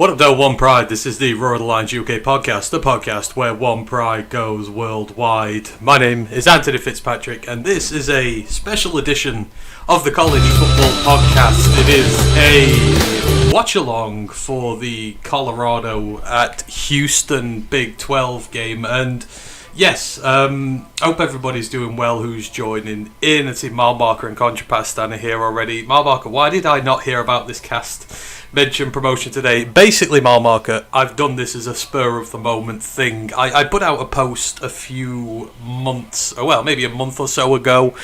What up, though, One Pride? This is the ROTL UK podcast, the podcast where One Pride goes worldwide. My name is Antony Fitzpatrick, and this is a special edition of the College Football Podcast. It is a watch-along for the Colorado at Houston Big 12 game, and yes, hope everybody's doing well who's joining in. I see Marbarker and Contrapastan are here already. Marbarker, why did I not hear about this cast mention promotion today? Basically, Marbarker, I've done this as a spur-of-the-moment thing. I put out a post a few months, well, maybe a month or so ago,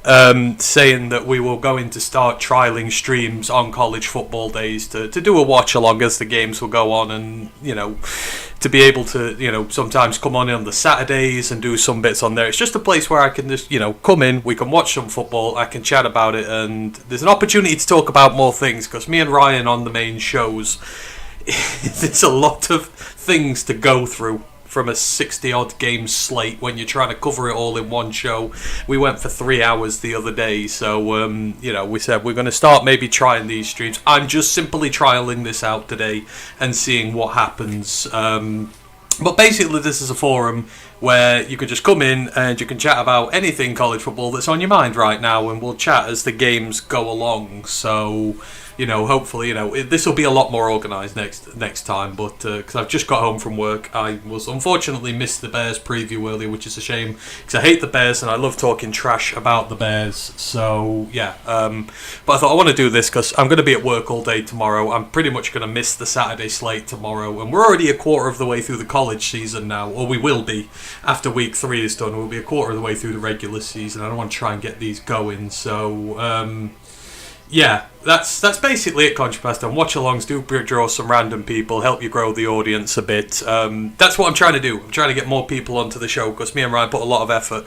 saying that we were going to start trialling streams on college football days to do a watch-along as the games will go on, and, you know, to be able to, you know, sometimes come on the Saturdays and do some bits on there. It's just a place where I can just, you know, come in, we can watch some football, I can chat about it, and there's an opportunity to talk about more things, because me and Ryan on the main shows, there's a lot of things to go through from a 60-odd game slate when you're trying to cover it all in one show. We went for 3 hours the other day, so, you know, we said we're going to start maybe trying these streams. I'm just simply trialing this out today and seeing what happens. But basically, this is a forum where you can just come in and you can chat about anything college football that's on your mind right now, and we'll chat as the games go along. So, you know, hopefully, you know, this will be a lot more organised next time, but because I've just got home from work, I was unfortunately missed the Bears preview earlier, which is a shame, because I hate the Bears and I love talking trash about the Bears. So, yeah, but I thought I want to do this because I'm going to be at work all day tomorrow. I'm pretty much going to miss the Saturday slate tomorrow, and we're already a quarter of the way through the college season now, or we will be after week 3 is done. We'll be a quarter of the way through the regular season. I don't want to try and get these going, so yeah, that's basically it, Contrapastan. Watch-alongs do draw some random people, help you grow the audience a bit. That's what I'm trying to do. I'm trying to get more people onto the show, because me and Ryan put a lot of effort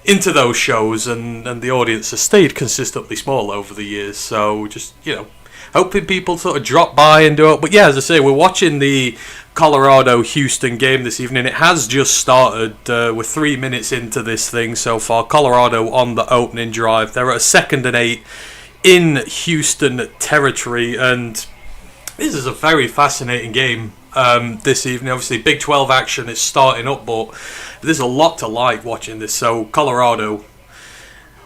into those shows, and the audience has stayed consistently small over the years. So just, you know, hoping people sort of drop by and do it. But yeah, as I say, we're watching the Colorado-Houston game this evening. It has just started. We're 3 minutes into this thing so far. Colorado on the opening drive. They're at a 2nd and 8 in Houston territory, and this is a very fascinating game this evening. Obviously, Big 12 action is starting up, but there's a lot to like watching this. So Colorado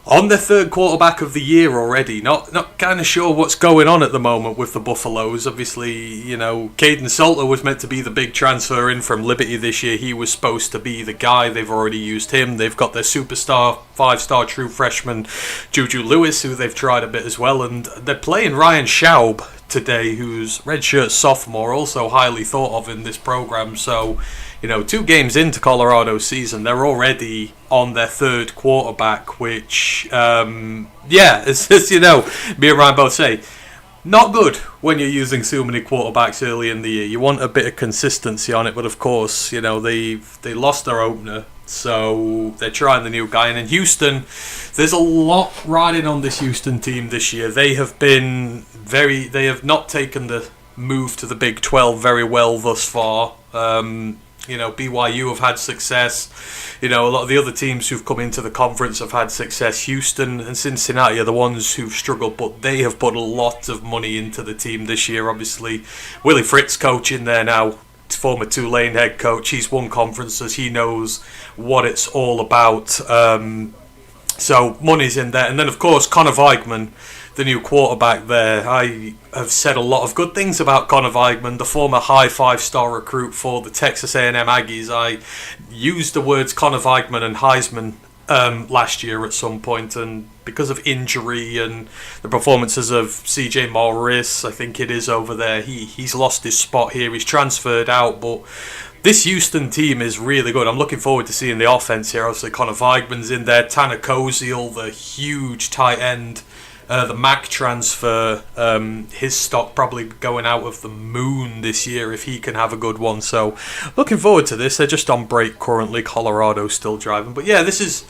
on their 3rd quarterback of the year already. Not kind of sure what's going on at the moment with the Buffaloes. Obviously, you know, Caden Salter was meant to be the big transfer in from Liberty this year. He was supposed to be the guy. They've already used him. They've got their superstar, 5-star true freshman, Juju Lewis, who they've tried a bit as well. And they're playing Ryan Schaub today, who's redshirt sophomore, also highly thought of in this program. So, you know, 2 games into Colorado's season, they're already on their 3rd quarterback, which, yeah, as you know, me and Ryan both say, not good when you're using so many quarterbacks early in the year. You want a bit of consistency on it, but of course, you know, they lost their opener, so they're trying the new guy. And in Houston, there's a lot riding on this Houston team this year. They have not taken the move to the Big 12 very well thus far. You know, BYU have had success. You know, a lot of the other teams who've come into the conference have had success. Houston and Cincinnati are the ones who've struggled, but they have put a lot of money into the team this year. Obviously, Willie Fritz coaching there now, former Tulane head coach. He's won conferences. He knows what it's all about. So money's in there. And then, of course, Connor Weigman, the new quarterback there. I have said a lot of good things about Connor Weigman, the former high 5-star recruit for the Texas A&M Aggies. I used the words Connor Weigman and Heisman last year at some point, and because of injury and the performances of CJ Morris, I think it is over there, he's lost his spot here. He's transferred out, but this Houston team is really good. I'm looking forward to seeing the offense here. Obviously, Connor Weigman's in there. Tanner Koziel, the huge tight end, the Mac transfer, his stock probably going out of the moon this year if he can have a good one. So looking forward to this. They're just on break currently. Colorado's still driving. But yeah, this is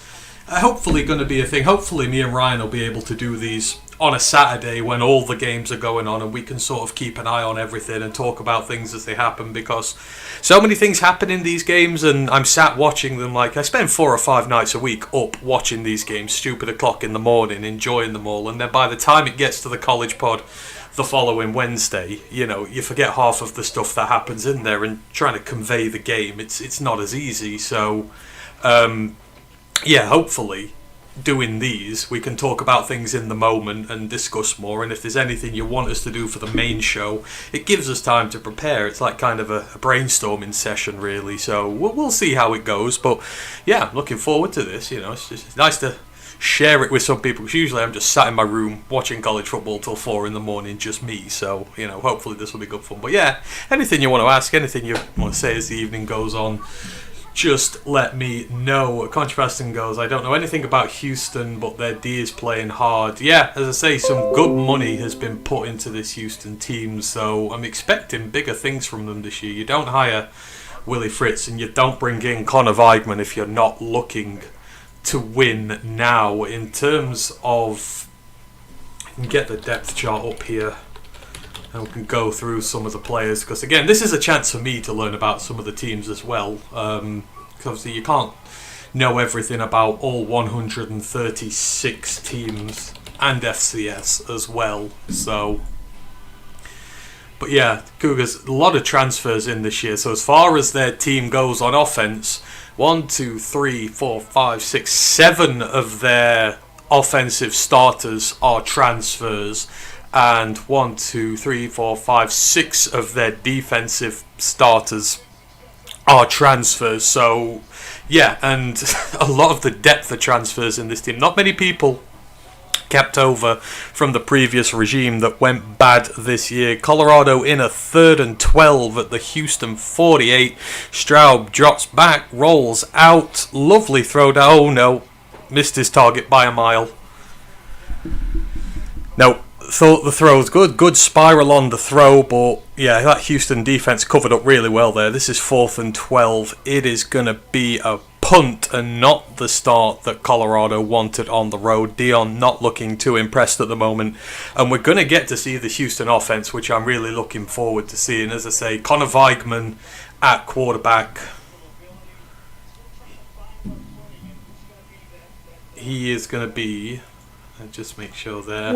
hopefully going to be a thing. Hopefully me and Ryan will be able to do these on a Saturday when all the games are going on, and we can sort of keep an eye on everything and talk about things as they happen, because so many things happen in these games, and I'm sat watching them. Like, I spend 4 or 5 nights a week up watching these games, stupid o'clock in the morning, enjoying them all, and then by the time it gets to the college pod the following Wednesday, you forget half of the stuff that happens in there, and trying to convey the game, it's not as easy. So, hopefully, doing these, we can talk about things in the moment and discuss more. And if there's anything you want us to do for the main show, it gives us time to prepare. It's like kind of a brainstorming session, really. So we'll see how it goes. But yeah, I'm looking forward to this. It's nice to share it with some people, because usually I'm just sat in my room watching college football till 4 a.m, just me. So hopefully this will be good fun. But yeah, anything you want to ask, anything you want to say as the evening goes on, just let me know. Contrasting goes, I don't know anything about Houston, but their D is playing hard. Yeah, as I say, some good money has been put into this Houston team, so I'm expecting bigger things from them this year. You don't hire Willie Fritz and you don't bring in Connor Weigman if you're not looking to win now. In terms of, I can get the depth chart up here and we can go through some of the players, because again, this is a chance for me to learn about some of the teams as well, because obviously you can't know everything about all 136 teams and FCS as well. So, but yeah, Cougars, a lot of transfers in this year. So as far as their team goes on offense, 1, 2, 3, 4, 5, 6, 7 of their offensive starters are transfers, and 1, 2, 3, 4, 5, 6 of their defensive starters are transfers. So yeah, and a lot of the depth of transfers in this team. Not many people kept over from the previous regime that went bad this year. Colorado in a 3rd and 12 at the Houston 48. Straub drops back, rolls out, lovely throw down. Oh no, missed his target by a mile. No, thought the throw was good spiral on the throw, but yeah, that Houston defense covered up really well there. This is 4th and 12. It is going to be a punt and not the start that Colorado wanted on the road. Dion not looking too impressed at the moment, and we're going to get to see the Houston offense, which I'm really looking forward to seeing. As I say, Connor Weigman at quarterback. He is going to be, I'll just make sure there.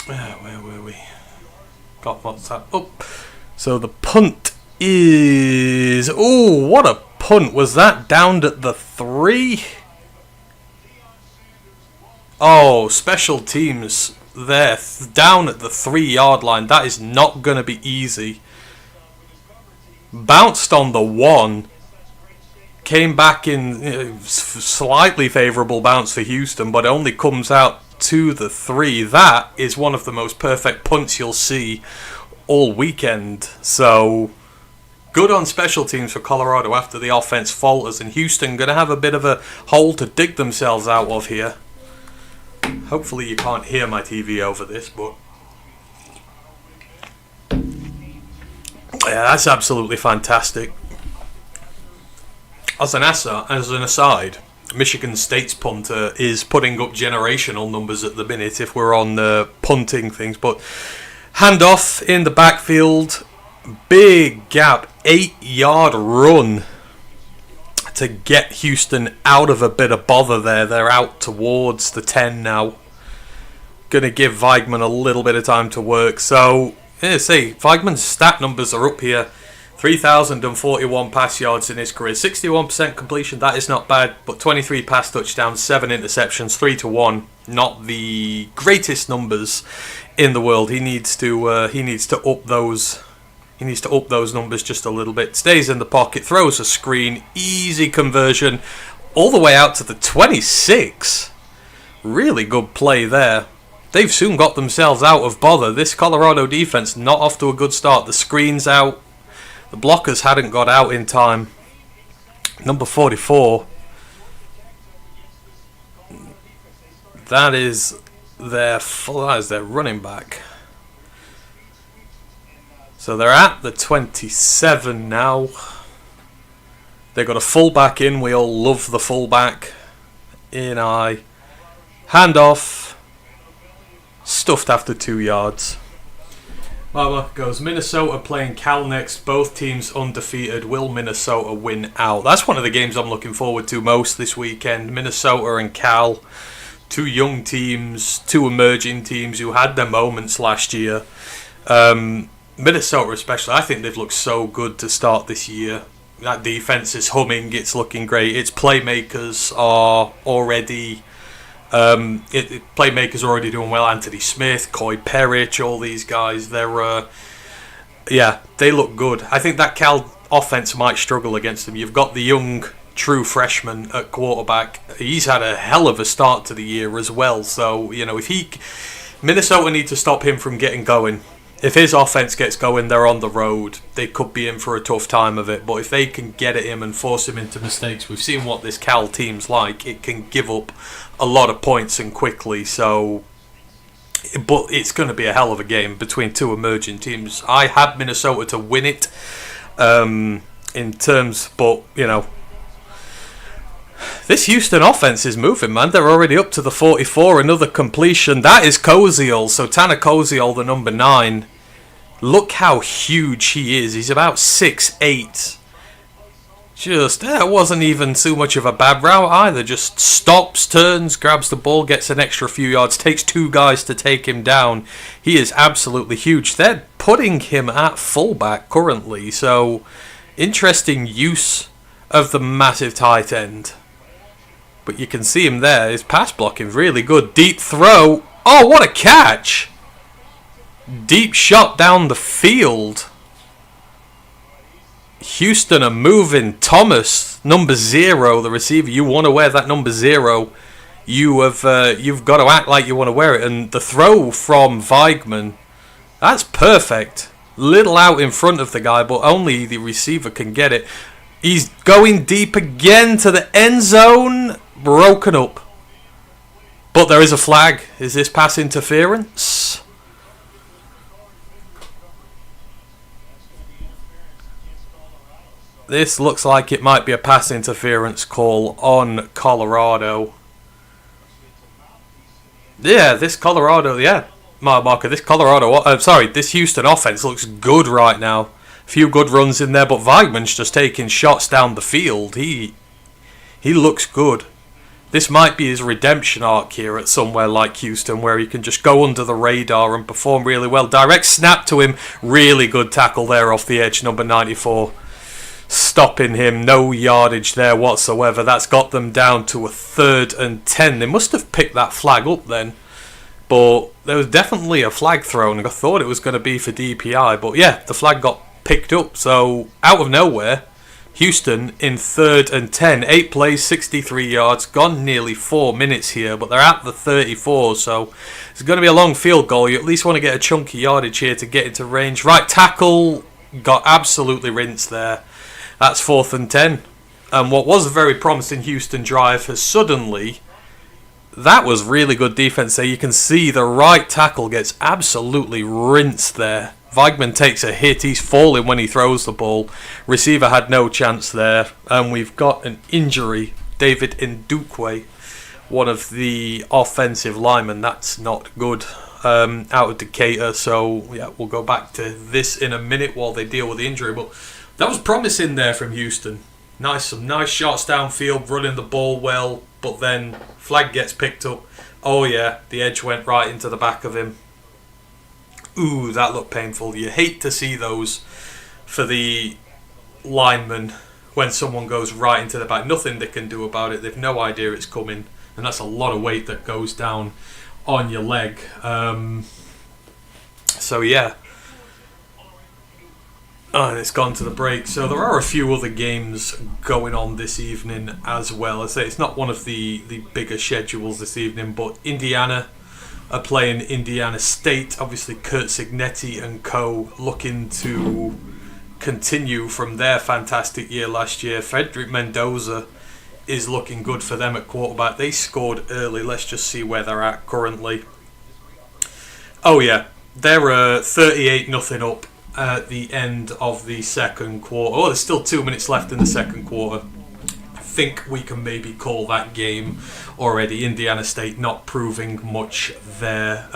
Where were we? Got WhatsApp up. So the punt is... Oh, what a punt. Was that down at the 3? Oh, special teams there. Down at the 3-yard line. That is not going to be easy. Bounced on the 1. Came back in slightly favourable bounce for Houston, but only comes out to the 3. That is one of the most perfect punts you'll see all weekend. So good on special teams for Colorado after the offense falters, and Houston going to have a bit of a hole to dig themselves out of here. Hopefully you can't hear my TV over this, but yeah, that's absolutely fantastic. As an aside, Michigan State's punter is putting up generational numbers at the minute if we're on punting things. But handoff in the backfield, big gap, 8-yard run to get Houston out of a bit of bother there. They're out towards the 10 now. Going to give Weigman a little bit of time to work. So, Weigman's stat numbers are up here. 3,041 pass yards in his career, 61% completion. That is not bad, but 23 pass touchdowns, 7 interceptions, 3-1. Not the greatest numbers in the world. He needs to up those. He needs to up those numbers just a little bit. Stays in the pocket, throws a screen, easy conversion, all the way out to the 26. Really good play there. They've soon got themselves out of bother. This Colorado defense not off to a good start. The screen's out. The blockers hadn't got out in time. Number 44. That is their running back. So they're at the 27 now. They've got a fullback in. We all love the fullback. Handoff. Stuffed after 2 yards. Mama goes, Minnesota playing Cal next. Both teams undefeated. Will Minnesota win out? That's one of the games I'm looking forward to most this weekend. Minnesota and Cal. two young teams, two emerging teams who had their moments last year. Minnesota especially, I think they've looked so good to start this year. That defense is humming, it's looking great. Its playmakers are already playmakers are already doing well. Anthony Smith, Coy Perich, all these guys, they're they look good. I think that Cal offense might struggle against them. You've got the young true freshman at quarterback. He's had a hell of a start to the year as well. So, if Minnesota need to stop him from getting going. If his offense gets going, they're on the road. They could be in for a tough time of it. But if they can get at him and force him into mistakes, we've seen what this Cal team's like. It can give up a lot of points and quickly. So, but it's going to be a hell of a game between two emerging teams. I had Minnesota to win it this Houston offense is moving, man. They're already up to the 44. Another completion. That is Koziel. So Tanner Koziel, the number 9. Look how huge he is. He's about 6'8". That wasn't even too much of a bad route either. Just stops, turns, grabs the ball, gets an extra few yards, takes 2 guys to take him down. He is absolutely huge. They're putting him at fullback currently. So interesting use of the massive tight end. But you can see him there. His pass blocking really good. Deep throw. Oh, what a catch! Deep shot down the field. Houston are moving. Thomas, number 0, the receiver. You want to wear that number 0. You've got to act like you want to wear it. And the throw from Weigman, that's perfect. Little out in front of the guy, but only the receiver can get it. He's going deep again to the end zone. Broken up. But there is a flag. Is this pass interference? This looks like it might be a pass interference call on Colorado. Yeah, this Houston offense looks good right now. Few good runs in there, but Weigman's just taking shots down the field. He looks good. This might be his redemption arc here at somewhere like Houston, where he can just go under the radar and perform really well. Direct snap to him. Really good tackle there off the edge, number 94. Stopping him. No yardage there whatsoever. That's got them down to a 3rd and 10. They must have picked that flag up then. But there was definitely a flag thrown. I thought it was going to be for DPI. But yeah, the flag got picked up. So out of nowhere, Houston in 3rd and 10. 8 plays, 63 yards. Gone nearly 4 minutes here, but they're at the 34. So it's going to be a long field goal. You at least want to get a chunky yardage here to get into range. Right tackle got absolutely rinsed there. That's 4th and 10. And what was a very promising Houston drive has suddenly... That was really good defense there. You can see the right tackle gets absolutely rinsed there. Weigman takes a hit. He's falling when he throws the ball. Receiver had no chance there. And we've got an injury. David Ndukwe, one of the offensive linemen. That's not good. Out of Decatur. So, yeah, we'll go back to this in a minute while they deal with the injury. But that was promising there from Houston. Some nice shots downfield, running the ball well. But then flag gets picked up. Oh, yeah, the edge went right into the back of him. Ooh, that looked painful. You hate to see those for the lineman when someone goes right into the back. Nothing they can do about it. They've no idea it's coming. And that's a lot of weight that goes down on your leg. So, yeah. Oh, and it's gone to the break. So there are a few other games going on this evening as well. I say it's not one of the bigger schedules this evening, but Indiana are playing Indiana State. Obviously, Kurt Signetti and co. looking to continue from their fantastic year last year. Frederick Mendoza is looking good for them at quarterback. They scored early. Let's just see where they're at currently. Oh, yeah. They're 38-0 up at the end of the second quarter. Oh, there's still 2 minutes left in the second quarter. I think we can maybe call that game already. Indiana State not proving much there.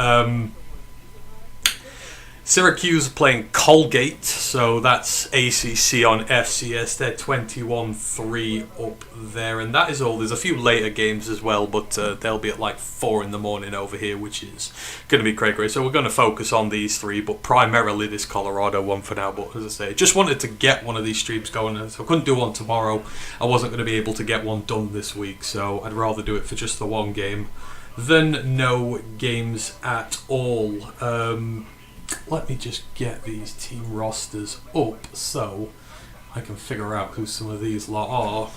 Syracuse playing Colgate, so that's ACC on FCS. They're 21-3 up there, and that is all. There's a few later games as well, but they'll be at like 4 in the morning over here, which is going to be great. So we're going to focus on these three, but primarily this Colorado one for now. But as I say, just wanted to get one of these streams going, so I couldn't do one tomorrow. I wasn't going to be able to get one done this week, so I'd rather do it for just the one game than no games at all. Let me just get these team rosters up so I can figure out who some of these lot are.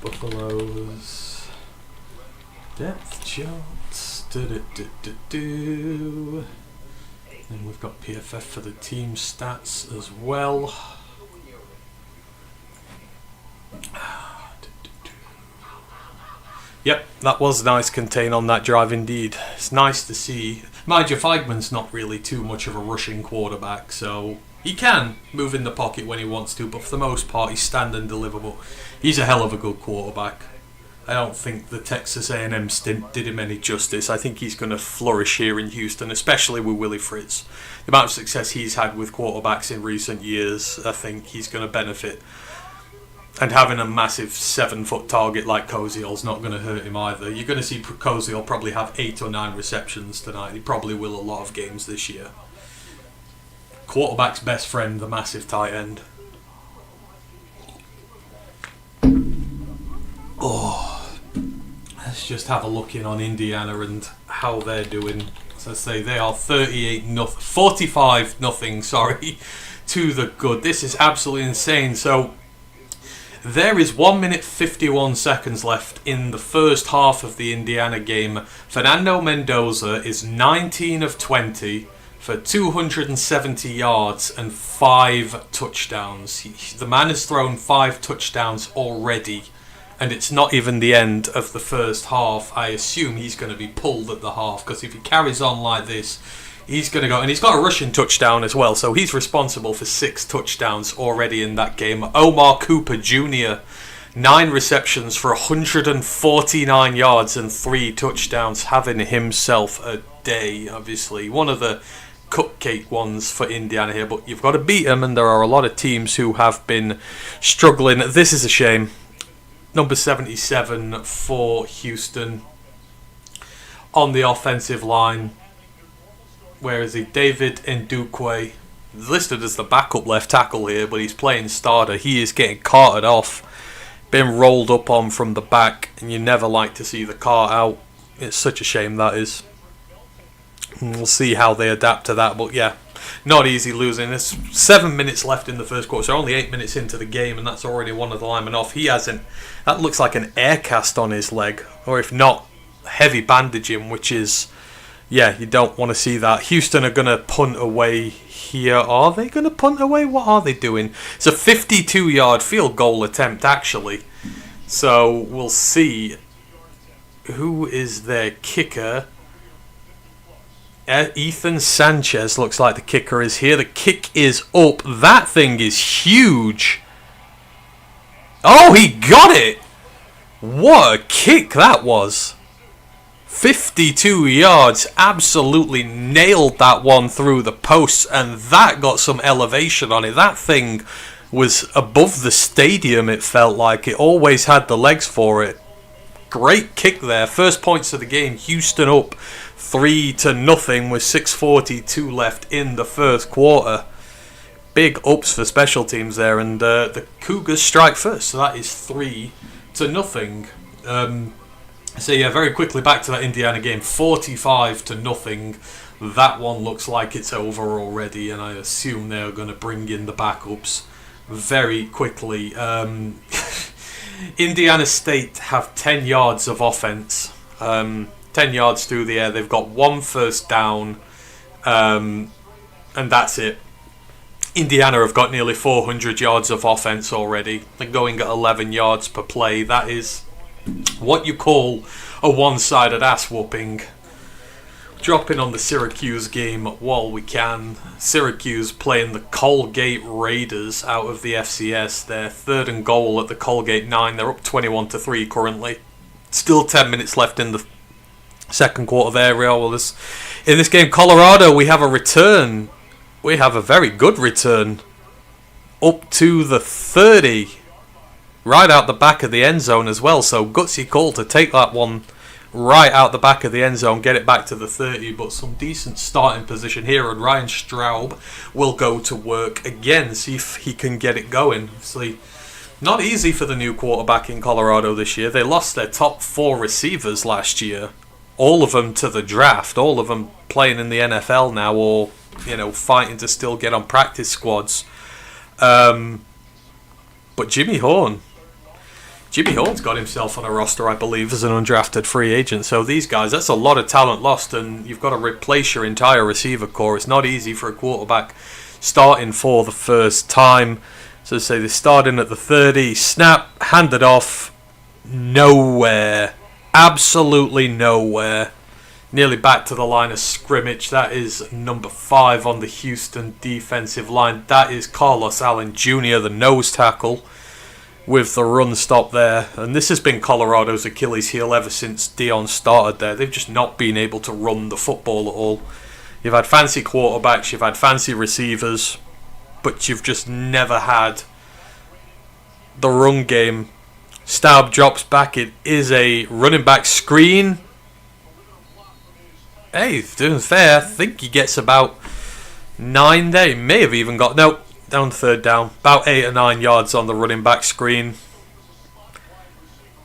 Buffaloes. Depth charts. Then we've got PFF for the team stats as well. Yep, that was nice contain on that drive indeed. It's nice to see. Mind you, Feigman's not really too much of a rushing quarterback, so he can move in the pocket when he wants to, but for the most part he's stand and deliver. But he's a hell of a good quarterback. I don't think the Texas A&M stint did him any justice. I think he's going to flourish here in Houston, especially with Willie Fritz. The amount of success he's had with quarterbacks in recent years, I think he's going to benefit. And having a massive 7-foot target like Koziel's not going to hurt him either. You're going to see Koziel probably have 8 or 9 receptions tonight. He probably will a lot of games this year. Quarterback's best friend, the massive tight end. Oh, let's just have a look in on Indiana and how they're doing. As I say, they are 45-0, sorry, to the good. This is absolutely insane. So there is 1 minute 51 seconds left in the first half of the Indiana game. Fernando Mendoza is 19 of 20 for 270 yards and 5 touchdowns. The man has thrown 5 touchdowns already, and it's not even the end of the first half. I assume he's going to be pulled at the half, because if he carries on like this, he's going to go, and he's got a rushing touchdown as well, so he's responsible for 6 touchdowns already in that game. Omar Cooper Jr., 9 receptions for 149 yards and 3 touchdowns, having himself a day, obviously. One of the cupcake ones for Indiana here, but you've got to beat them, and there are a lot of teams who have been struggling. This is a shame. Number 77 for Houston on the offensive line. Where is he? David Ndukwe, listed as the backup left tackle here, but he's playing starter. He is getting carted off, been rolled up on from the back, and you never like to see the cart out. It's such a shame, that is. And we'll see how they adapt to that, but yeah, not easy losing. There's 7 minutes left in the first quarter, so only 8 minutes into the game, and that's already one of the linemen off. He hasn't. That looks like an air cast on his leg, or if not, heavy bandaging, which is, yeah, you don't want to see that. Houston are going to punt away here. Are they going to punt away? What are they doing? It's a 52-yard field goal attempt, actually. So we'll see who is their kicker. Ethan Sanchez looks like the kicker is here. The kick is up. That thing is huge. Oh, he got it. What a kick that was. 52 yards, absolutely nailed that one through the posts, and that got some elevation on it. That thing was above the stadium, it felt like. It always had the legs for it. Great kick there. First points of the game. Houston up 3-0 with 6:42 left in the first quarter. Big ups for special teams there, and the Cougars strike first, so that is 3-0. So yeah, very quickly back to that Indiana game, 45-0. That one looks like it's over already, and I assume they're going to bring in the backups very quickly. Indiana State have 10 yards of offense, 10 yards through the air. They've got 1 first down, and that's it. Indiana have got nearly 400 yards of offense already. They're going at 11 yards per play. That is what you call a one-sided ass-whooping. Dropping on the Syracuse game while we can. Syracuse playing the Colgate Raiders out of the FCS. They're 3rd and goal at the Colgate 9. They're up 21-3 currently. Still 10 minutes left in the second quarter there. In this game, Colorado, we have a return. We have a very good return up to the 30, right out the back of the end zone as well. So gutsy call to take that one right out the back of the end zone, get it back to the 30, but some decent starting position here, and Ryan Straub will go to work again, see if he can get it going. Obviously, not easy for the new quarterback in Colorado this year. They lost their top 4 receivers last year, all of them to the draft, all of them playing in the NFL now, or fighting to still get on practice squads. But Jimmy Horn's got himself on a roster, I believe, as an undrafted free agent. So these guys, that's a lot of talent lost, and you've got to replace your entire receiver core. It's not easy for a quarterback starting for the first time. So say they're starting at the 30, snap, handed off, nowhere. Absolutely nowhere. Nearly back to the line of scrimmage. That is number 5 on the Houston defensive line. That is Carlos Allen Jr., the nose tackle, with the run stop there. And this has been Colorado's Achilles heel ever since Dion started there. They've just not been able to run the football at all. You've had fancy quarterbacks, you've had fancy receivers, but you've just never had the run game. Staub drops back. It is a running back screen. Hey, he's doing fair. I think he gets about 9 there. He may have even got... No, down to third down. About 8 or 9 yards on the running back screen.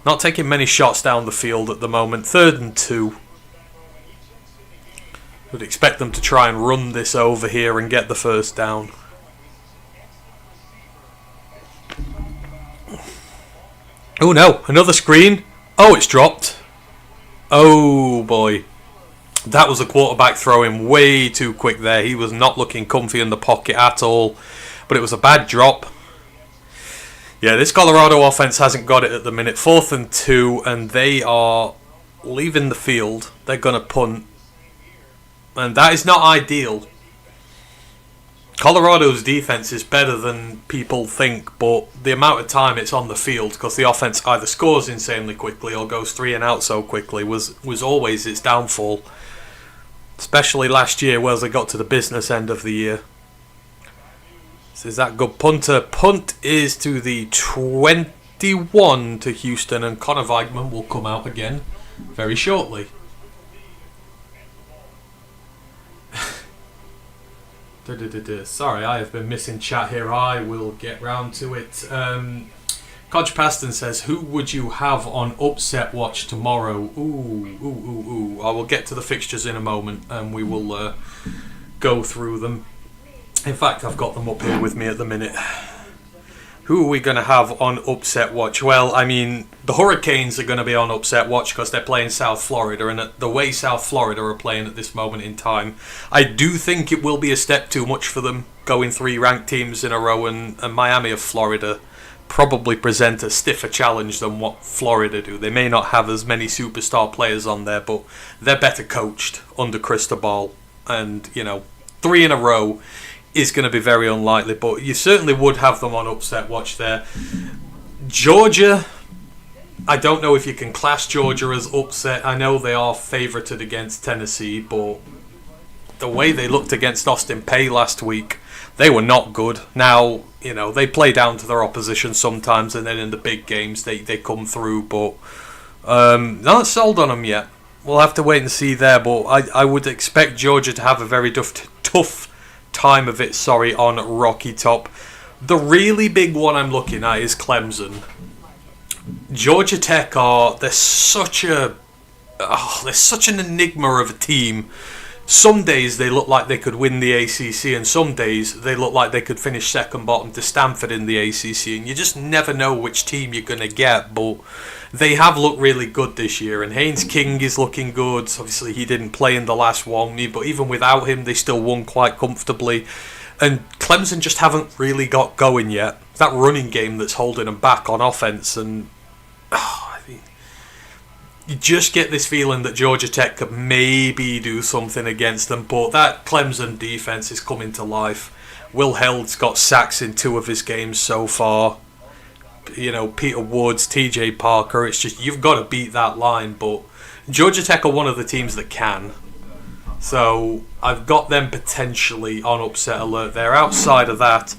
Not taking many shots down the field at the moment. 3rd and 2. Would expect them to try and run this over here and get the first down. Oh no, another screen. Oh, it's dropped. Oh boy. That was a quarterback throwing way too quick there. He was not looking comfy in the pocket at all. But it was a bad drop. Yeah, this Colorado offense hasn't got it at the minute. 4th and 2, and they are leaving the field. They're going to punt. And that is not ideal. Colorado's defense is better than people think, but the amount of time it's on the field, because the offense either scores insanely quickly or goes 3 and out so quickly, was always its downfall. Especially last year, where they got to the business end of the year. This is that good punter. Punt is to the 21 to Houston, and Connor Weigman will come out again very shortly. Sorry, I have been missing chat here. I will get round to it. Codge Paston says, who would you have on upset watch tomorrow? Ooh. I will get to the fixtures in a moment, and we will go through them. In fact, I've got them up here with me at the minute. Who are we going to have on upset watch? Well, I mean, the Hurricanes are going to be on upset watch because they're playing South Florida, and the way South Florida are playing at this moment in time, I do think it will be a step too much for them, going 3 ranked teams in a row, and Miami of Florida probably present a stiffer challenge than what Florida do. They may not have as many superstar players on there, but they're better coached under Cristobal, and, 3 in a row is going to be very unlikely, but you certainly would have them on upset watch there. Georgia, I don't know if you can class Georgia as upset. I know they are favorited against Tennessee, but the way they looked against Austin Peay last week, they were not good. Now, they play down to their opposition sometimes, and then in the big games they come through, but not sold on them yet. We'll have to wait and see there, but I would expect Georgia to have a very tough time of it, on Rocky Top. The really big one I'm looking at is Clemson. Georgia Tech they're such an enigma of a team. Some days they look like they could win the ACC, and some days they look like they could finish second bottom to Stanford in the ACC, and you just never know which team you're going to get, but they have looked really good this year, and Haynes King is looking good. Obviously, he didn't play in the last one, but even without him, they still won quite comfortably. And Clemson just haven't really got going yet. It's that running game that's holding them back on offense, and you just get this feeling that Georgia Tech could maybe do something against them, but that Clemson defense is coming to life. Will Held's got sacks in 2 of his games so far. Peter Woods, TJ Parker, it's just, you've got to beat that line, but Georgia Tech are one of the teams that can. So I've got them potentially on upset alert there. Outside of that,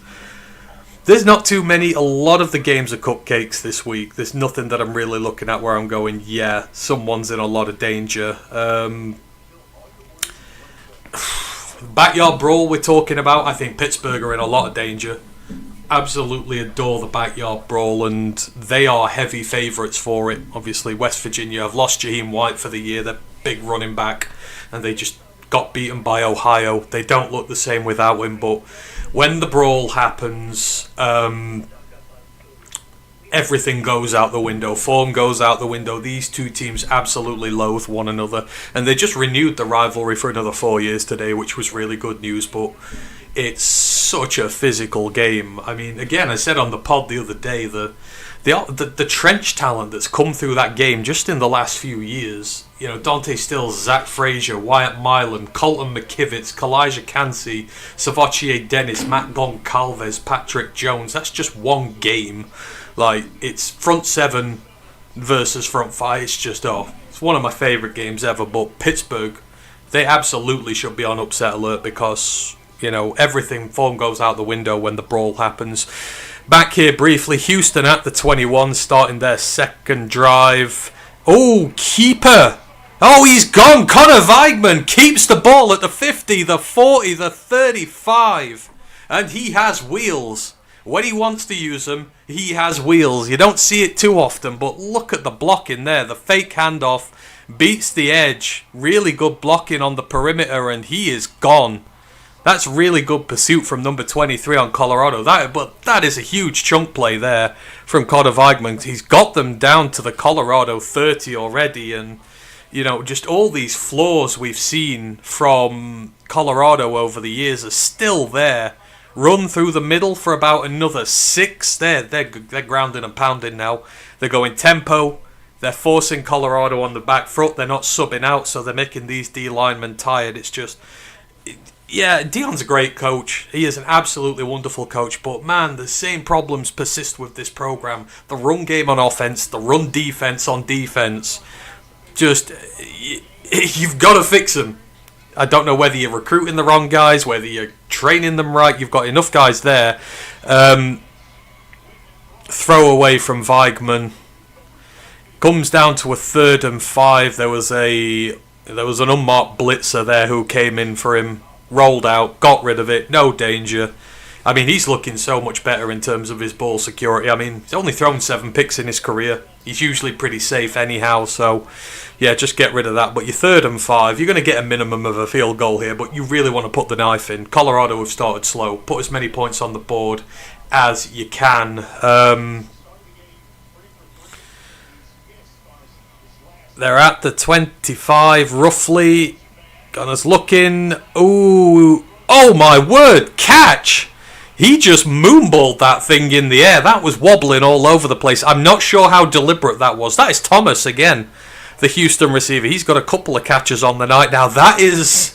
there's not too many. A lot of the games are cupcakes this week. There's nothing that I'm really looking at where I'm going, yeah, someone's in a lot of danger. Backyard brawl we're talking about, I think Pittsburgh are in a lot of danger. Absolutely adore the backyard brawl, and they are heavy favourites for it. Obviously, West Virginia have lost Jaheim White for the year, their big running back, and they just got beaten by Ohio. They don't look the same without him, but when the brawl happens, everything goes out the window. Form goes out the window. These two teams absolutely loathe one another, and they just renewed the rivalry for another 4 years today, which was really good news. But it's such a physical game. I mean, again, I said on the pod the other day, the trench talent that's come through that game just in the last few years. You know, Dante Stills, Zach Frazier, Wyatt Milan, Colton McKivitz, Kalijah Cansey, Savotier Dennis, Matt Goncalves, Patrick Jones. That's just one game. Like, it's front seven versus front five. It's just, it's one of my favourite games ever. But Pittsburgh, they absolutely should be on upset alert because, you know, everything form goes out the window when the brawl happens. Back here briefly, Houston at the 21, starting their second drive. Oh, keeper! Oh, he's gone! Connor Weigman keeps the ball at the 50, the 40, the 35. And he has wheels. When he wants to use them, he has wheels. You don't see it too often, but look at the blocking there. The fake handoff beats the edge. Really good blocking on the perimeter, and he is gone. That's really good pursuit from number 23 on Colorado. But that is a huge chunk play there from Connor Weigman. He's got them down to the Colorado 30 already, and you know, just all these flaws we've seen from Colorado over the years are still there. Run through the middle for about another 6. They're grounding and pounding now. They're going tempo. They're forcing Colorado on the back foot. They're not subbing out, so they're making these D linemen tired. It's just, yeah, Deion's a great coach. He is an absolutely wonderful coach. But man, the same problems persist with this program. The run game on offense, the run defense on defense. Just, you've got to fix them. I don't know whether you're recruiting the wrong guys, whether you're training them right. You've got enough guys there. Throw away from Weigman. Comes down to a 3rd and 5. There was an unmarked blitzer there who came in for him, rolled out, got rid of it, no danger. I mean, he's looking so much better in terms of his ball security. I mean, he's only thrown 7 picks in his career. He's usually pretty safe anyhow, so yeah, just get rid of that. But your 3rd and 5, you're going to get a minimum of a field goal here, but you really want to put the knife in. Colorado have started slow. Put as many points on the board as you can. They're at the 25, roughly. Gunners looking. Ooh, oh my word, catch! He just moonballed that thing in the air. That was wobbling all over the place. I'm not sure how deliberate that was. That is Thomas again, the Houston receiver. He's got a couple of catches on the night. Now, that is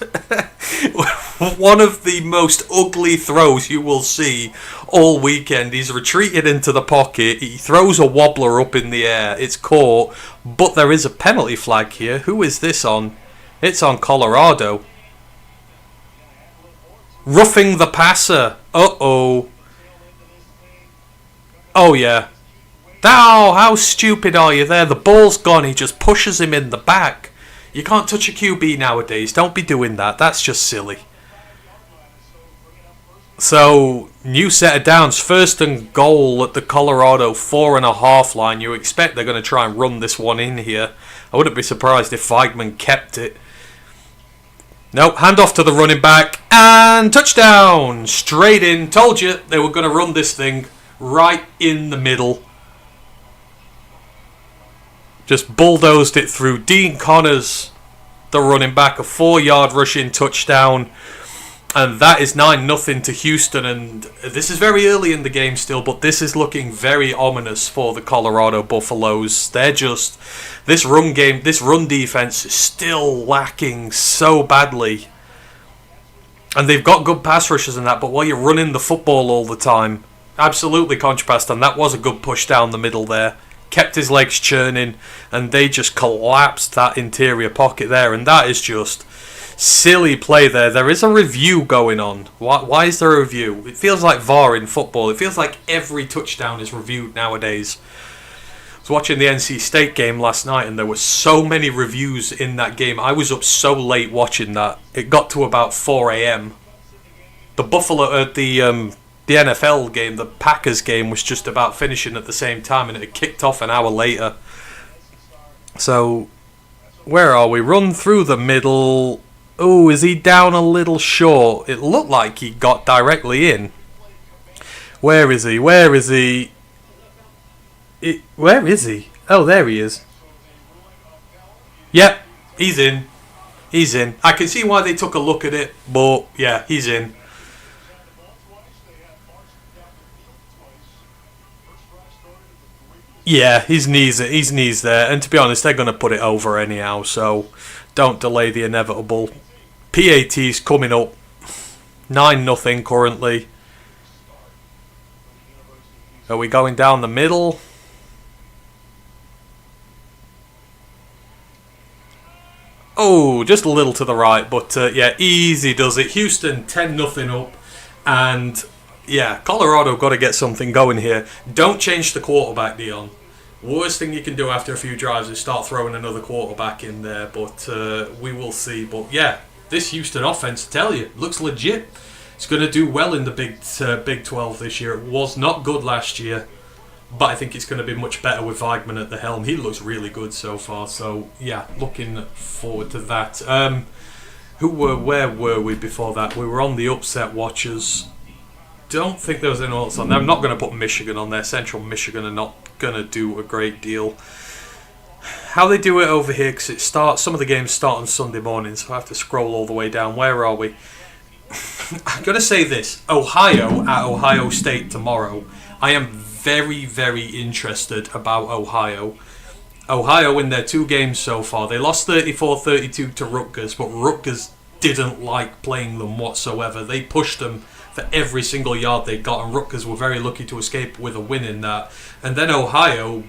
one of the most ugly throws you will see all weekend. He's retreated into the pocket. He throws a wobbler up in the air. It's caught, but there is a penalty flag here. Who is this on? It's on Colorado. Roughing the passer. Uh-oh. Oh, yeah. Oh, how stupid are you there? The ball's gone. He just pushes him in the back. You can't touch a QB nowadays. Don't be doing that. That's just silly. So, new set of downs. 1st and goal at the Colorado 4.5 line. You expect they're going to try and run this one in here. I wouldn't be surprised if Weigman kept it. Nope, handoff to the running back, and touchdown! Straight in. Told you they were going to run this thing right in the middle. Just bulldozed it through. Dean Connors, the running back, a 4-yard rushing touchdown. And that is 9-0 to Houston. And this is very early in the game still, but this is looking very ominous for the Colorado Buffaloes. They're just, this run defense is still lacking so badly. And they've got good pass rushers and that, but while you're running the football all the time, absolutely contrast. And that was a good push down the middle there. kept his legs churning, and they just collapsed that interior pocket there, and that is just silly play there. There is a review going on. Why is there a review? It feels like VAR in football. It feels like every touchdown is reviewed nowadays. I was watching the NC State game last night, and there were so many reviews in that game. I was up so late watching that. It got to about 4 a.m. The NFL game, the Packers game, was just about finishing at the same time, and it had kicked off an hour later. So, where are we? Run through the middle. Oh, is he down a little short? It looked like he got directly in. Where is he? Where is he? Where is he? Oh, there he is. Yep, he's in. He's in. I can see why they took a look at it, but yeah, he's in. Yeah, his knees there, and to be honest, they're going to put it over anyhow, so don't delay the inevitable. PAT's coming up, 9-0 currently. Are we going down the middle? Oh, just a little to the right, but yeah, easy does it. Houston 10-0 up, and yeah, Colorado got to get something going here. Don't change the quarterback, Dion. Worst thing you can do after a few drives is start throwing another quarterback in there, but we will see. But yeah, this Houston offense, I tell you, looks legit. It's going to do well in the Big 12 this year. It was not good last year, but I think it's going to be much better with Weigman at the helm. He looks really good so far, so yeah, looking forward to that. Where were we before that? We were on the upset watchers. Don't think there was anyone else on there. I'm not going to put Michigan on there. Central Michigan are not going to do a great deal. How they do it over here, because some of the games start on Sunday morning, so I have to scroll all the way down. Where are we? I'm going to say this. Ohio at Ohio State tomorrow. I am very, very interested about Ohio. Ohio in their 2 games so far. They lost 34-32 to Rutgers, but Rutgers didn't like playing them whatsoever. They pushed them for every single yard they got, and Rutgers were very lucky to escape with a win in that. And then Ohio,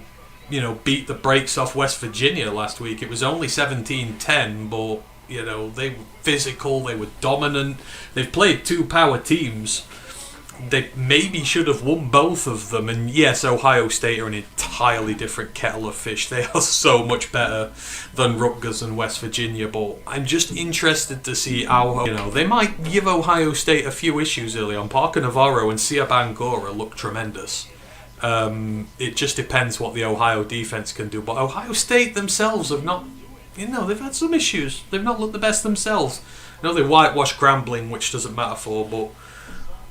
beat the brakes off West Virginia last week. It was only 17-10, but they were physical, they were dominant. They've played 2 power teams. They maybe should have won both of them, and yes, Ohio State are an entirely different kettle of fish. They are so much better than Rutgers and West Virginia, but I'm just interested to see how, they might give Ohio State a few issues early on. Parker Navarro and Sia Bangura look tremendous. It just depends what the Ohio defense can do, but Ohio State themselves have not, they've had some issues. They've not looked the best themselves. I know they whitewashed Grambling, which doesn't matter for, but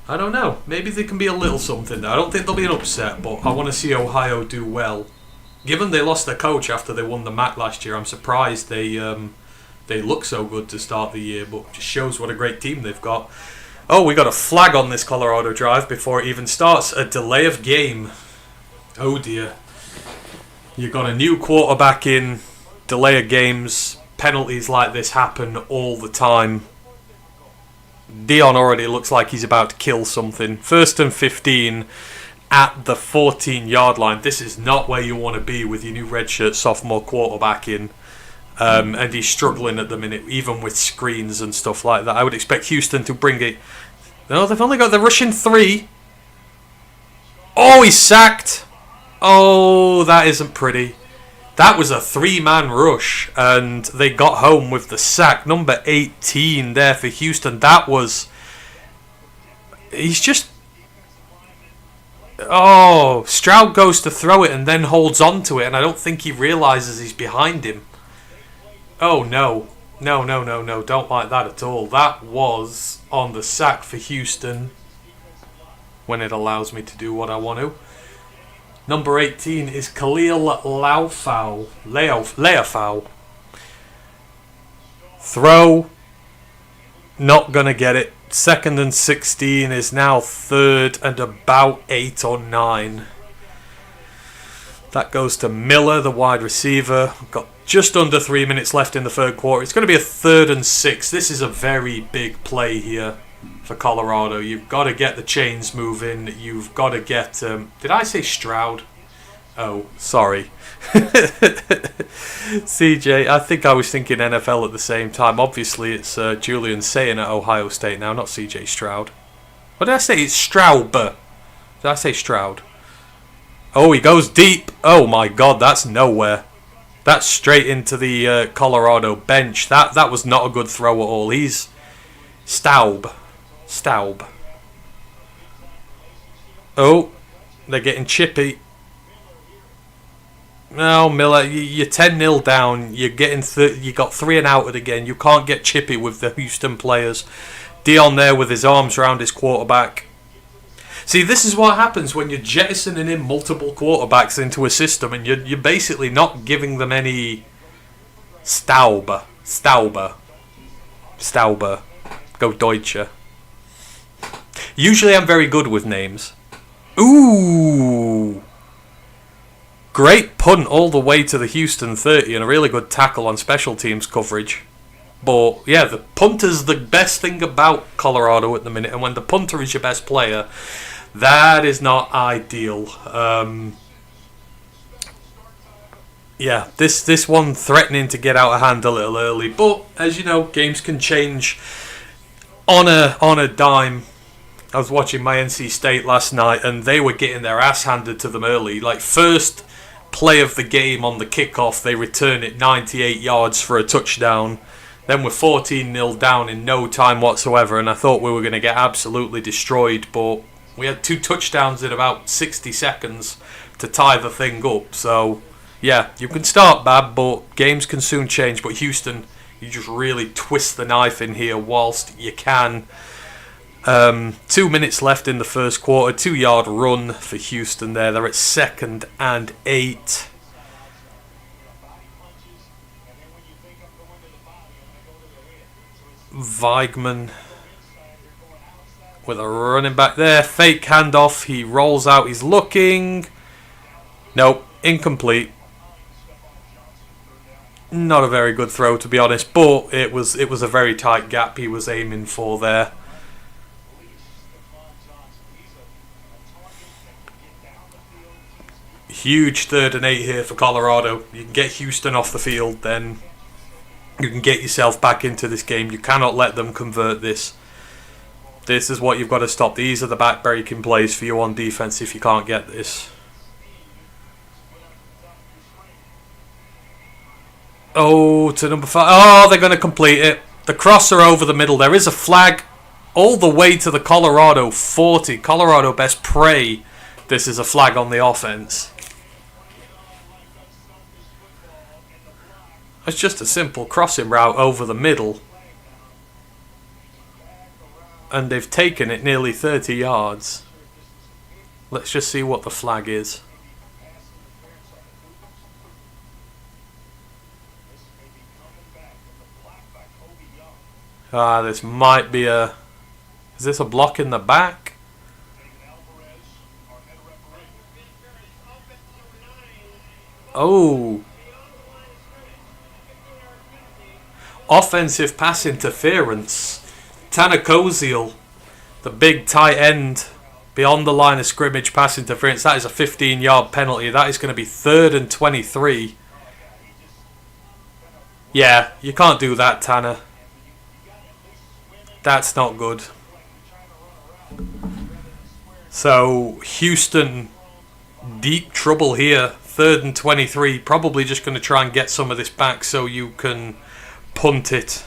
I don't know. Maybe they can be a little something there. I don't think they'll be an upset, but I want to see Ohio do well. Given they lost their coach after they won the MAC last year, I'm surprised they look so good to start the year, but it just shows what a great team they've got. Oh, we got a flag on this Colorado drive before it even starts. A delay of game. Oh dear. You got a new quarterback in. Delay of games. Penalties like this happen all the time. Dion already looks like he's about to kill something. 1st and 15 at the 14-yard line. This is not where you want to be with your new redshirt sophomore quarterback in. And he's struggling at the minute, even with screens and stuff like that. I would expect Houston to bring it. No, they've only got the rushing 3. Oh, he's sacked. Oh, that isn't pretty. That was a 3-man rush, and they got home with the sack. Number 18 there for Houston. He's just... Oh, Stroud goes to throw it and then holds on to it, and I don't think he realises he's behind him. Oh, no. No, don't like that at all. That was on the sack for Houston, when it allows me to do what I want to. Number 18 is Khalil Leafau. Throw. Not going to get it. 2nd and 16 is now 3rd and about 8 or 9. That goes to Miller, the wide receiver. We've got just under 3 minutes left in the 3rd quarter. It's going to be a 3rd and 6. This is a very big play here for Colorado. You've got to get the chains moving. You've got to get... did I say Stroud? Oh, sorry. CJ, I think I was thinking NFL at the same time. Obviously, it's Julian Sayin at Ohio State now, not CJ Stroud. What did I say? It's Straub. Did I say Stroud? Oh, he goes deep. Oh my God, that's nowhere. That's straight into the Colorado bench. That was not a good throw at all. He's Staub. Oh, they're getting chippy. No, Miller, you're 10-0 down. You're getting you got 3 and outed again. You can't get chippy with the Houston players. Dion there with his arms around his quarterback. See, this is what happens when you're jettisoning in multiple quarterbacks into a system and you're basically not giving them any Stauber. Go Deutsche. Usually I'm very good with names. Ooh! Great punt all the way to the Houston 30 and a really good tackle on special teams coverage. But, yeah, the punter's the best thing about Colorado at the minute. And when the punter is your best player, that is not ideal. Yeah, this one threatening to get out of hand a little early. But, as you know, games can change on a dime. I was watching my NC State last night and they were getting their ass handed to them early. Like, first play of the game on the kickoff, they return it 98 yards for a touchdown. Then we're 14-0 down in no time whatsoever, and I thought we were going to get absolutely destroyed, but we had 2 touchdowns in about 60 seconds to tie the thing up. So, yeah, you can start bad, but games can soon change. But Houston, you just really twist the knife in here whilst you can. 2 minutes left in the first quarter. 2-yard run for Houston there. They're at 2nd and 8. Weigman with a running back there. Fake handoff. He rolls out. He's looking. Nope. Incomplete. Not a very good throw, to be honest, but it was a very tight gap he was aiming for there. Huge 3rd and 8 here for Colorado. You can get Houston off the field, then you can get yourself back into this game. You cannot let them convert this. This is what you've got to stop. These are the back-breaking plays for you on defense if you can't get this. Oh, to number 5. Oh, they're going to complete it. The crosser over the middle. There is a flag all the way to the Colorado 40. Colorado best pray this is a flag on the offense. It's just a simple crossing route over the middle. And they've taken it nearly 30 yards. Let's just see what the flag is. This might be a... Is this a block in the back? Oh. Offensive pass interference. Tanner Koziel, the big tight end, beyond the line of scrimmage pass interference. That is a 15-yard penalty. That is going to be 3rd and 23. Yeah, you can't do that, Tanner. That's not good. So, Houston, deep trouble here. 3rd and 23. Probably just going to try and get some of this back so you can punt it.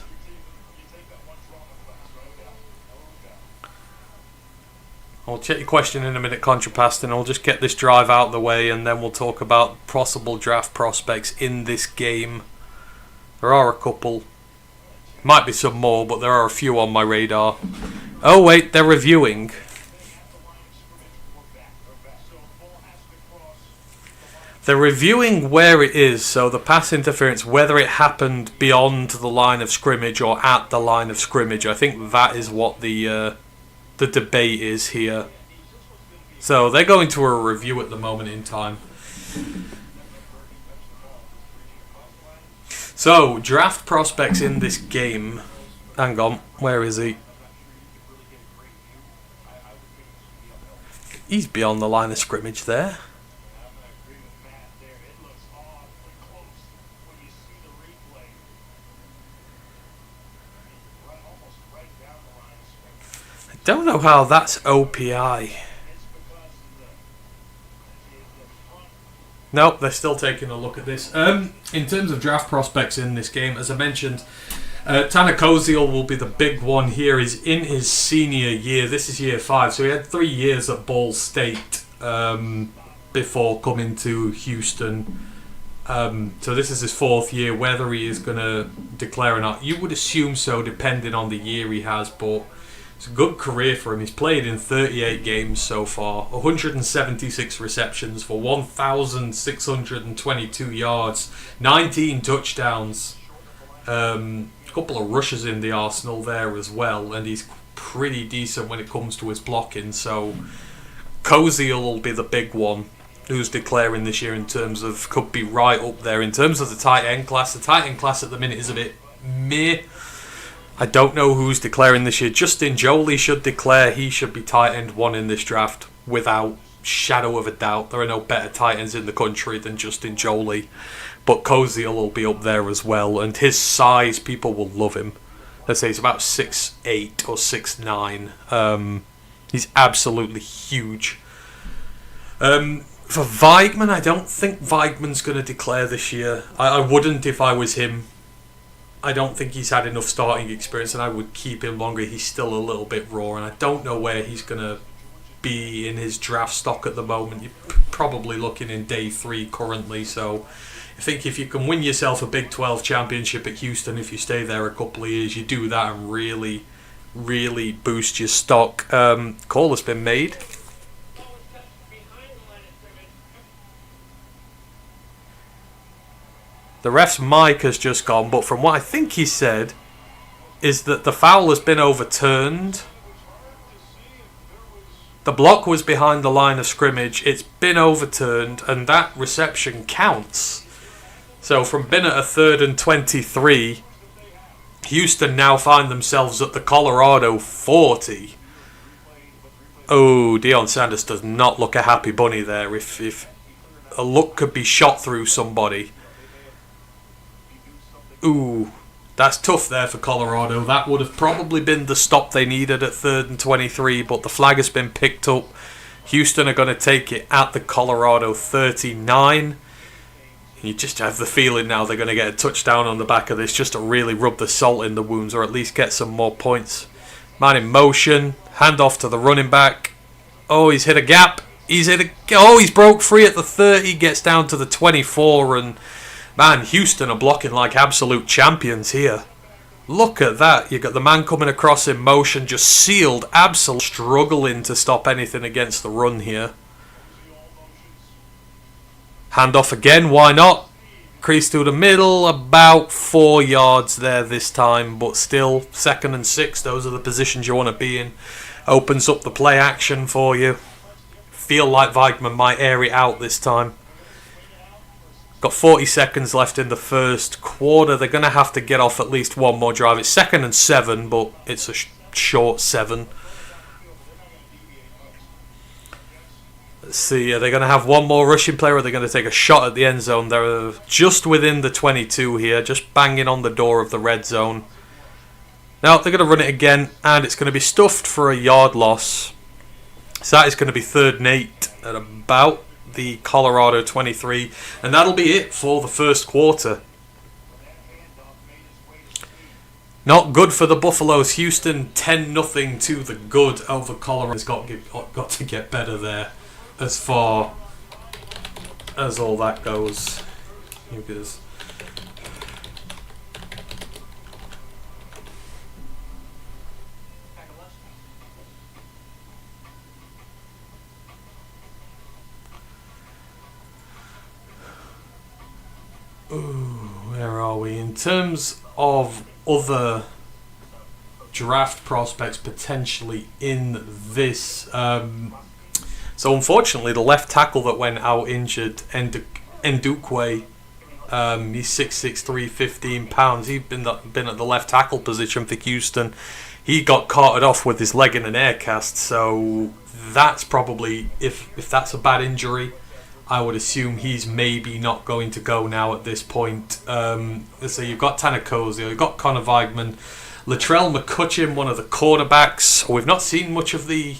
I'll check your question in a minute, Contrapast, and I'll just get this drive out of the way and then we'll talk about possible draft prospects in this game. There are a couple. Might be some more, but there are a few on my radar. Oh wait, they're reviewing. They're reviewing where it is, so the pass interference, whether it happened beyond the line of scrimmage or at the line of scrimmage. I think that is what the debate is here. So they're going to a review at the moment in time. So, draft prospects in this game. Hang on, where is he? He's beyond the line of scrimmage there. know how that's OPI. Nope, they're still taking a look at this. In terms of draft prospects in this game, as I mentioned, Tanner Koziel will be the big one here. He's in his senior year. This is year 5, so he had 3 years at Ball State before coming to Houston. So this is his 4th year. Whether he is going to declare or not, you would assume so, depending on the year he has, but it's a good career for him. He's played in 38 games so far, 176 receptions for 1,622 yards, 19 touchdowns, a couple of rushes in the arsenal there as well, and he's pretty decent when it comes to his blocking. So Koziel will be the big one who's declaring this year in terms of, could be right up there. In terms of the tight end class, the tight end class at the minute is a bit meh. I don't know who's declaring this year. Justin Jolie should declare. He should be tight end 1 in this draft without shadow of a doubt. There are no better tight ends in the country than Justin Jolie. But Koziel will be up there as well. And his size, people will love him. Let's say he's about 6'8" or 6'9". He's absolutely huge. For Weigman, I don't think Weigman's going to declare this year. I wouldn't if I was him. I don't think he's had enough starting experience, and I would keep him longer. He's still a little bit raw, and I don't know where he's going to be in his draft stock at the moment. You're probably looking in day 3 currently, so I think if you can win yourself a Big 12 championship at Houston, if you stay there a couple of years, you do that and really, really boost your stock. Call has been made. The ref's mic has just gone, but from what I think he said is that the foul has been overturned. The block was behind the line of scrimmage. It's been overturned, and that reception counts. So from being at a 3rd and 23, Houston now find themselves at the Colorado 40. Oh, Deion Sanders does not look a happy bunny there. If a look could be shot through somebody. Ooh, that's tough there for Colorado. That would have probably been the stop they needed at 3rd and 23, but the flag has been picked up. Houston are going to take it at the Colorado 39. You just have the feeling now they're going to get a touchdown on the back of this just to really rub the salt in the wounds, or at least get some more points. Man in motion, handoff to the running back. Oh, he's hit a gap. He's broke free at the 30, gets down to the 24, and man, Houston are blocking like absolute champions here. Look at that. You got the man coming across in motion, just sealed, absolutely struggling to stop anything against the run here. Handoff again, why not? Crease through the middle, about 4 yards there this time, but still, 2nd and 6, those are the positions you want to be in. Opens up the play action for you. Feel like Weigman might air it out this time. Got 40 seconds left in the first quarter. They're going to have to get off at least one more drive. It's 2nd and 7, but it's a short 7. Let's see, are they going to have one more rushing player, or are they going to take a shot at the end zone? They're just within the 22 here, just banging on the door of the red zone. Now they're going to run it again, and it's going to be stuffed for a yard loss. So that is going to be 3rd and 8 at about the Colorado 23, and that'll be it for the first quarter. Not good for the Buffaloes. Houston 10-0 to the good over Colorado. Has got to get better there as far as all that goes. Cougars. Where are we? In terms of other draft prospects potentially in this, so unfortunately the left tackle that went out injured, Ndukwe, he's 6'6", 315 pounds. He's been at the left tackle position for Houston. He got carted off with his leg in an air cast, so that's probably, if that's a bad injury, I would assume he's maybe not going to go now at this point. So you've got Tanner Koziel, you've got Connor Weigman. Latrell McCutcheon, one of the cornerbacks. We've not seen much of the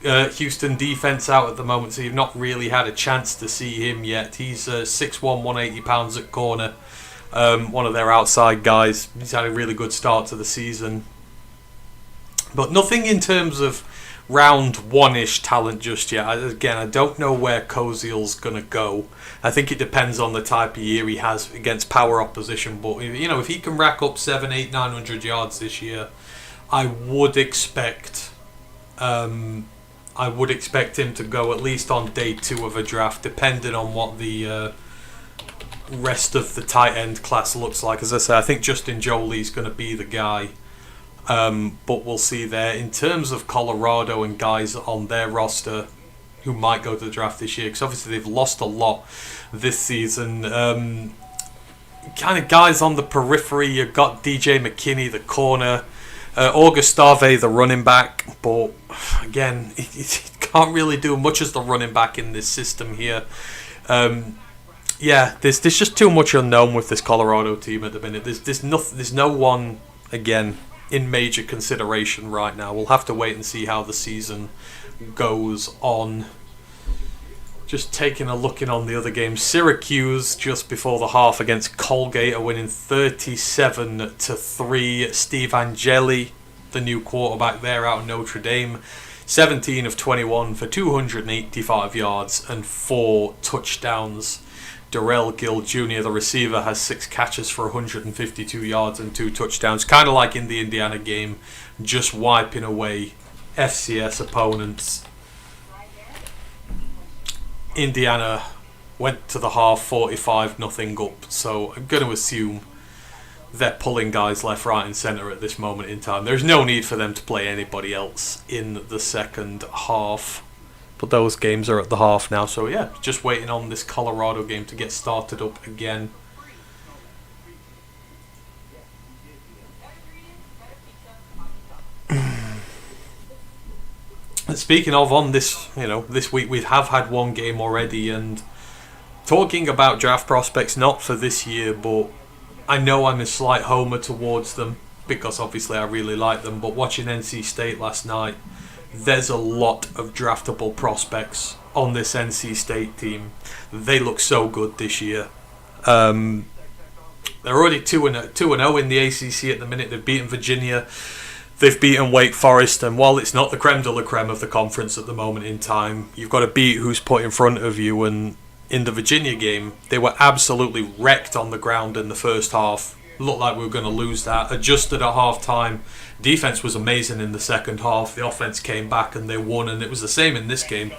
Houston defense out at the moment, so you've not really had a chance to see him yet. He's 6'1", 180 pounds at corner. One of their outside guys. He's had a really good start to the season. But nothing in terms of round one-ish talent just yet. Again, I don't know where Koziel's going to go. I think it depends on the type of year he has against power opposition. But, you know, if he can rack up 700, 800, 900 yards this year, I would expect him to go at least on day 2 of a draft, depending on what the rest of the tight end class looks like. As I say, I think Justin Jolie's going to be the guy. But we'll see there. In terms of Colorado and guys on their roster who might go to the draft this year, because obviously they've lost a lot this season. Kind of guys on the periphery, you've got DJ McKinney, the corner, Augustave, the running back, but again, he can't really do much as the running back in this system here. There's just too much unknown with this Colorado team at the minute. There's no one, again, in major consideration right now. We'll have to wait and see how the season goes on. Just taking a look in on the other games. Syracuse just before the half against Colgate are winning 37-3. Steve Angeli, the new quarterback there out of Notre Dame, 17 of 21 for 285 yards and 4 touchdowns. Darrell Gill Jr., the receiver, has 6 catches for 152 yards and 2 touchdowns. Kind of like in the Indiana game, just wiping away FCS opponents. Indiana went to the half 45-0 up, so I'm going to assume they're pulling guys left, right and centre at this moment in time. There's no need for them to play anybody else in the second half. But those games are at the half now, so yeah, just waiting on this Colorado game to get started up again. Speaking of, on this, this week we have had one game already, and talking about draft prospects, not for this year, but I know I'm a slight homer towards them because obviously I really like them. But watching NC State last night, there's a lot of draftable prospects on this NC State team. They look so good this year. They're already 2-0 in the ACC at the minute. They've beaten Virginia. They've beaten Wake Forest. And while it's not the creme de la creme of the conference at the moment in time, you've got to beat who's put in front of you. And in the Virginia game, they were absolutely wrecked on the ground in the first half. Looked like we were going to lose that. Adjusted at half time. Defense was amazing in the second half. The offense came back and they won, and it was the same in this game.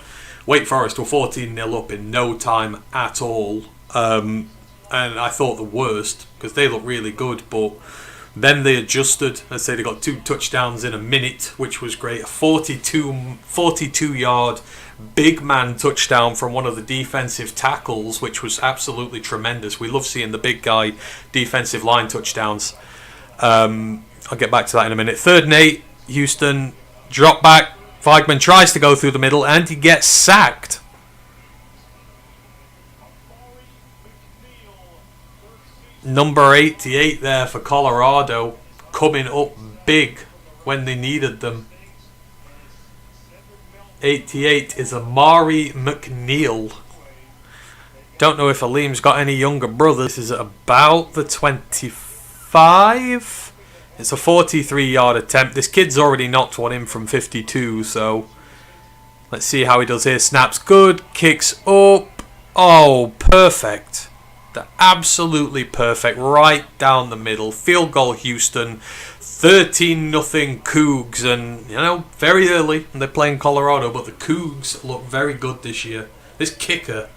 Wake Forest were 14-0 up in no time at all. And I thought the worst, because they looked really good, but then they adjusted. Let's say they got 2 touchdowns in a minute, which was great. A 42-yard big man touchdown from one of the defensive tackles, which was absolutely tremendous. We love seeing the big guy defensive line touchdowns. I'll get back to that in a minute. 3rd and 8, Houston, drop back. Weigman tries to go through the middle and he gets sacked. Number 88 there for Colorado, coming up big when they needed them. 88 is Amari McNeil. Don't know if Aleem's got any younger brothers. This is about the 25. It's a 43-yard attempt. This kid's already knocked one in from 52, so let's see how he does here. Snaps good, kicks up. Oh, perfect. Absolutely perfect. Right down the middle. Field goal Houston. 13-0 Cougs, and very early, and they're playing Colorado, but the Cougs look very good this year. This kicker,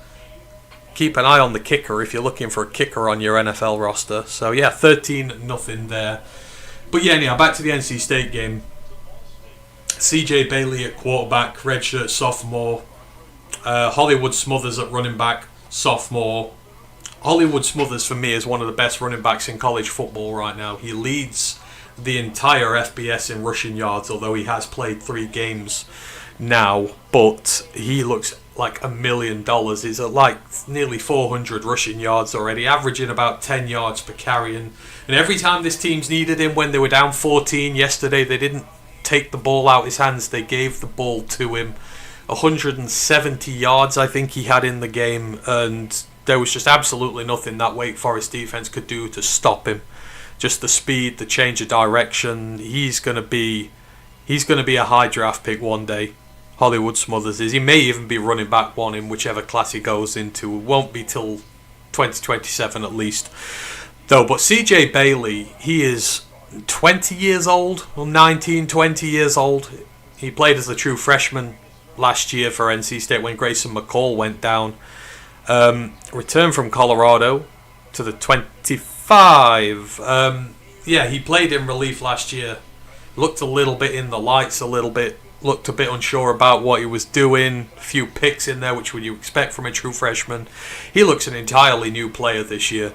keep an eye on the kicker if you're looking for a kicker on your NFL roster. So yeah, 13-0 there. But yeah, anyhow, back to the NC State game. CJ Bailey at quarterback, redshirt sophomore. Hollywood Smothers at running back, sophomore. Hollywood Smothers, for me, is one of the best running backs in college football right now. He leads the entire FBS in rushing yards, although he has played 3 games. now, but he looks like $1 million. He's at like nearly 400 rushing yards already, averaging about 10 yards per carry. And every time this team's needed him, when they were down 14 yesterday, they didn't take the ball out his hands. They gave the ball to him. 170 yards, I think he had in the game, and there was just absolutely nothing that Wake Forest defense could do to stop him. Just the speed, the change of direction. He's gonna be a high draft pick one day. Hollywood Smothers is. He may even be running back one in whichever class he goes into. It won't be till 2027 at least. Though, but CJ Bailey, he is 20 years old, or 19, 20 years old. He played as a true freshman last year for NC State when Grayson McCall went down. Returned from Colorado to the 25. He played in relief last year. Looked a little bit in the lights, looked a bit unsure about what he was doing. A few picks in there, which would you expect from a true freshman. He looks an entirely new player this year.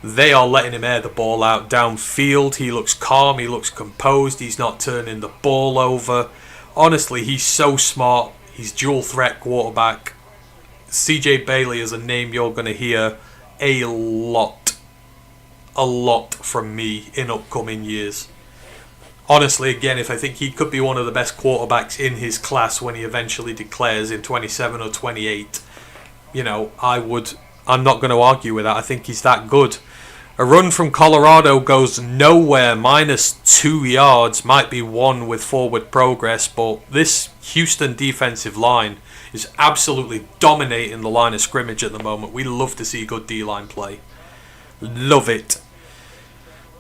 They are letting him air the ball out downfield. He looks calm, he looks composed, he's not turning the ball over. Honestly, he's so smart. He's dual threat quarterback. CJ Bailey is a name you're going to hear a lot from me in upcoming years. Honestly, again, if I think he could be one of the best quarterbacks in his class when he eventually declares in 27 or 28, I'm not going to argue with that. I think he's that good. A run from Colorado goes nowhere, -2 yards, might be one with forward progress, but this Houston defensive line is absolutely dominating the line of scrimmage at the moment. We love to see good D-line play. Love it.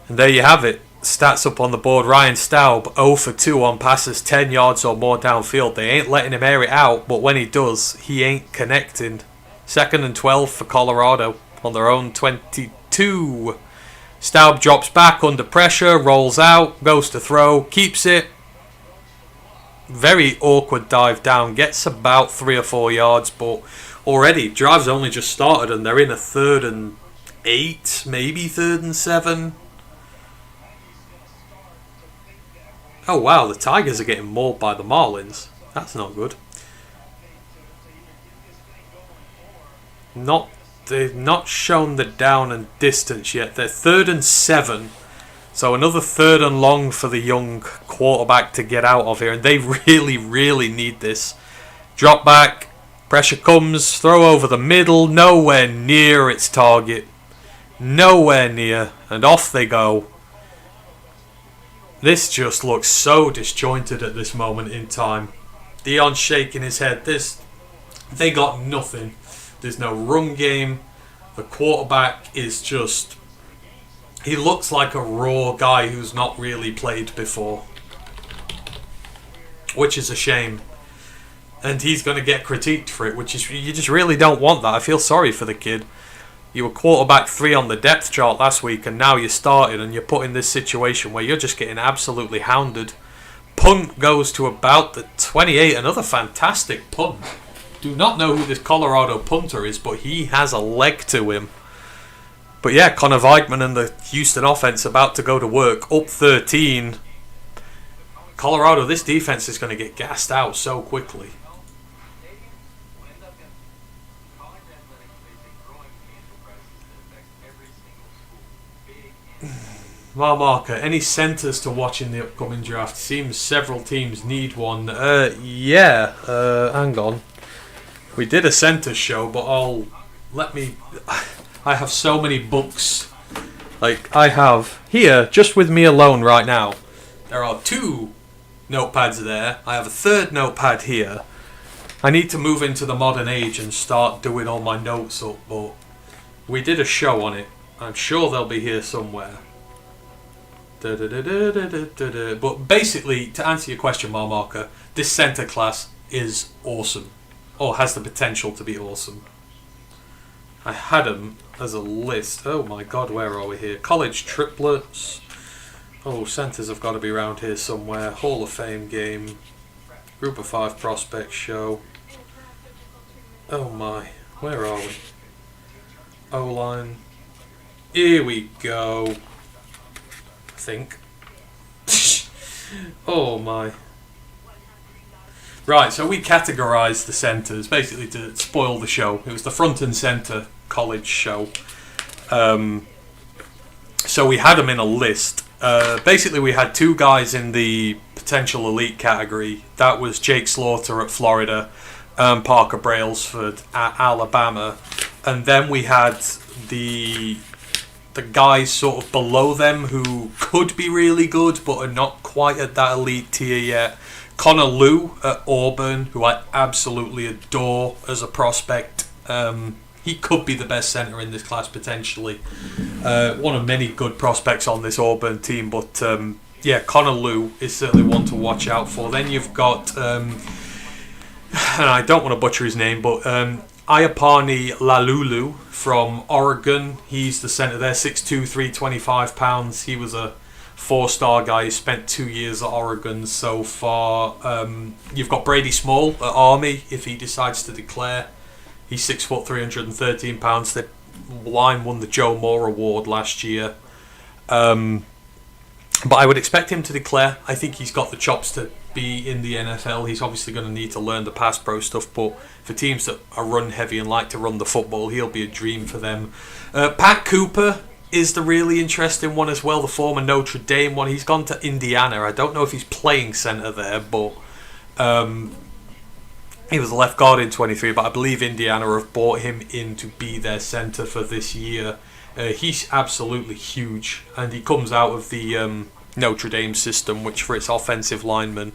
And there you have it. Stats up on the board. Ryan Staub, 0 for 2 on passes, 10 yards or more downfield. They ain't letting him air it out, but when he does, he ain't connecting. 2nd and 12 for Colorado on their own 22. Staub drops back under pressure, rolls out, goes to throw, keeps it. Very awkward dive down, gets about 3 or 4 yards, but already drive's only just started and they're in a 3rd and 8, maybe 3rd and 7. Oh wow, the Tigers are getting mauled by the Marlins. That's not good. They've not shown the down and distance yet. They're 3rd and 7. So another 3rd and long for the young quarterback to get out of here. And they really, really need this. Drop back. Pressure comes. Throw over the middle. Nowhere near its target. Nowhere near. And off they go. This just looks so disjointed at this moment in time. Deion's shaking his head. They got nothing. There's no run game. The quarterback is just... He looks like a raw guy who's not really played before. Which is a shame. And he's going to get critiqued for it, which is... You just really don't want that. I feel sorry for the kid. You were quarterback 3 on the depth chart last week, and now you're starting and you're put in this situation where you're just getting absolutely hounded. Punt goes to about the 28. Another fantastic punt. Do not know who this Colorado punter is, but he has a leg to him. But yeah, Connor Weigman and the Houston offense about to go to work, up 13. Colorado, this defense is going to get gassed out so quickly. Marker, any centres to watch in the upcoming draft? Seems several teams need one. Hang on. We did a centre show, but I have so many books. Like, I have here, just with me alone right now, there are 2 notepads there. I have a 3rd notepad here. I need to move into the modern age and start doing all my notes up, but we did a show on it. I'm sure they'll be here somewhere. But basically, to answer your question, Marker, this centre class is awesome. Or has the potential to be awesome. I had them as a list. Oh my god, where are we here? College triplets. Oh, centres have got to be around here somewhere. Hall of Fame game. Group of 5 prospect show. Oh my, where are we? O-line. Here we go. I think. Oh my. Right, so we categorised the centres basically to spoil the show. It was the front and centre college show. So we had them in a list. Basically, we had two guys in the potential elite category. That was Jake Slaughter at Florida and Parker Brailsford at Alabama. And then we had the guys sort of below them who could be really good but are not quite at that elite tier yet. Connor Lew at Auburn, who I absolutely adore as a prospect. He could be the best centre in this class potentially. One of many good prospects on this Auburn team, but Connor Lew is certainly one to watch out for. Then you've got, and I don't want to butcher his name, but Iapani Lalulu from Oregon. He's the centre there, 6'2", 325 pounds. He was a 4-star guy. He spent 2 years at Oregon so far. You've got Brady Small at Army if he decides to declare. He's 6 foot, 313 pounds. The line won the Joe Moore Award last year. But I would expect him to declare. I think he's got the chops to be in the NFL. He's obviously going to need to learn the pass pro stuff, but for teams that are run heavy and like to run the football, he'll be a dream for them. Pat Cooper is the really interesting one as well, the former Notre Dame one. He's gone to Indiana. I don't know if he's playing centre there, but he was a left guard in 23, but I believe Indiana have brought him in to be their centre for this year. He's absolutely huge, and he comes out of the Notre Dame system, which for its offensive linemen,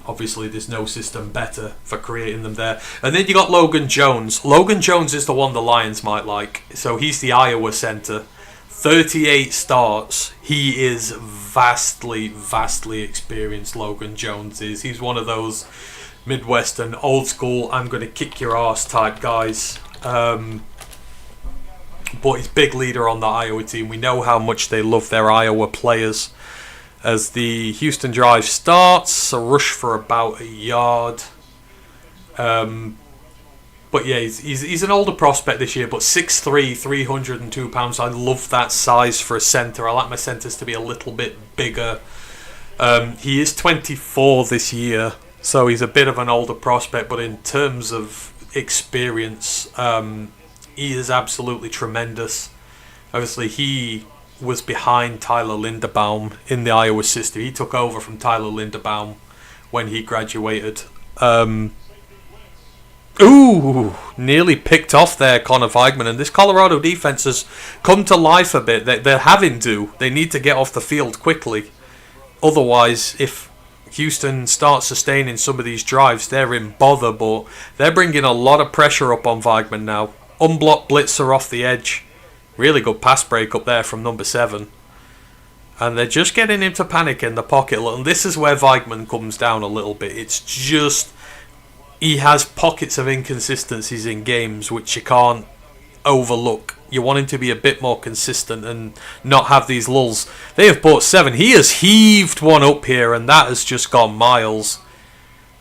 obviously there's no system better for creating them there. And then you got Logan Jones. Logan Jones is the one the Lions might like. So he's the Iowa center. 38 starts. He is vastly experienced, Logan Jones is. He's one of those Midwestern, old school, I'm going to kick your ass type guys. But he's big leader on the Iowa team. We know how much they love their Iowa players. As the Houston drive starts, a rush for about a yard. But yeah, he's an older prospect this year, but 6'3", 302 pounds. I love that size for a centre. I like my centres to be a little bit bigger. He is 24 this year, so he's a bit of an older prospect, but in terms of experience, he is absolutely tremendous. Obviously, he was behind Tyler Linderbaum in the Iowa system. He took over from Tyler Linderbaum when he graduated. Nearly picked off there, Connor Weigman. And this Colorado defense has come to life a bit. They're having to. They need to get off the field quickly. Otherwise, if Houston starts sustaining some of these drives, they're in bother. But they're bringing a lot of pressure up on Weigman now. Unblocked blitzer off the edge. Really good pass break up there from number 7. And they're just getting him to panic in the pocket a little. And this is where Weigman comes down a little bit. It's just, he has pockets of inconsistencies in games which you can't overlook. You want him to be a bit more consistent and not have these lulls. They have bought 7. He has heaved one up here, and that has just gone miles.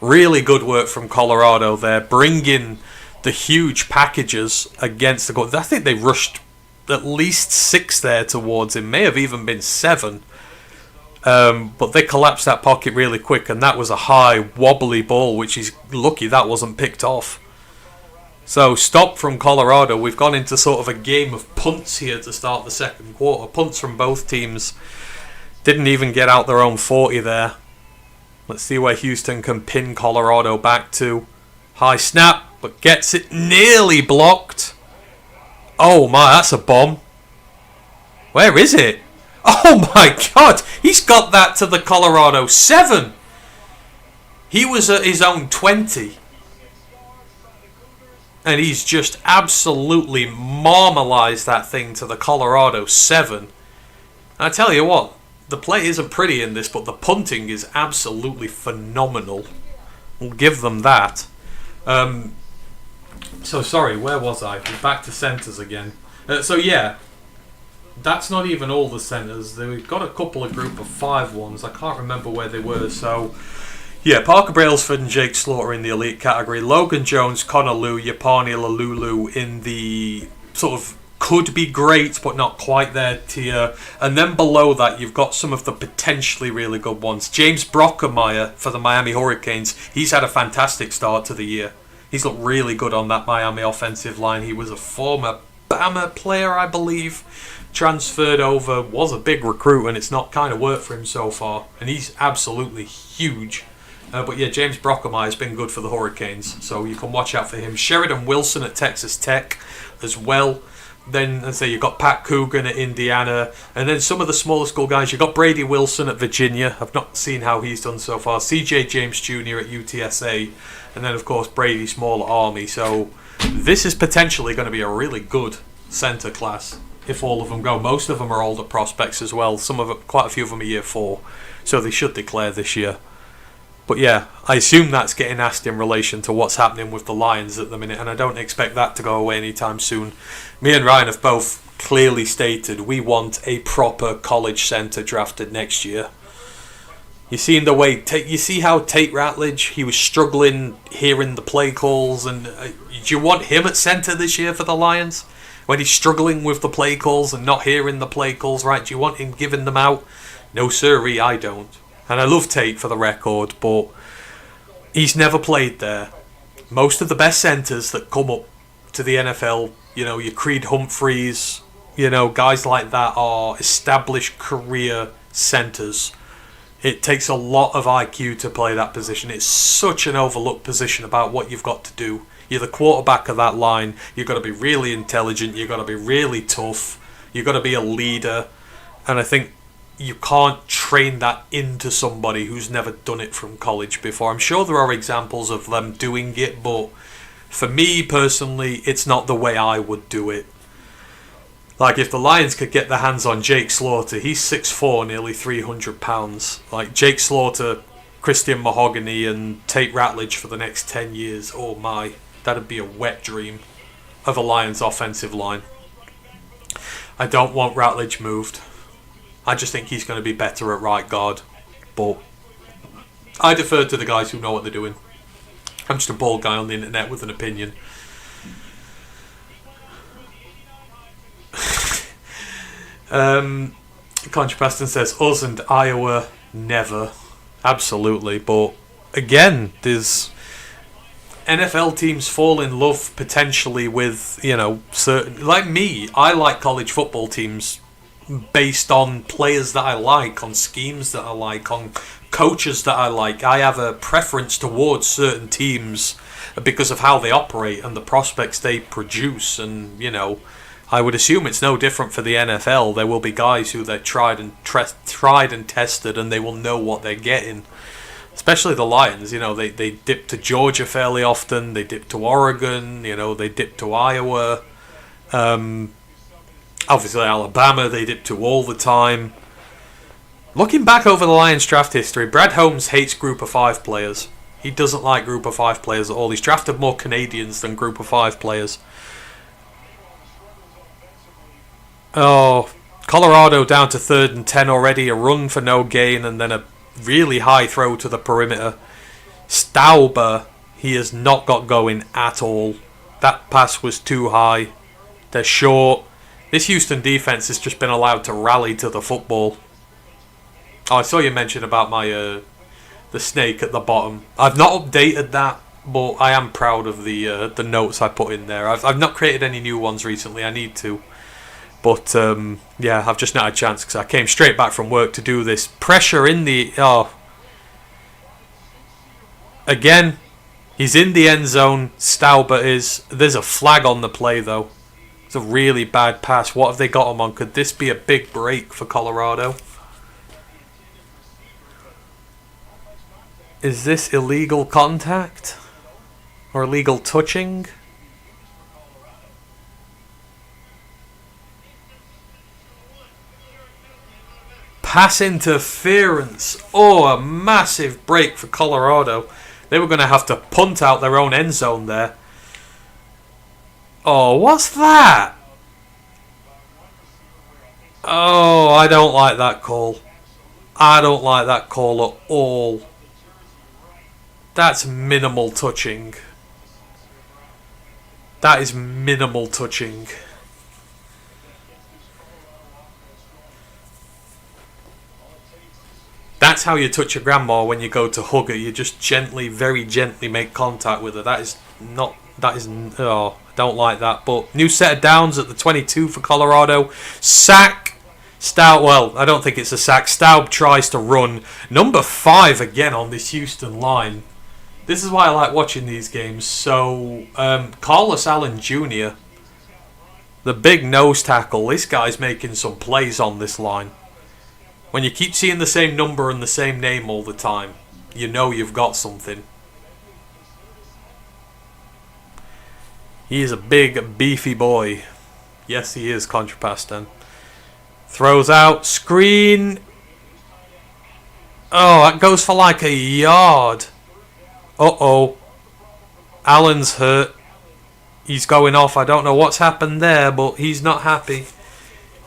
Really good work from Colorado there, bringing the huge packages against the goal. I think they rushed at least 6 there towards him, may have even been 7. But they collapsed that pocket really quick, and that was a high, wobbly ball, which he's lucky that wasn't picked off. So, stop from Colorado. We've gone into sort of a game of punts here to start the second quarter. Punts from both teams. Didn't even get out their own 40 there. Let's see where Houston can pin Colorado back to. High snap, but gets it nearly blocked. Oh my, that's a bomb. Where is it? Oh my god, he's got that to the Colorado 7. He was at his own 20. And he's just absolutely marmalized that thing to the Colorado 7. I tell you what, the play isn't pretty in this, but the punting is absolutely phenomenal. We'll give them that. So sorry, where was I? Back to centres again. So yeah, that's not even all the centres. We've got a couple of group of 5 ones. I can't remember where they were. So yeah, Parker Brailsford and Jake Slaughter in the elite category. Logan Jones, Connor Lew, Yapani Lalulu in the sort of could be great, but not quite their tier. And then below that, you've got some of the potentially really good ones. James Brockermeyer for the Miami Hurricanes. He's had a fantastic start to the year. He's looked really good on that Miami offensive line. He was a former Bama player, I believe. Transferred over, was a big recruit, and it's not kind of worked for him so far. And he's absolutely huge. But yeah, James Brockermeyer has been good for the Hurricanes, so you can watch out for him. Sheridan Wilson at Texas Tech as well. Then, as I say, you've got Pat Coogan at Indiana. And then some of the smaller school guys, you've got Brady Wilson at Virginia. I've not seen how he's done so far. CJ James Jr. at UTSA. And then, of course, Brady Small at Army. So this is potentially going to be a really good centre class if all of them go. Most of them are older prospects as well. Quite a few of them are year 4. So they should declare this year. But yeah, I assume that's getting asked in relation to what's happening with the Lions at the minute, and I don't expect that to go away anytime soon. Me and Ryan have both clearly stated we want a proper college centre drafted next year. You see how Tate Ratledge, he was struggling hearing the play calls, and do you want him at centre this year for the Lions? When he's struggling with the play calls and not hearing the play calls right, do you want him giving them out? No sirree, I don't. And I love Tate for the record, but he's never played there. Most of the best centres that come up to the NFL, your Creed Humphreys, guys like that are established career centres. It takes a lot of IQ to play that position. It's such an overlooked position about what you've got to do. You're the quarterback of that line. You've got to be really intelligent. You've got to be really tough. You've got to be a leader. And I think you can't train that into somebody who's never done it from college before. I'm sure there are examples of them doing it, but for me personally, it's not the way I would do it. Like, if the Lions could get their hands on Jake Slaughter, he's 6'4", nearly 300 pounds. Like, Jake Slaughter, Christian Mahogany, and Tate Ratledge for the next 10 years. Oh my, that'd be a wet dream of a Lions offensive line. I don't want Ratledge moved. I just think he's going to be better at right guard. But I defer to the guys who know what they're doing. I'm just a bald guy on the internet with an opinion. Contrapaston says, us and Iowa, never. Absolutely. But again, there's NFL teams fall in love potentially with, certain... Like me, I like college football teams based on players that I like, on schemes that I like, on coaches that I like. I have a preference towards certain teams because of how they operate and the prospects they produce. And, I would assume it's no different for the NFL. There will be guys who they're tried and tested, and they will know what they're getting. Especially the Lions, they dip to Georgia fairly often. They dip to Oregon, they dip to Iowa. Obviously Alabama, they dip to all the time. Looking back over the Lions draft history, Brad Holmes hates Group of 5 players. He doesn't like Group of 5 players at all. He's drafted more Canadians than Group of 5 players. Oh, Colorado down to 3rd and 10 already. A run for no gain and then a really high throw to the perimeter. Stauber, he has not got going at all. That pass was too high. They're short. This Houston defense has just been allowed to rally to the football. Oh, I saw you mention about my the snake at the bottom. I've not updated that, but I am proud of the notes I put in there. I've not created any new ones recently. I need to. But, yeah, I've just not had a chance because I came straight back from work to do this. Pressure in the... Oh. Again, he's in the end zone. Stauber is... There's a flag on the play, though. It's a really bad pass. What have they got him on? Could this be a big break for Colorado? Is this illegal contact? Or illegal touching? Pass interference. Oh, a massive break for Colorado. They were going to have to punt out their own end zone there. Oh, what's that? Oh, I don't like that call. I don't like that call at all. That's minimal touching. That is minimal touching. that's how you touch your grandma when you go to hug her. You just gently, very gently make contact with her. Oh, I don't like that. But new set of downs at the 22 for Colorado. Sack. Staub, well, I don't think it's a sack. Staub tries to run. Number 5 again on this Houston line. This is why I like watching these games. So, Carlos Allen Jr., the big nose tackle, this guy's making some plays on this line. When you keep seeing the same number and the same name all the time, you know you've got something. He is a big, beefy boy. Yes, he is, Contrapastan. Throws out, screen. Oh, that goes for like a yard. Uh-oh. Allen's hurt. He's going off. I don't know what's happened there, but he's not happy.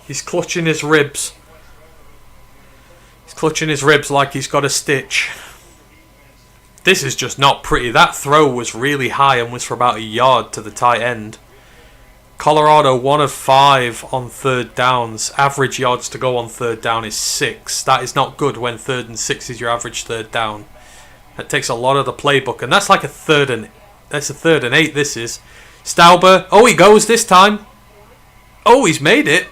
He's clutching his ribs. He's clutching his ribs like he's got a stitch. This is just not pretty. That throw was really high and was for about a yard to the tight end. Colorado 1 of 5 on third downs. Average yards to go on third down is 6. That is not good when 3rd and 6 is your average third down. That takes a lot of the playbook, and that's like a 3rd and 8. This is Stauber. Oh, he goes this time. Oh, he's made it.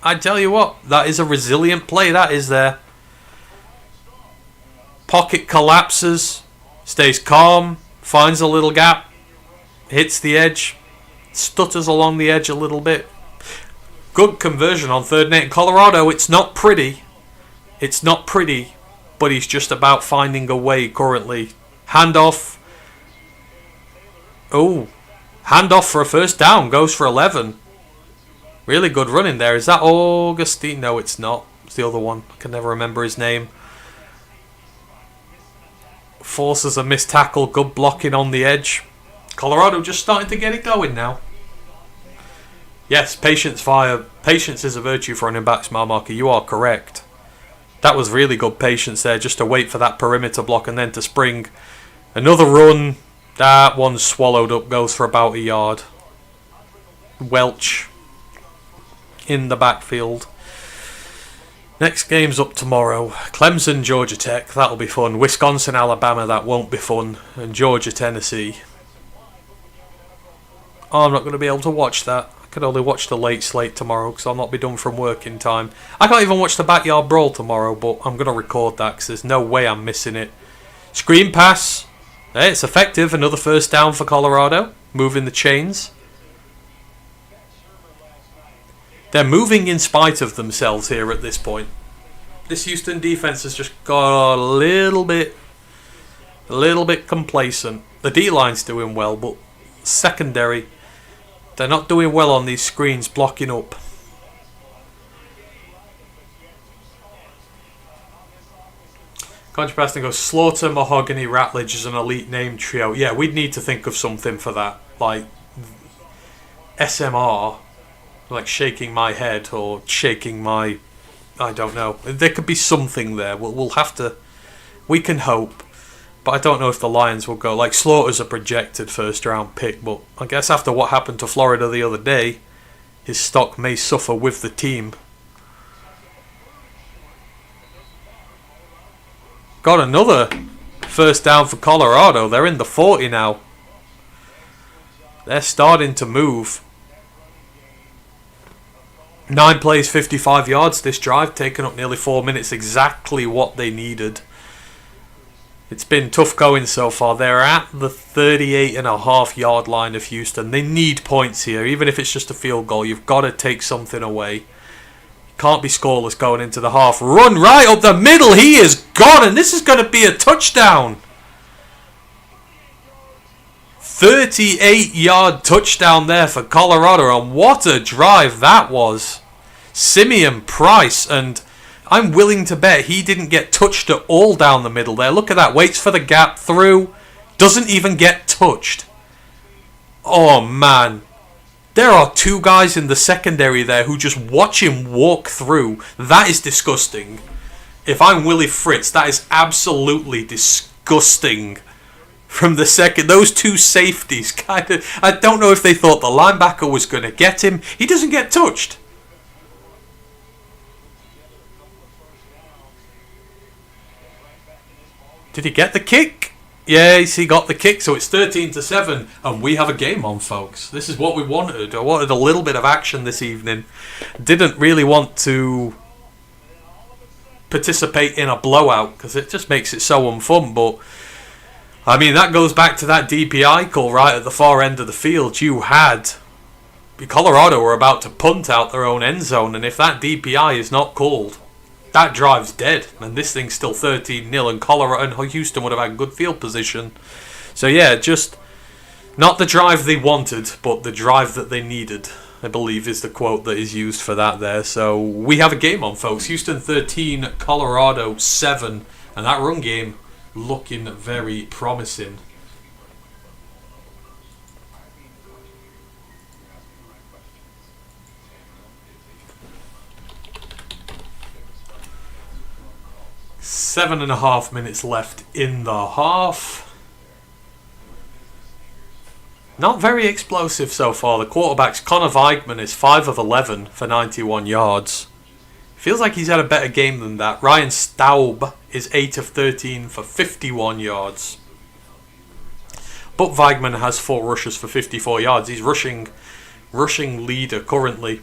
I tell you what, that is a resilient play. That is there. Pocket collapses, stays calm, finds a little gap, hits the edge, stutters along the edge a little bit. Good conversion on 3rd and 8 in Colorado. It's not pretty. It's not pretty, but he's just about finding a way currently. Handoff. Oh, handoff for a first down. Goes for 11. Really good running there. Is that Augustine? No, it's not. It's the other one. I can never remember his name. Forces a missed tackle. Good blocking on the edge. Colorado just starting to get it going now. Yes, patience is a virtue for running backs, Marmarker. You are correct. That was really good patience there, just to wait for that perimeter block and then to spring. Another run. That one's swallowed up. Goes for about a yard. Welch in the backfield. Next game's up tomorrow. Clemson, Georgia Tech. That'll be fun. Wisconsin, Alabama. That won't be fun. And Georgia, Tennessee. Oh, I'm not going to be able to watch that. I can only watch the late slate tomorrow because I'll not be done from work in time. I can't even watch the Backyard Brawl tomorrow, but I'm going to record that because there's no way I'm missing it. Screen pass. Hey, it's effective. Another first down for Colorado. Moving the chains. They're moving in spite of themselves here at this point. This Houston defense has just got a little bit complacent. The D-line's doing well, but secondary, they're not doing well on these screens, blocking up. Contrasting goes, Slaughter, Mahogany, Ratledge is an elite name trio. Yeah, we'd need to think of something for that. Like SMR. Like shaking my head or shaking my... I don't know. There could be something there. We'll have to... We can hope. But I don't know if the Lions will go. Like, Slaughter's a projected first round pick, but I guess after what happened to Florida the other day, his stock may suffer with the team. Got another first down for Colorado. They're in the 40 now. They're starting to move. 9 plays, 55 yards this drive, taking up nearly 4 minutes, exactly what they needed. It's been tough going so far. They're at the 38.5 yard line of Houston. They need points here, even if it's just a field goal. You've got to take something away. Can't be scoreless going into the half. Run right up the middle. He is gone, and this is going to be a touchdown. 38-yard touchdown there for Colorado, and what a drive that was. Simeon Price, and I'm willing to bet he didn't get touched at all down the middle there. Look at that, waits for the gap through, doesn't even get touched. Oh man, there are 2 guys in the secondary there who just watch him walk through. That is disgusting. If I'm Willie Fritz, that is absolutely disgusting. From the second, those 2 safeties kind of... I don't know if they thought the linebacker was going to get him. He doesn't get touched. Did he get the kick? Yes, he got the kick, so it's 13-7, and we have a game on, folks. This is what we wanted. I wanted a little bit of action this evening. Didn't really want to participate in a blowout, because it just makes it so unfun, but I mean, that goes back to that DPI call right at the far end of the field. Colorado were about to punt out their own end zone, and if that DPI is not called, that drive's dead, and this thing's still 13-0, and Colorado and Houston would have had good field position. So yeah, just not the drive they wanted, but the drive that they needed, I believe is the quote that is used for that there. So we have a game on, folks. Houston 13, Colorado 7, and that run game looking very promising. Seven and a half minutes left in the half. Not very explosive so far. The quarterback's Connor Weigman is 5 of 11 for 91 yards. Feels like he's had a better game than that. Ryan Staub is 8 of 13 for 51 yards. But Weigman has 4 rushes for 54 yards. He's rushing leader currently.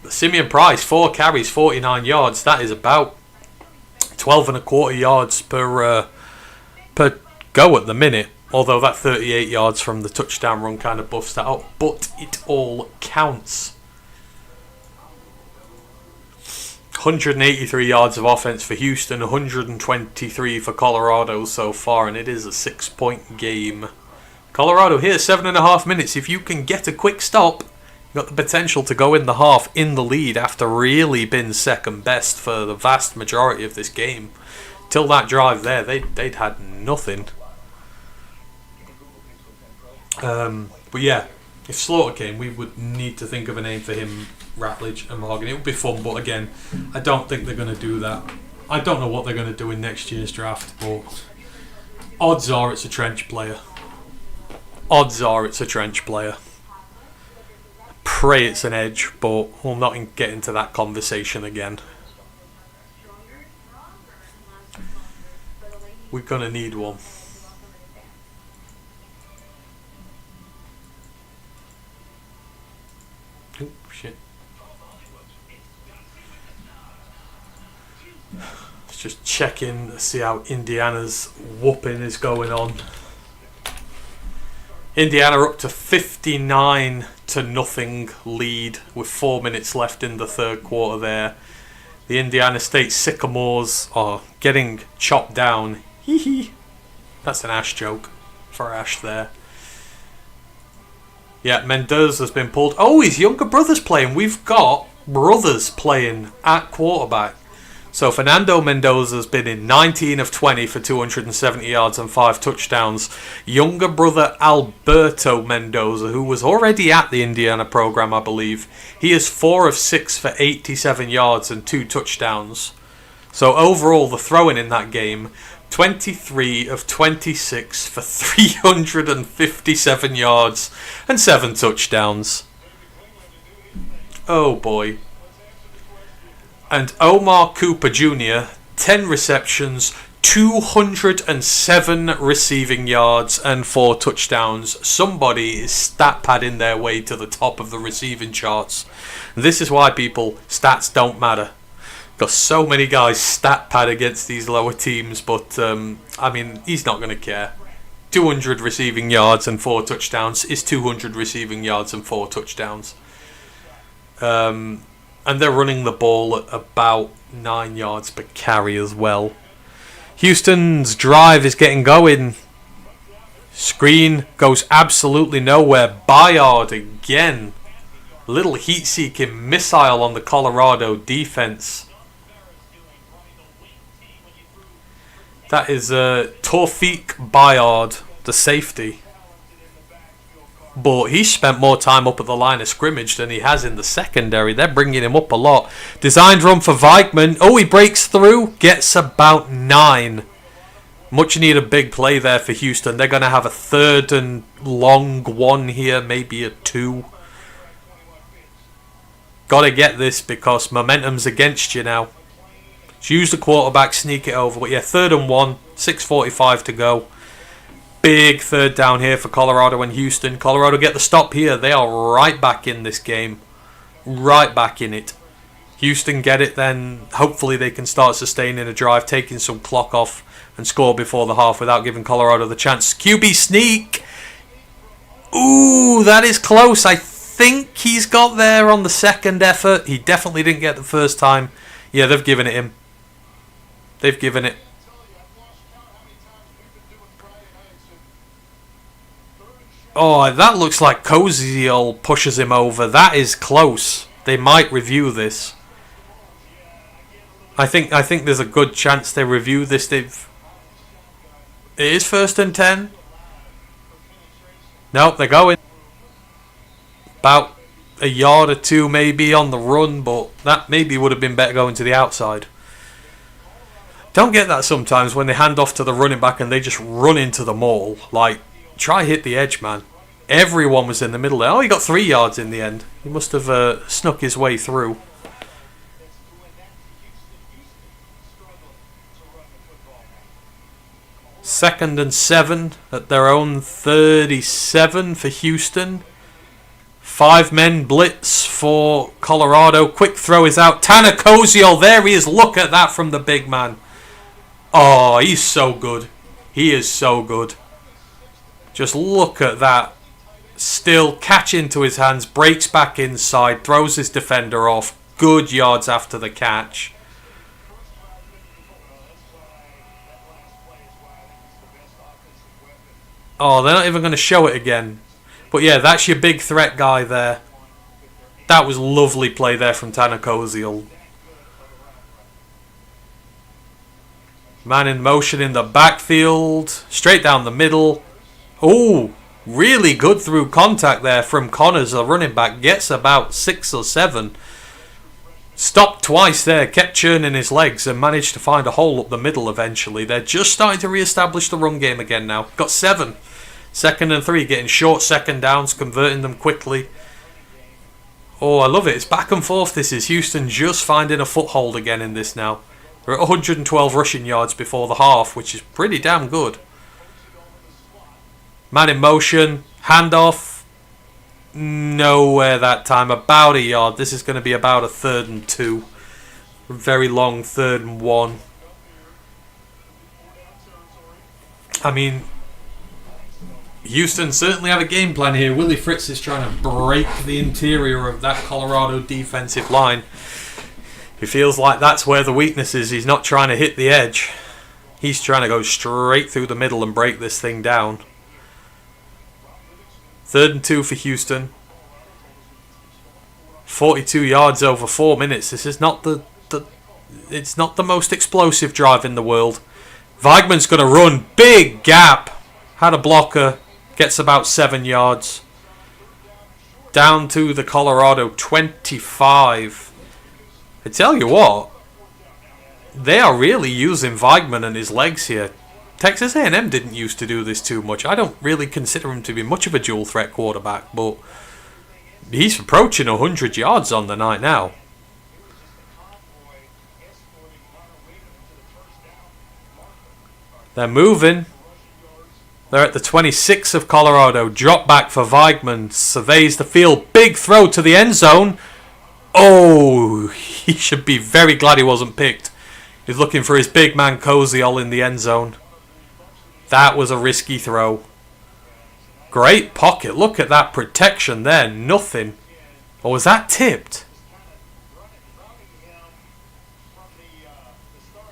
Simeon Price, 4 carries, 49 yards. That is about 12 and a quarter yards per go at the minute. Although that 38 yards from the touchdown run kind of buffs that up. But it all counts. 183 yards of offense for Houston, 123 for Colorado so far, and it is a 6-point game. Colorado here, 7.5 minutes. If you can get a quick stop, you've got the potential to go in the half in the lead after really been second best for the vast majority of this game. Till that drive there, they'd had nothing. But yeah, if Slaughter came, we would need to think of a name for him. Ratledge and Morgan. It would be fun, but again, I don't think they're going to do that. I don't know what they're going to do in next year's draft, but odds are it's a trench player. Pray it's an edge, but we'll not get into that conversation again. We're going to need one. Oh, shit. Just checking to see how Indiana's whooping is going on. Indiana up to 59-0 lead with 4 minutes left in the third quarter there. The Indiana State Sycamores are getting chopped down. Hee hee. That's an Ash joke for Ash there. Yeah, Mendoza's been pulled. Oh, his younger brother's playing. We've got brothers playing at quarterback. So Fernando Mendoza's been in 19 of 20 for 270 yards and 5 touchdowns. Younger brother Alberto Mendoza, who was already at the Indiana program, I believe, he is 4 of 6 for 87 yards and 2 touchdowns. So overall, the throwing in that game, 23 of 26 for 357 yards and 7 touchdowns. Oh boy. And Omar Cooper Jr., 10 receptions, 207 receiving yards and 4 touchdowns. Somebody is stat padding their way to the top of the receiving charts. This is why, people, stats don't matter. Because so many guys stat pad against these lower teams, but I mean, he's not going to care. 200 receiving yards and 4 touchdowns is 200 receiving yards and 4 touchdowns. And they're running the ball at about 9 yards per carry as well. Houston's drive is getting going. Screen goes absolutely nowhere. Bayard again. Little heat-seeking missile on the Colorado defense. That is Tawfiq Bayard, the safety. But he's spent more time up at the line of scrimmage than he has in the secondary. They're bringing him up a lot. Designed run for Weigman. Oh, he breaks through. Gets about 9. Much needed big play there for Houston. They're going to have a 3rd and long 1 here. Maybe a 2. Got to get this because momentum's against you now. Just use the quarterback, sneak it over. But yeah, 3rd and 1. 6:45 to go. Big third down here for Colorado and Houston. Colorado get the stop here. They are right back in this game. Right back in it. Houston get it, then hopefully they can start sustaining a drive, taking some clock off and score before the half without giving Colorado the chance. QB sneak. Ooh, that is close. I think he's got there on the second effort. He definitely didn't get the first time. Yeah, they've given it him. They've given it. Oh, that looks like Coziel pushes him over. That is close. They might review this. I think there's a good chance they review this. It is 1st and 10. Nope, they're going. About a yard or two maybe on the run, but that maybe would have been better going to the outside. Don't get that sometimes when they hand off to the running back and they just run into the maul. Like, try hit the edge, man. Everyone was in the middle there. Oh, he got 3 yards in the end. He must have snuck his way through. Second and 7 at their own 37 for Houston. 5 men blitz for Colorado. Quick throw is out. Tanner Koziel, there he is. Look at that from the big man. Oh, he's so good. He is so good. Just look at that. Still catch into his hands. Breaks back inside. Throws his defender off. Good yards after the catch. Oh, they're not even going to show it again. But yeah, that's your big threat guy there. That was lovely play there from Tanner Koziel. Man in motion in the backfield. Straight down the middle. Oh, really good through contact there from Connors, the running back. Gets about 6 or 7. Stopped twice there, kept churning his legs and managed to find a hole up the middle eventually. They're just starting to re-establish the run game again now. Got 7. 2nd and 3, getting short second downs, converting them quickly. Oh, I love it. It's back and forth. This is Houston just finding a foothold again in this now. They're at 112 rushing yards before the half, which is pretty damn good. Man in motion, handoff. Nowhere that time. About a yard. This is going to be about a 3rd and 2. Very long 3rd and 1. I mean, Houston certainly have a game plan here. Willie Fritz is trying to break the interior of that Colorado defensive line. He feels like that's where the weakness is. He's not trying to hit the edge. He's trying to go straight through the middle and break this thing down. 3rd and 2 for Houston. 42 yards over 4 minutes. This is not it's not the most explosive drive in the world. Weigman's going to run. Big gap. Had a blocker. Gets about 7 yards. Down to the Colorado 25. I tell you what, they are really using Weigman and his legs here. Texas A&M didn't used to do this too much. I don't really consider him to be much of a dual threat quarterback, but he's approaching 100 yards on the night now. They're moving. They're at the 26 of Colorado. Drop back for Weigman. Surveys the field. Big throw to the end zone. Oh, he should be very glad he wasn't picked. He's looking for his big man Koziel in the end zone. That was a risky throw. Great pocket. Look at that protection there. Nothing. Or was that tipped?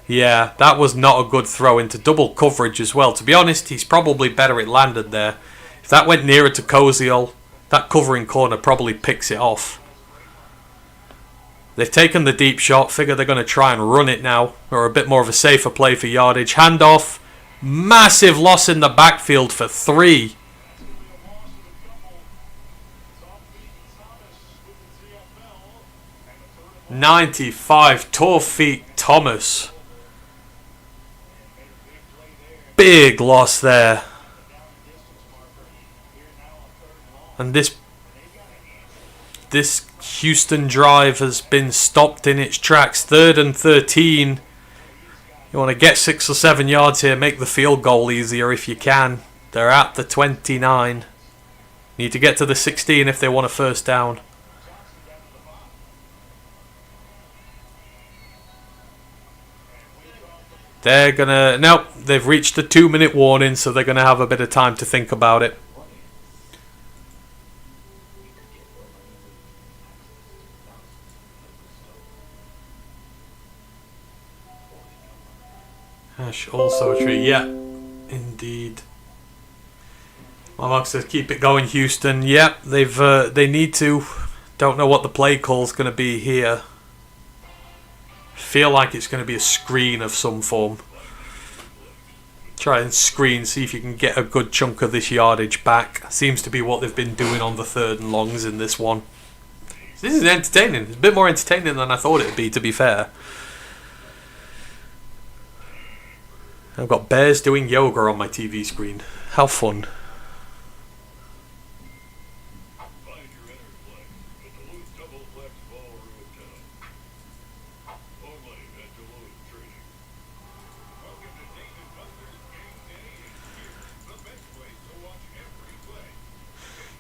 Yeah, that was not a good throw into double coverage as well. To be honest, he's probably better it landed there. If that went nearer to Koziel, that covering corner probably picks it off. They've taken the deep shot. Figure they're going to try and run it now. Or a bit more of a safer play for yardage. Handoff. Massive loss in the backfield for 3. .95 Tore feet Thomas. Big loss there. And this Houston drive has been stopped in its tracks. 3rd and 13. You want to get 6 or 7 yards here, make the field goal easier if you can. They're at the 29. Need to get to the 16 if they want a first down. They're gonna... Nope, they've reached the 2-minute warning, so they're gonna have a bit of time to think about it. Hash also a tree. Yeah, indeed. My mark says keep it going, Houston. Yep, they need to. Don't know what the play call's going to be here. Feel like it's going to be a screen of some form. Try and screen, see if you can get a good chunk of this yardage back. Seems to be what they've been doing on the 3rd and longs in this one. This is entertaining. It's a bit more entertaining than I thought it would be, to be fair. I've got bears doing yoga on my TV screen. How fun.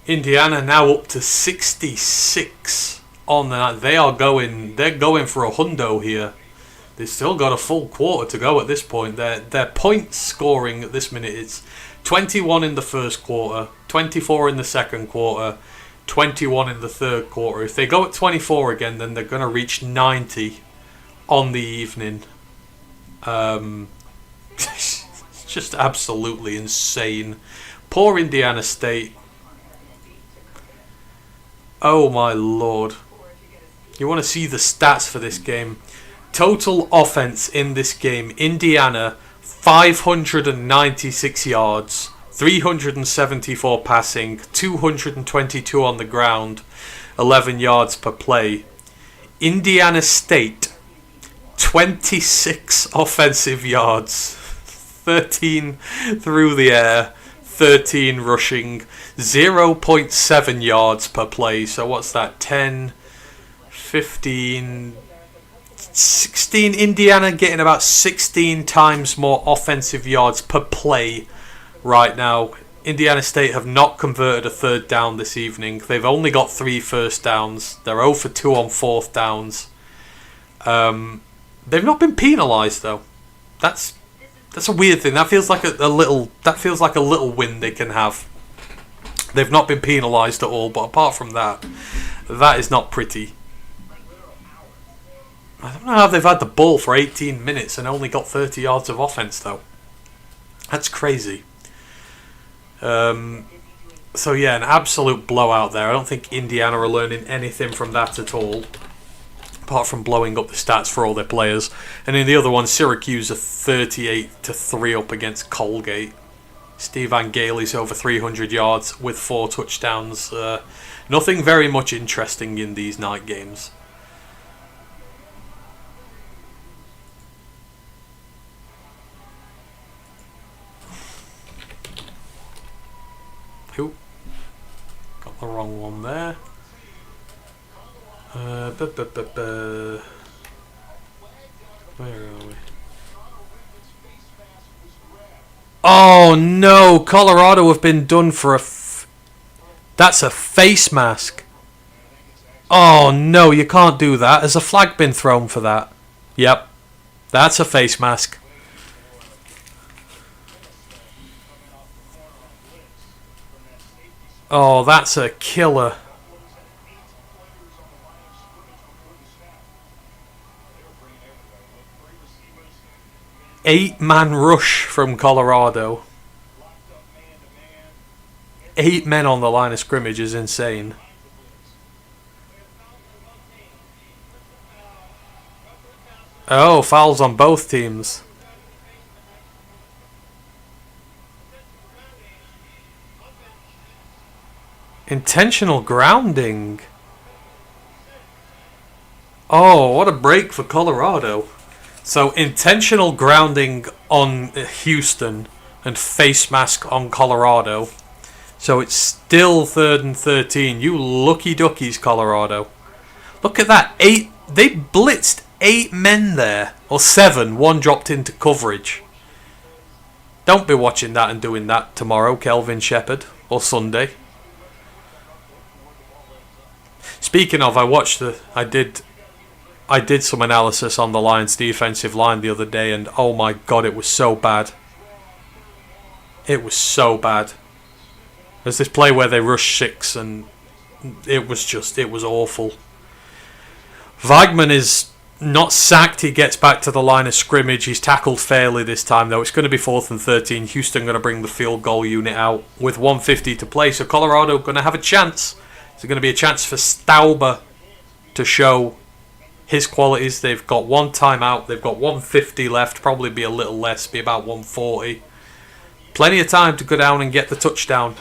Indiana now up to 66 on the night. They're going for a hundo here. They've still got a full quarter to go at this point. Their point scoring at this minute is 21 in the first quarter, 24 in the second quarter, 21 in the third quarter. If they go at 24 again, then they're going to reach 90 on the evening. It's just absolutely insane. Poor Indiana State. Oh my lord. You want to see the stats for this game. Total offense in this game. Indiana, 596 yards, 374 passing, 222 on the ground, 11 yards per play. Indiana State, 26 offensive yards, 13 through the air, 13 rushing, 0.7 yards per play. So what's that? 10, 15, 16. Indiana getting about 16 times more offensive yards per play right now. Indiana State have not converted a third down this evening. They've only got 3 first downs. They're 0 for 2 on fourth downs. They've not been penalised though. That's a weird thing. That feels like a little win they can have. They've not been penalised at all, but apart from that, that is not pretty. I don't know how they've had the ball for 18 minutes and only got 30 yards of offense though. That's crazy. So yeah, an absolute blowout there. I don't think Indiana are learning anything from that at all, apart from blowing up the stats for all their players. And in the other one, Syracuse are 38-3 up against Colgate. Steve Angeli's over 300 yards with 4 touchdowns. Nothing very much interesting in these night games. Ooh, got the wrong one there. Where are we? Oh no! Colorado have been done for that's a face mask. Oh no, you can't do that. Has a flag been thrown for that? Yep, that's a face mask. Oh, that's a killer. Eight-man rush from Colorado. 8 men on the line of scrimmage is insane. Oh, fouls on both teams. Intentional grounding. Oh, what a break for Colorado. So, intentional grounding on Houston and face mask on Colorado. So, it's still 3rd and 13. You lucky duckies, Colorado. Look at that. They blitzed 8 men there, or 7. One dropped into coverage. Don't be watching that and doing that tomorrow, Kelvin Shepherd, or Sunday. Speaking of, I did some analysis on the Lions' defensive line the other day, and oh my god, it was so bad. It was so bad. There's this play where they rush 6, and it was awful. Weigman is not sacked. He gets back to the line of scrimmage. He's tackled fairly this time, though. It's going to be 4th and 13. Houston going to bring the field goal unit out with 1:50 to play. So Colorado going to have a chance. It's going to be a chance for Stauber to show his qualities. They've got 1 timeout. They've got 1:50 left. Probably be a little less. Be about 1:40. Plenty of time to go down and get the touchdown.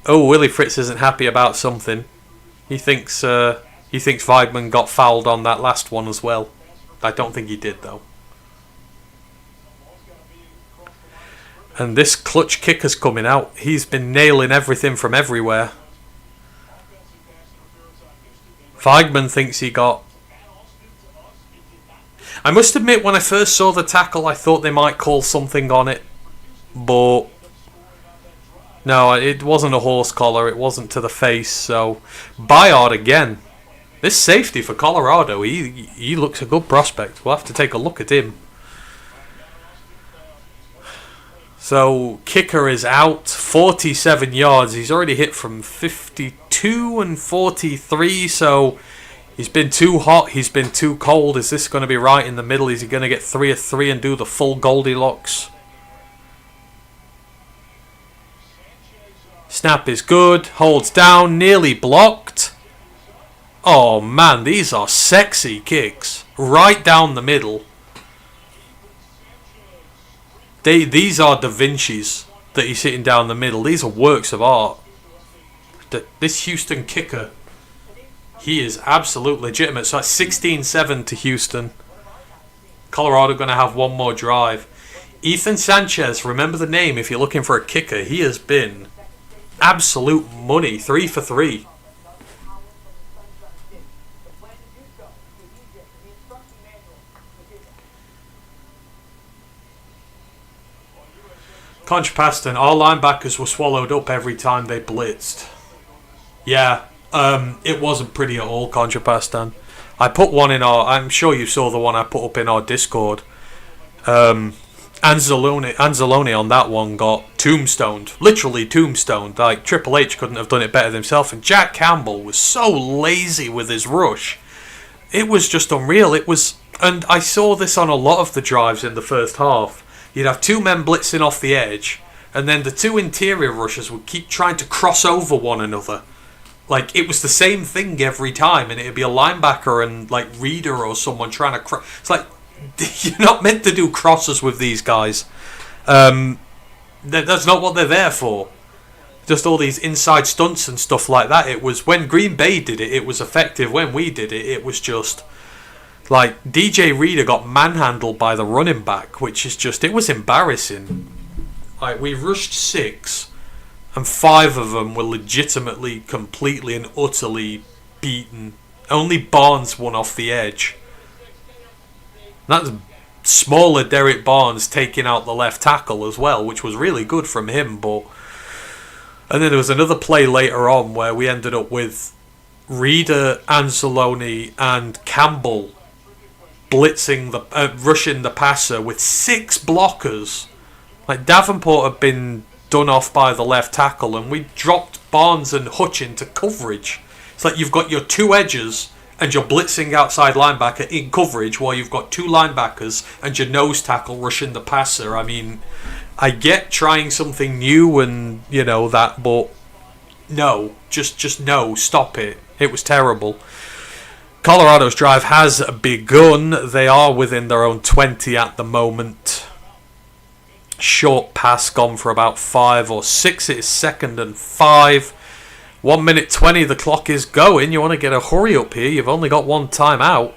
Oh, Willie Fritz isn't happy about something. He thinks Weigman got fouled on that last one as well. I don't think he did, though. And this clutch kicker's coming out. He's been nailing everything from everywhere. Weigman thinks he got... I must admit, when I first saw the tackle, I thought they might call something on it. But... no, it wasn't a horse collar. It wasn't to the face. So, Bayard again. This safety for Colorado, he looks a good prospect. We'll have to take a look at him. So, kicker is out. 47 yards. He's already hit from 52 and 43. So, he's been too hot. He's been too cold. Is this going to be right in the middle? Is he going to get 3 of 3 and do the full Goldilocks? Snap is good. Holds down. Nearly blocked. Oh man, these are sexy kicks. Right down the middle. These are Da Vinci's that he's hitting down the middle. These are works of art. This Houston kicker, he is absolute legitimate. So that's 16-7 to Houston. Colorado going to have one more drive. Ethan Sanchez, remember the name if you're looking for a kicker. He has been absolute money. 3 for 3. Contrapaston, our linebackers were swallowed up every time they blitzed. Yeah, it wasn't pretty at all, Contrapaston. I put one in our... I'm sure you saw the one I put up in our Discord. Anzalone on that one got tombstoned. Literally tombstoned. Like, Triple H couldn't have done it better himself. And Jack Campbell was so lazy with his rush. It was just unreal. It was... And I saw this on a lot of the drives in the first half. You'd have 2 men blitzing off the edge, and then the 2 interior rushers would keep trying to cross over one another. Like, it was the same thing every time, and it'd be a linebacker and, like, Reader or someone trying to... It's like, you're not meant to do crosses with these guys. That's not what they're there for. Just all these inside stunts and stuff like that. It was... When Green Bay did it, it was effective. When we did it, it was just... Like, DJ Reader got manhandled by the running back, which is just... It was embarrassing. Like, we rushed 6, and 5 of them were legitimately, completely and utterly beaten. Only Barnes won off the edge. That's smaller Derek Barnes taking out the left tackle as well, which was really good from him, but... And then there was another play later on where we ended up with Reader, Anzalone, and Campbell blitzing rushing the passer with 6 blockers. Like, Davenport had been done off by the left tackle, and we dropped Barnes and Hutch into coverage. It's like you've got your 2 edges and you're blitzing outside linebacker in coverage while you've got 2 linebackers and your nose tackle rushing the passer. I mean, I get trying something new and, you know, that, but no, just no, stop it. It was terrible. Colorado's drive has begun. They are within their own 20 at the moment. Short pass gone for about 5 or 6. It is 2nd and 5. 1 minute 20. The clock is going. You want to get a hurry up here. You've only got 1 timeout.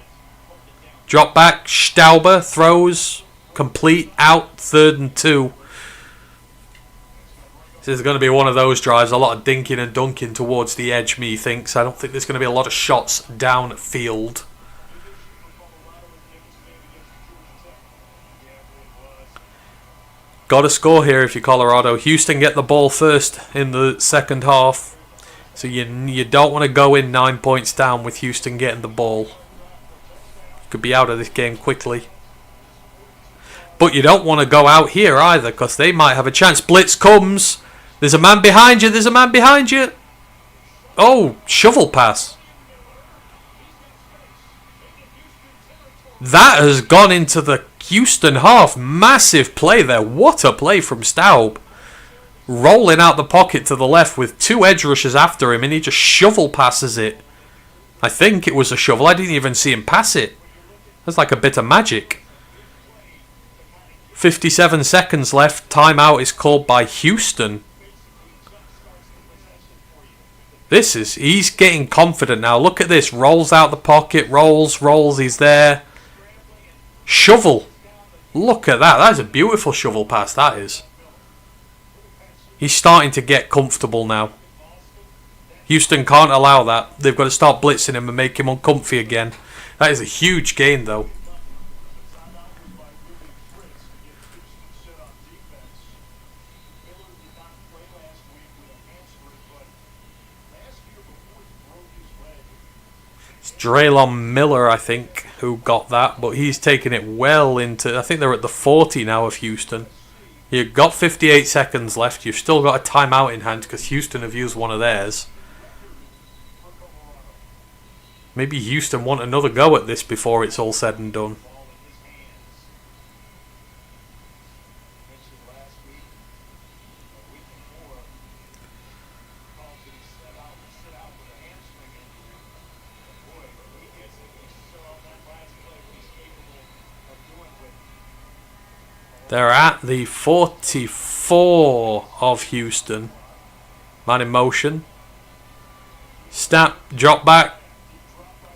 Drop back. Stauber throws. Complete. Out. 3rd and 2. This is going to be one of those drives, a lot of dinking and dunking towards the edge, methinks. I don't think there's going to be a lot of shots downfield. Got to score here if you're Colorado. Houston get the ball first in the second half. So you don't want to go in 9 points down with Houston getting the ball. Could be out of this game quickly. But you don't want to go out here either, because they might have a chance. Blitz comes. There's a man behind you. There's a man behind you. Oh, shovel pass. That has gone into the Houston half. Massive play there. What a play from Staub. Rolling out the pocket to the left with two edge rushers after him, and he just shovel passes it. I think it was a shovel. I didn't even see him pass it. That's like a bit of magic. 57 seconds left. Timeout is called by Houston. He's getting confident now. Look at this. Rolls out the pocket. Rolls. He's there. Shovel. Look at that. That is a beautiful shovel pass. That is. He's starting to get comfortable now. Houston can't allow that. They've got to start blitzing him and make him uncomfy again. That is a huge gain, though. It's Draylon Miller, I think, who got that, but he's taken it well into... I think they're at the 40 now of Houston. You've got 58 seconds left. You've still got a timeout in hand because Houston have used one of theirs. Maybe Houston want another go at this before it's all said and done. They're at the 44 of Houston. Man in motion. Snap, drop back.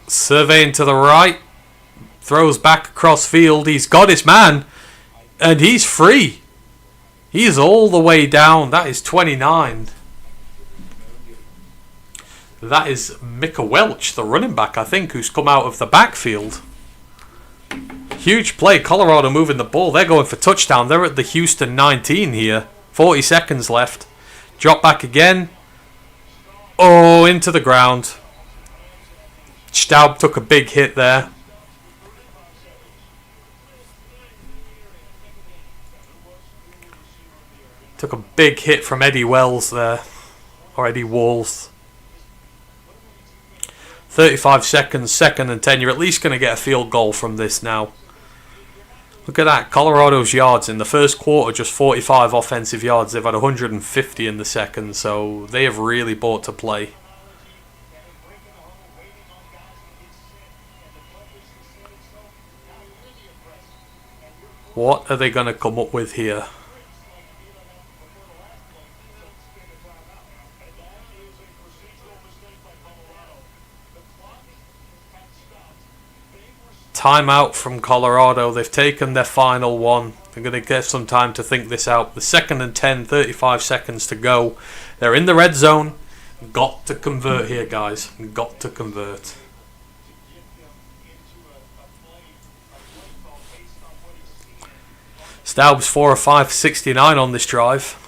Surveying to the right. Throws back across field. He's got his man. And he's free. He's all the way down. That is 29. That is Micah Welch, the running back, I think, who's come out of the backfield. Huge play. Colorado moving the ball. They're going for touchdown. They're at the Houston 19 here. 40 seconds left. Drop back again. Oh, into the ground. Staub took a big hit there. Took a big hit from Eddie Wells there. Or Eddie Walls. 35 seconds, 2nd and 10. You're at least going to get a field goal from this now. Look at that. Colorado's yards in the first quarter, just 45 offensive yards. They've had 150 in the second, so they have really brought to play. What are they going to come up with here? Timeout from Colorado. They've taken their final one. They're going to get some time to think this out. The 2nd and 10, 35 seconds to go. They're in the red zone. Got to convert here, guys. Got to convert. Staub's 4 or 5 for 69 on this drive.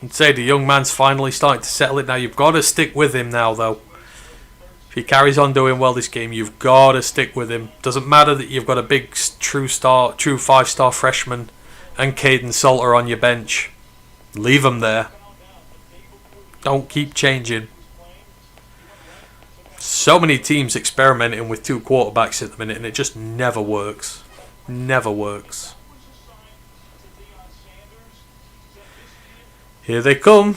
I'd say the young man's finally starting to settle it now. You've got to stick with him now, though. If he carries on doing well this game, you've got to stick with him. Doesn't matter that you've got a big true 5-star freshman and Caden Salter on your bench. Leave him there. Don't keep changing. So many teams experimenting with 2 quarterbacks at the minute, and it just never works. Never works. Here they come.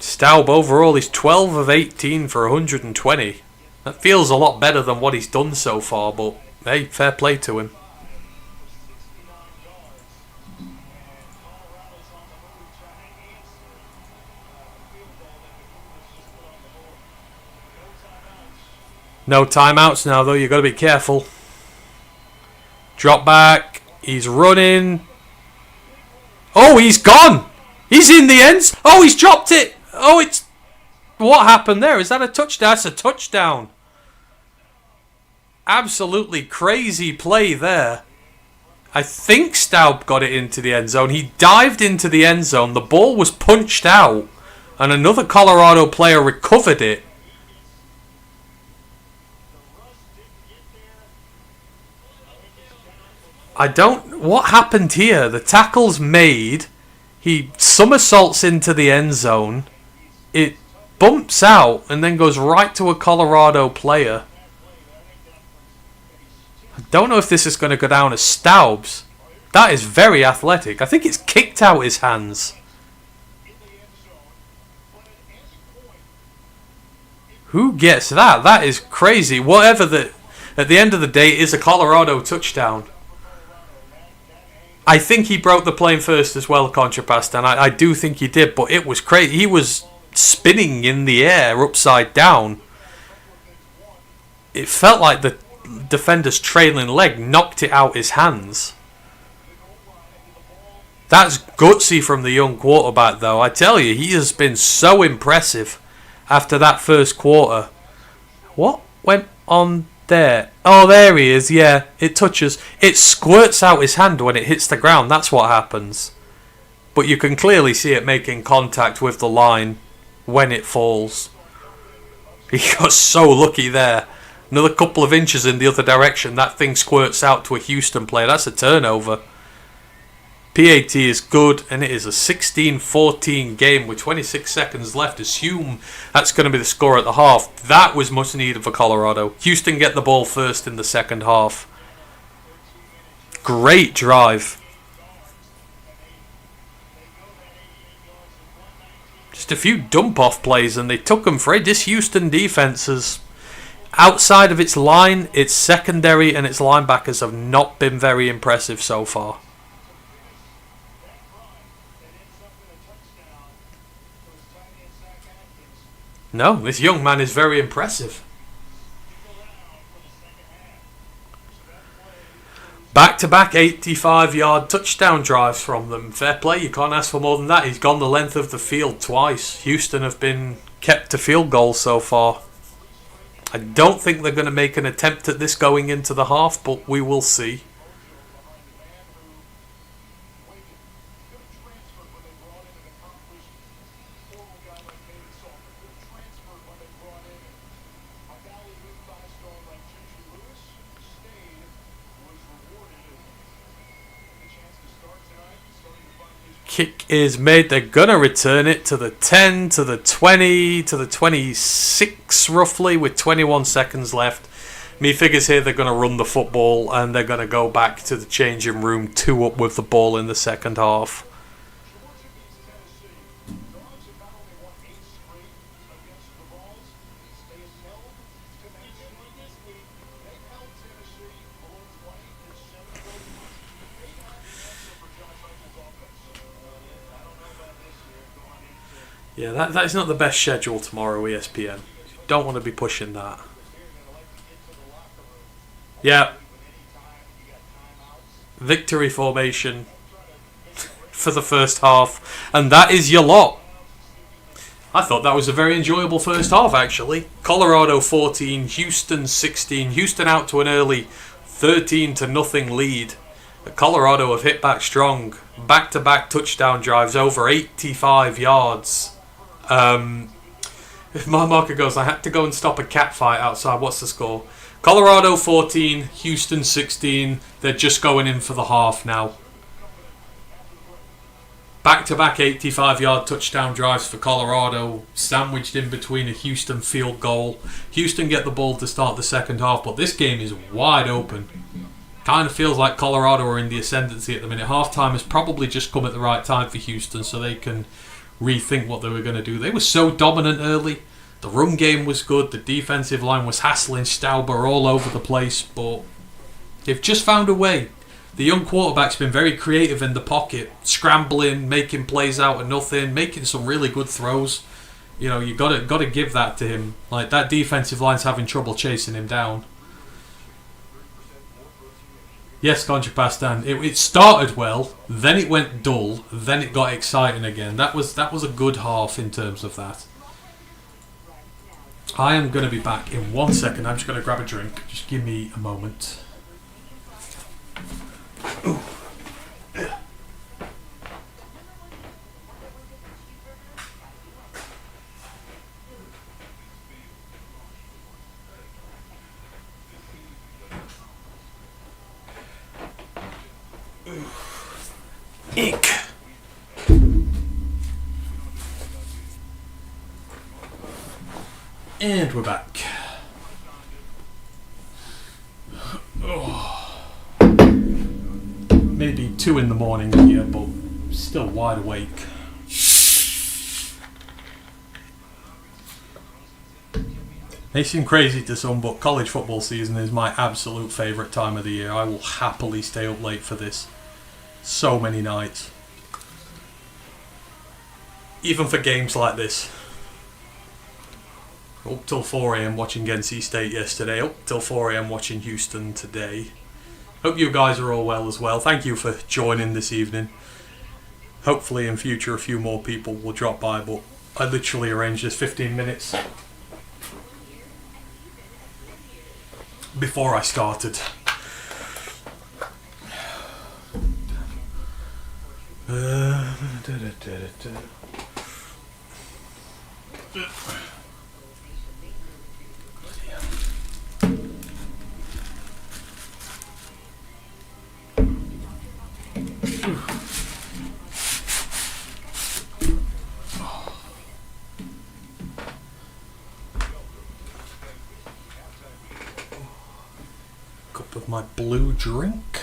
Staub overall is 12 of 18 for 120. That feels a lot better than what he's done so far, but hey, fair play to him. No timeouts now, though. You've got to be careful. Drop back. He's running. Oh, he's gone. He's in the ends. Oh, he's dropped it. Oh, it's... What happened there? Is that a touchdown? That's a touchdown. Absolutely crazy play there. I think Staub got it into the end zone. He dived into the end zone. The ball was punched out. And another Colorado player recovered it. What happened here? The tackle's made. He somersaults into the end zone. It bumps out and then goes right to a Colorado player. I don't know if this is going to go down as Staub's. That is very athletic. I think it's kicked out his hands. Who gets that? That is crazy. Whatever at the end of the day, it is a Colorado touchdown. I think he broke the plane first as well, Contrapast, and I do think he did, but it was crazy. He was spinning in the air, upside down. It felt like the defender's trailing leg knocked it out his hands. That's gutsy from the young quarterback, though. I tell you, he has been so impressive after that first quarter. What went on there? Oh, there he is. Yeah, it touches. It squirts out his hand when it hits the ground. That's what happens. But you can clearly see it making contact with the line when it falls. He got so lucky there. Another couple of inches in the other direction, that thing squirts out to a Houston player. That's a turnover. PAT is good, and it is a 16-14 game with 26 seconds left. Assume that's going to be the score at the half. That was much needed for Colorado. Houston get the ball first in the second half. Great drive. Just a few dump-off plays, and they took them for it. This Houston defense is outside of its line, its secondary, and its linebackers have not been very impressive so far. No, this young man is very impressive. Back-to-back 85-yard touchdown drives from them. Fair play, you can't ask for more than that. He's gone the length of the field twice. Houston have been kept to field goals so far. I don't think they're going to make an attempt at this going into the half, but we will see. Kick is made. They're going to return it to the 10, to the 20, to the 26 roughly with 21 seconds left. Me figures here they're going to run the football and they're going to go back to the changing room 2 up with the ball in the second half. Yeah, that is not the best schedule tomorrow, ESPN. You don't want to be pushing that. Yeah. Victory formation for the first half. And that is your lot. I thought that was a very enjoyable first half, actually. Colorado 14, Houston 16. Houston out to an early 13-0 lead. Colorado have hit back strong. Back-to-back touchdown drives over 85 yards. If my marker goes, I had to go and stop a cat fight outside. What's the score? Colorado 14, Houston 16. They're just going in for the half now. Back-to-back 85-yard touchdown drives for Colorado, sandwiched in between a Houston field goal. Houston get the ball to start the second half, but this game is wide open. Kind of feels like Colorado are in the ascendancy at the minute. Halftime has probably just come at the right time for Houston, so they can rethink what they were going to do. They were so dominant early. The run game was good. The defensive line was hassling Stauber all over the place, but they've just found a way. The young quarterback's been very creative in the pocket, scrambling, making plays out of nothing, making some really good throws. You know, you got to give that to him. Like, that defensive line's having trouble chasing him down. Yes, Contrapastan. It started well, then it went dull, then it got exciting again. That was a good half in terms of that. I am going to be back in 1 second. I'm just going to grab a drink. Just give me a moment. Ooh. Ink. And we're back. Oh. Maybe 2 in the morning here, but still wide awake. May seem crazy to some, but college football season is my absolute favourite time of the year. I will happily stay up late for this. So many nights. Even for games like this. Up till 4 AM watching NC State yesterday. Up till 4 AM watching Houston today. Hope you guys are all well as well. Thank you for joining this evening. Hopefully in future a few more people will drop by, but I literally arranged this 15 minutes before I started. Cup of my blue drink.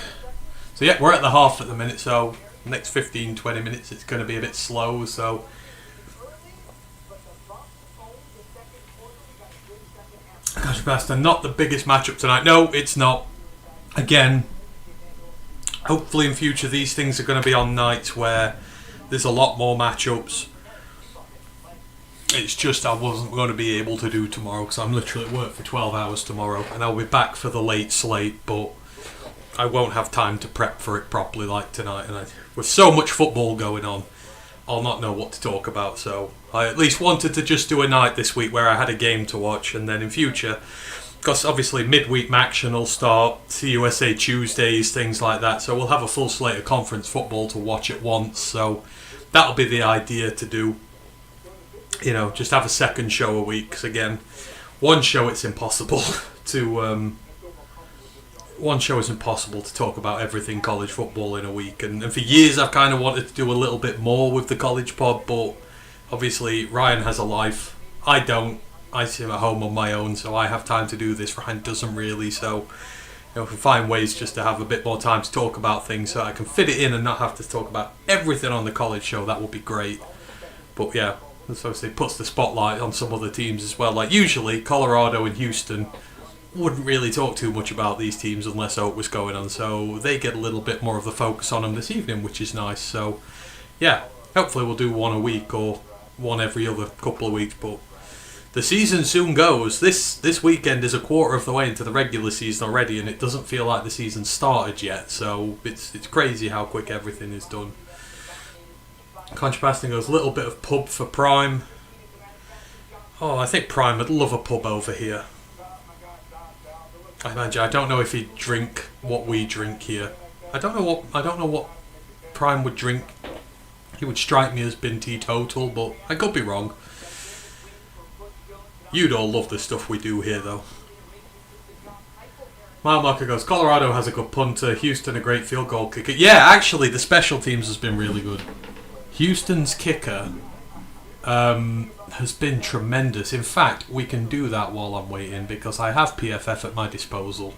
So yeah, we're at the half at the minute, so next 15-20 minutes it's going to be a bit slow, so gosh, Basta, not the biggest matchup tonight. No, it's not. Again, hopefully in future these things are going to be on nights where there's a lot more matchups. It's just I wasn't going to be able to do tomorrow because I'm literally at work for 12 hours tomorrow, and I'll be back for the late slate, but I won't have time to prep for it properly like tonight, and with so much football going on, I'll not know what to talk about. So I at least wanted to just do a night this week where I had a game to watch, and then in future, because obviously midweek action will start, CUSA Tuesdays, things like that, so we'll have a full slate of conference football to watch at once, so that'll be the idea to do. You know, just have a second show a week, because again, one show it's impossible to talk about everything college football in a week, and for years I've kind of wanted to do a little bit more with the college pod, but obviously Ryan has a life, I don't. I sit at home on my own, so I have time to do this. Ryan doesn't really, so if we find ways just to have a bit more time to talk about things so I can fit it in and not have to talk about everything on the college show, that would be great. But yeah, this obviously puts the spotlight on some other teams as well. Like usually Colorado and Houston wouldn't really talk too much about these teams unless Oak was going on, so they get a little bit more of the focus on them this evening, which is nice. So yeah, hopefully we'll do one a week or one every other couple of weeks, but the season soon goes. This weekend is a quarter of the way into the regular season already, and it doesn't feel like the season started yet, so it's crazy how quick everything is done. Contrasting goes, little bit of pub for Prime. Oh, I think Prime would love a pub over here. I imagine. I don't know if he'd drink what we drink here. I don't know what Prime would drink. He would strike me as being teetotal, but I could be wrong. You'd all love the stuff we do here, though. Mile Marker goes, Colorado has a good punter, Houston a great field goal kicker. Yeah, actually, the special teams has been really good. Houston's kicker has been tremendous. In fact, we can do that while I'm waiting because I have PFF at my disposal.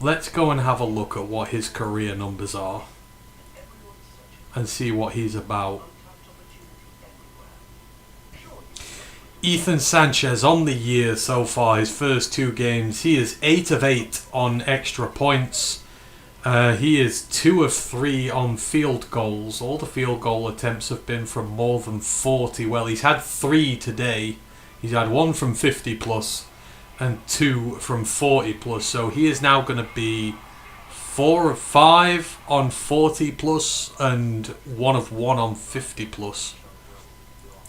Let's go and have a look at what his career numbers are and see what he's about. Ethan Sanchez on the year so far, his first 2 games, he is 8 of 8 on extra points. He is 2 of 3 on field goals. All the field goal attempts have been from more than 40. Well, he's had 3 today. He's had 1 from 50 plus and 2 from 40 plus. So he is now going to be 4 of 5 on 40 plus and 1 of 1 on 50 plus.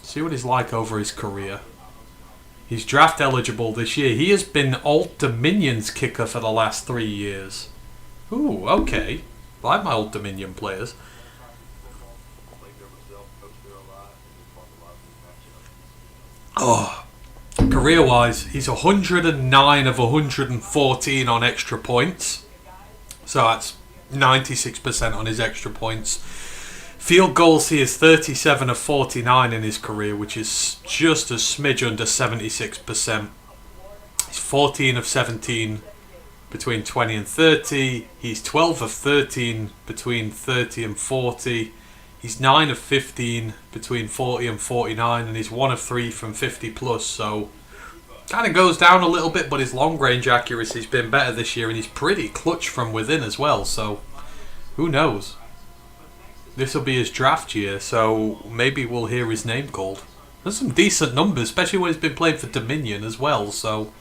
See what he's like over his career. He's draft eligible this year. He has been Old Dominion's kicker for the last 3 years. Ooh, okay. I like my Old Dominion players. Oh, career-wise, he's 109 of 114 on extra points. So that's 96% on his extra points. Field goals, he is 37 of 49 in his career, which is just a smidge under 76%. He's 14 of 17 between 20 and 30. He's 12 of 13 between 30 and 40. He's 9 of 15 between 40 and 49, and he's 1 of 3 from 50 plus. So kind of goes down a little bit, but his long range accuracy's been better this year, and he's pretty clutch from within as well. So who knows? This will be his draft year, so maybe we'll hear his name called. There's some decent numbers, especially when he's been playing for Dominion as well. So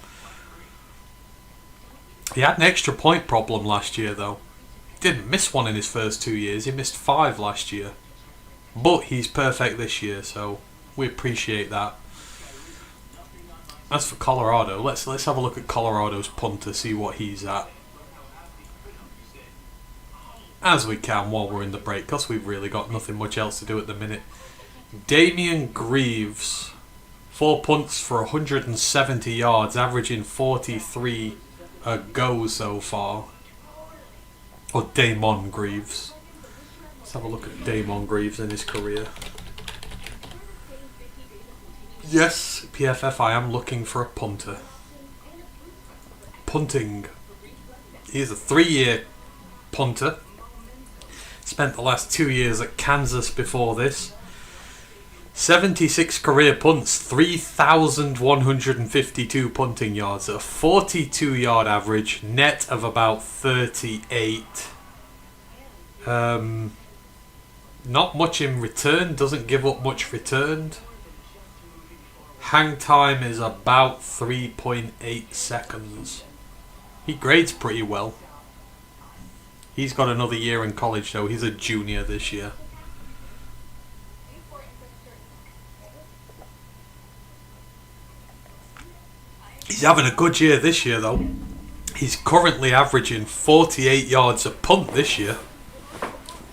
he had an extra point problem last year, though. He didn't miss one in his first 2 years. He missed 5 last year. But he's perfect this year, so we appreciate that. As for Colorado, let's have a look at Colorado's punter, see what he's at. As we can while we're in the break, because we've really got nothing much else to do at the minute. Damian Greaves, 4 punts for 170 yards, averaging 43 a go so far. Or Damon Greaves. Let's have a look at Damon Greaves in his career. Yes, PFF, I am looking for a punter. Punting. He is a 3-year punter. Spent the last 2 years at Kansas before this. 76 career punts, 3,152 punting yards, a 42-yard average, net of about 38. Not much in return, doesn't give up much returned. Hang time is about 3.8 seconds. He grades pretty well. He's got another year in college though, he's a junior this year. He's having a good year this year though. He's currently averaging 48 yards a punt this year.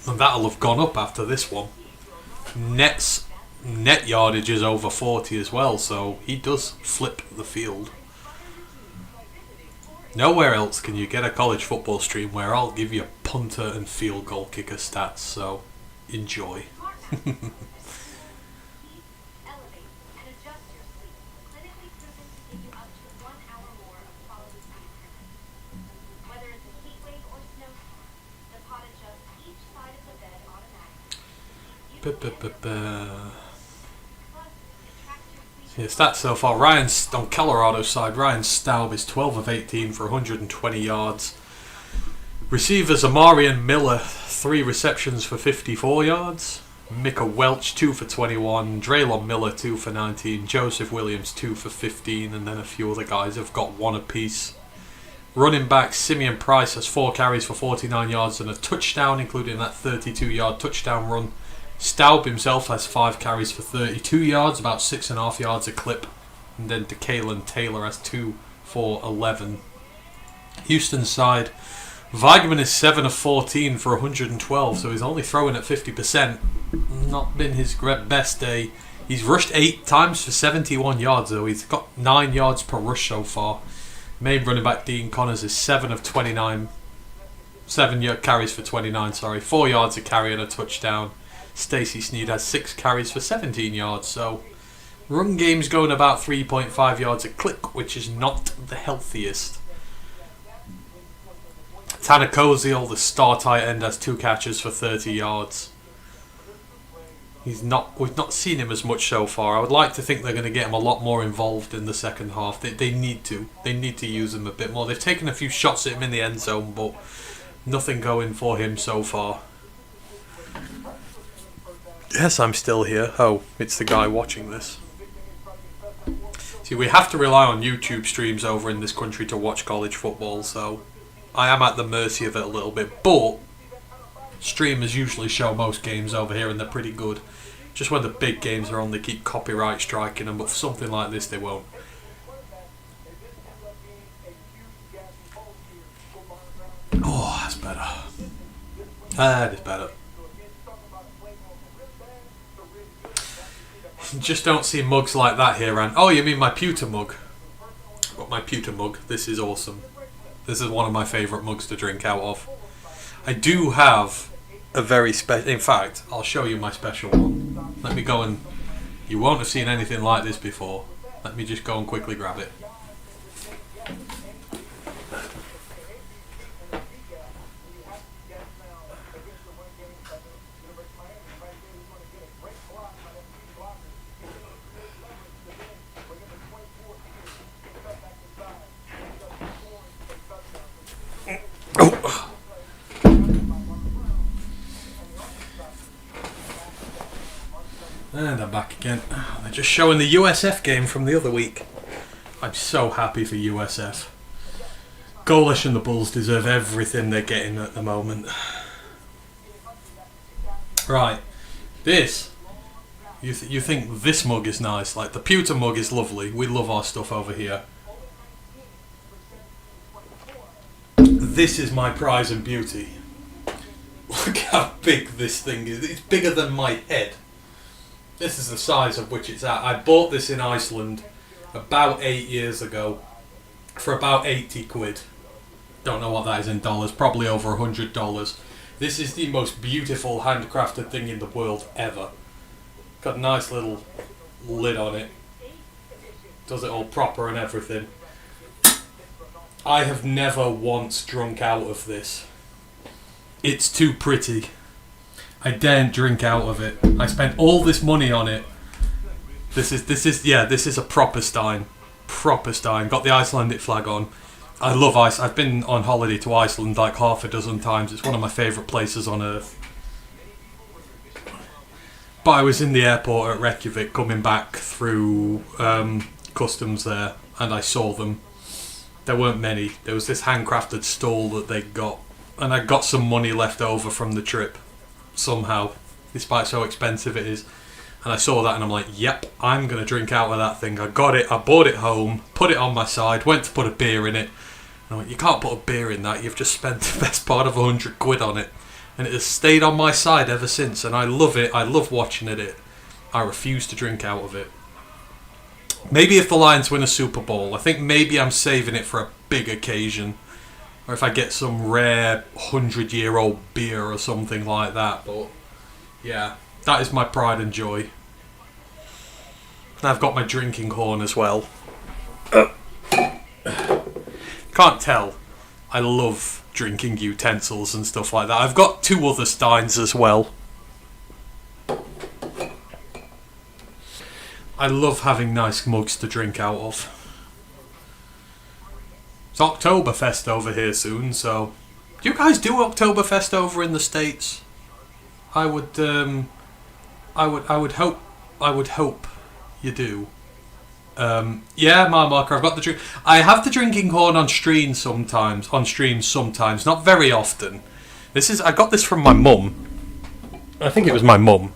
And that'll have gone up after this one. Net yardage is over 40 as well, so he does flip the field. Nowhere else can you get a college football stream where I'll give you punter and field goal kicker stats, so enjoy. Yeah, stats so far. Ryan's on Colorado's side. Ryan Staub is 12 of 18 for 120 yards. Receivers Amarian Miller, 3 receptions for 54 yards. Micah Welch, 2 for 21. Draylon Miller, 2 for 19. Joseph Williams, 2 for 15. And then a few other guys have got 1 apiece. Running back Simeon Price has 4 carries for 49 yards and a touchdown, including that 32-yard touchdown run. Staub himself has 5 carries for 32 yards, about 6.5 yards a clip. And then DeKalen Taylor has 2 for 11. Houston's side, Weigman is 7 of 14 for 112, so he's only throwing at 50%. Not been his best day. He's rushed 8 times for 71 yards though. He's got 9 yards per rush so far. Main running back Dean Connors is 7 of 29. 7 carries for 29, 4 yards a carry and a touchdown. Stacey Sneed has 6 carries for 17 yards, so run game's going about 3.5 yards a clip, which is not the healthiest. Tanner Koziel, the star tight end, has 2 catches for 30 yards. We've not seen him as much so far. I would like to think they're going to get him a lot more involved in the second half. They need to. They need to use him a bit more. They've taken a few shots at him in the end zone, but nothing going for him so far. Yes, I'm still here. Oh, it's the guy watching this. See, we have to rely on YouTube streams over in this country to watch college football, so I am at the mercy of it a little bit, but streamers usually show most games over here and they're pretty good. Just when the big games are on, they keep copyright striking them, but for something like this, they won't. Oh, that's better. That is better. Just don't see mugs like that here, and oh, you mean my pewter mug? I've got my pewter mug. This is awesome. This is one of my favourite mugs to drink out of. I do have a very special. In fact, I'll show you my special one. Let me go and. You won't have seen anything like this before. Let me just go and quickly grab it. And I'm back again. They're just showing the USF game from the other week. I'm so happy for USF. Goalish and the Bulls deserve everything they're getting at the moment. Right. This. You think this mug is nice. Like, the pewter mug is lovely. We love our stuff over here. This is my prize and beauty. Look how big this thing is. It's bigger than my head. This is the size of which it's at. I bought this in Iceland about 8 years ago for about 80 quid. Don't know what that is in dollars. Probably over $100. This is the most beautiful handcrafted thing in the world ever. Got a nice little lid on it. Does it all proper and everything. I have never once drunk out of this. It's too pretty. I daren't drink out of it. I spent all this money on it. This is a proper Stein. Proper Stein. Got the Icelandic flag on. I love ice. I've been on holiday to Iceland like half a dozen times. It's one of my favourite places on earth. But I was in the airport at Reykjavik coming back through customs there, and I saw them. There weren't many. There was this handcrafted stall that they got, and I got some money left over from the trip. Somehow, despite how expensive it is, and I saw that and I'm like, yep, I'm gonna drink out of that thing. I got it, I bought it home, put it on my side, went to put a beer in it, and I went, you can't put a beer in that, you've just spent the best part of 100 quid on it, and it has stayed on my side ever since, and I love it. I love watching it. I refuse to drink out of it. Maybe if the Lions win a Super Bowl, I think maybe I'm saving it for a big occasion. Or if I get some rare 100-year-old beer or something like that. But yeah, that is my pride and joy. And I've got my drinking horn as well. Can't tell. I love drinking utensils and stuff like that. I've got 2 other Steins as well. I love having nice mugs to drink out of. It's Oktoberfest over here soon, so do you guys do Oktoberfest over in the States? I would hope you do. Yeah, Marmarker, I've got the drink. I have the drinking horn on stream sometimes. Not very often. I got this from my mum. I think it was my mum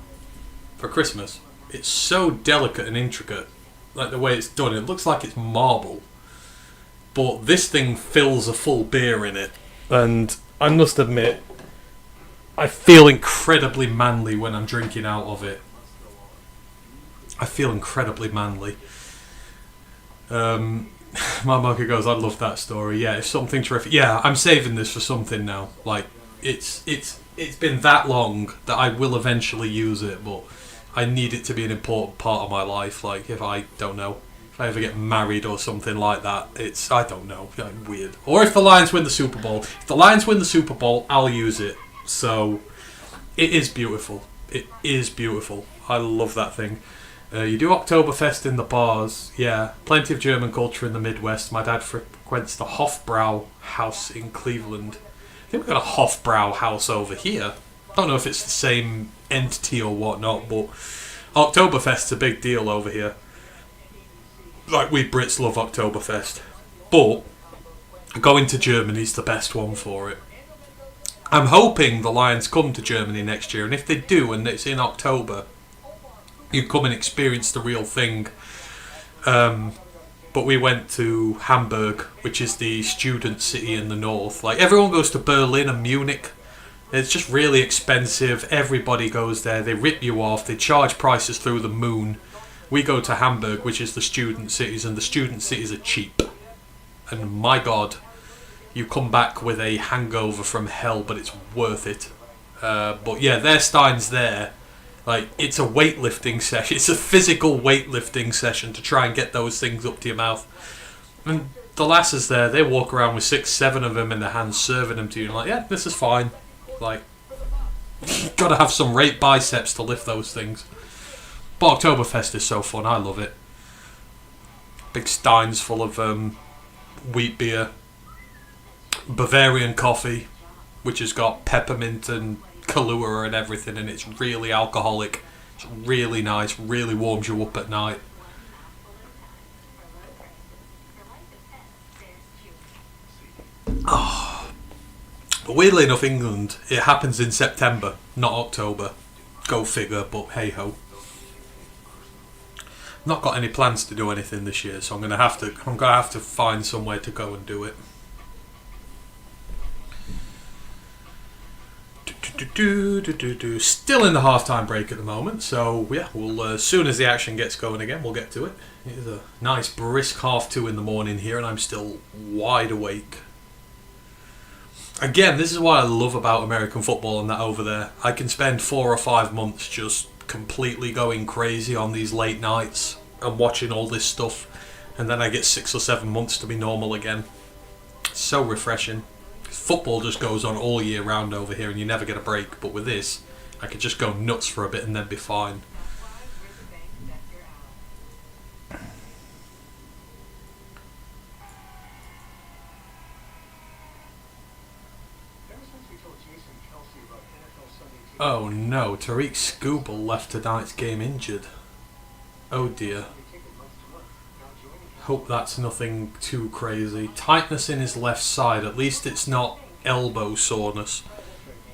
for Christmas. It's so delicate and intricate, like the way it's done. It looks like it's marble. But this thing fills a full beer in it, and I must admit, I feel incredibly manly when I'm drinking out of it. I feel incredibly manly. My marker goes, I love that story. Yeah, it's something terrific. Yeah, I'm saving this for something now. Like, it's been that long that I will eventually use it, but I need it to be an important part of my life. Like, if I ever get married or something like that, I don't know, weird. Or if the Lions win the Super Bowl. If the Lions win the Super Bowl, I'll use it. So, it is beautiful. It is beautiful. I love that thing. You do Oktoberfest in the bars. Yeah, plenty of German culture in the Midwest. My dad frequents the Hofbrau house in Cleveland. I think we've got a Hofbrau house over here. Don't know if it's the same entity or whatnot, but Oktoberfest's a big deal over here. Like, we Brits love Oktoberfest. But Going to Germany's the best one for it. I'm hoping the Lions come to Germany next year, and if they do, and it's in October, you come and experience the real thing. But we went to Hamburg, which is the student city in the north. Like, everyone goes to Berlin and Munich. It's just really expensive. Everybody goes there. They rip you off. They charge prices through the moon. We go to Hamburg, which is the student cities, and the student cities are cheap. And my God, you come back with a hangover from hell, but it's worth it. But yeah, their Stein's there. Like, it's a weightlifting session. It's a physical weightlifting session to try and get those things up to your mouth. And the lasses there, they walk around with 6, 7 of them in their hands, serving them to you. And like, yeah, this is fine. Like, gotta have some great biceps to lift those things. But Oktoberfest is so fun. I love it. Big steins full of wheat beer. Bavarian coffee, which has got peppermint and Kahlua and everything, and it's really alcoholic. It's really nice, really warms you up at night. Oh. But weirdly enough, England, it happens in September, not October. Go figure, but hey ho. Not got any plans to do anything this year, so I'm gonna have to find somewhere to go and do it. Still in the half-time break at the moment, so yeah, we'll as soon as the action gets going again, we'll get to it. It's a nice brisk 2:30 in the morning here, and I'm still wide awake. Again, this is what I love about American football and that over there. I can spend 4 or 5 months just completely going crazy on these late nights and watching all this stuff, and then I get 6 or 7 months to be normal again. It's so refreshing. Football just goes on all year round over here and you never get a break, but with this I could just go nuts for a bit and then be fine. Oh no, Tariq Skubal left tonight's game injured. Oh dear. Hope that's nothing too crazy. Tightness in his left side. At least it's not elbow soreness.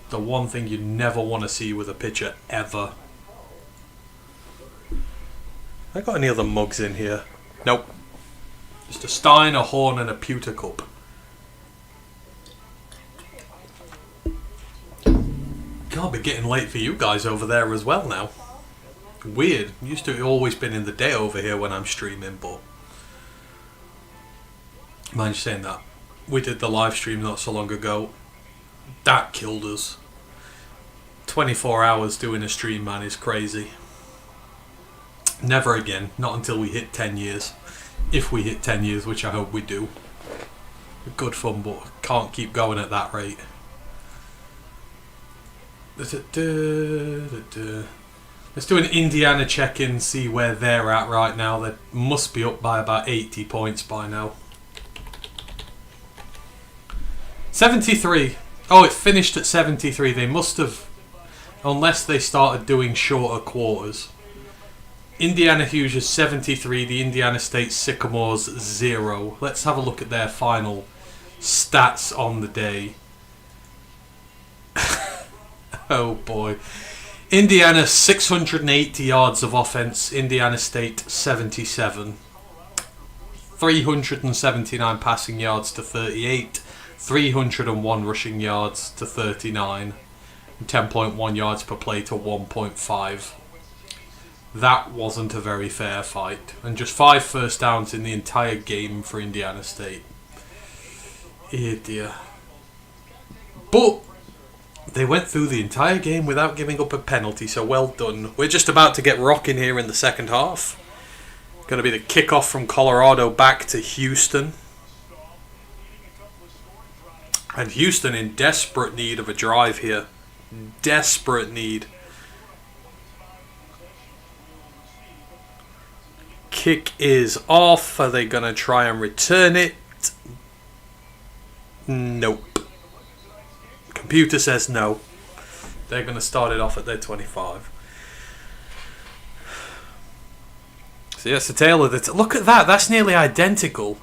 The one thing you never want to see with a pitcher ever. I got any other mugs in here? Nope. Just a stein, a horn, and a pewter cup. God, we're getting late for you guys over there as well now. Weird. Used to always been in the day over here when I'm streaming, but mind you saying that, we did the live stream not so long ago. That killed us. 24 hours doing a stream, man, is crazy. Never again. Not until we hit 10 years. If we hit 10 years, which I hope we do. Good fun, but can't keep going at that rate. Let's do an Indiana check-in, see where they're at right now. They must be up by about 80 points by now. 73. Oh, it finished at 73. They must have, unless they started doing shorter quarters. Indiana Hoosiers 73, the Indiana State Sycamores 0. Let's have a look at their final stats on the day. Oh boy. Indiana 680 yards of offense, Indiana State 77. 379 passing yards to 38. 301 rushing yards to 39, and 10.1 yards per play to 1.5. That wasn't a very fair fight, and just 5 first downs in the entire game for Indiana State. Oh dear. But they went through the entire game without giving up a penalty, so well done. We're just about to get rocking here in the second half. Going to be the kickoff from Colorado back to Houston. And Houston in desperate need of a drive here. Desperate need. Kick is off. Are they going to try and return it? Nope. Computer says no. They're going to start it off at their 25. So yes, the tail of the... Look at that. That's nearly identical.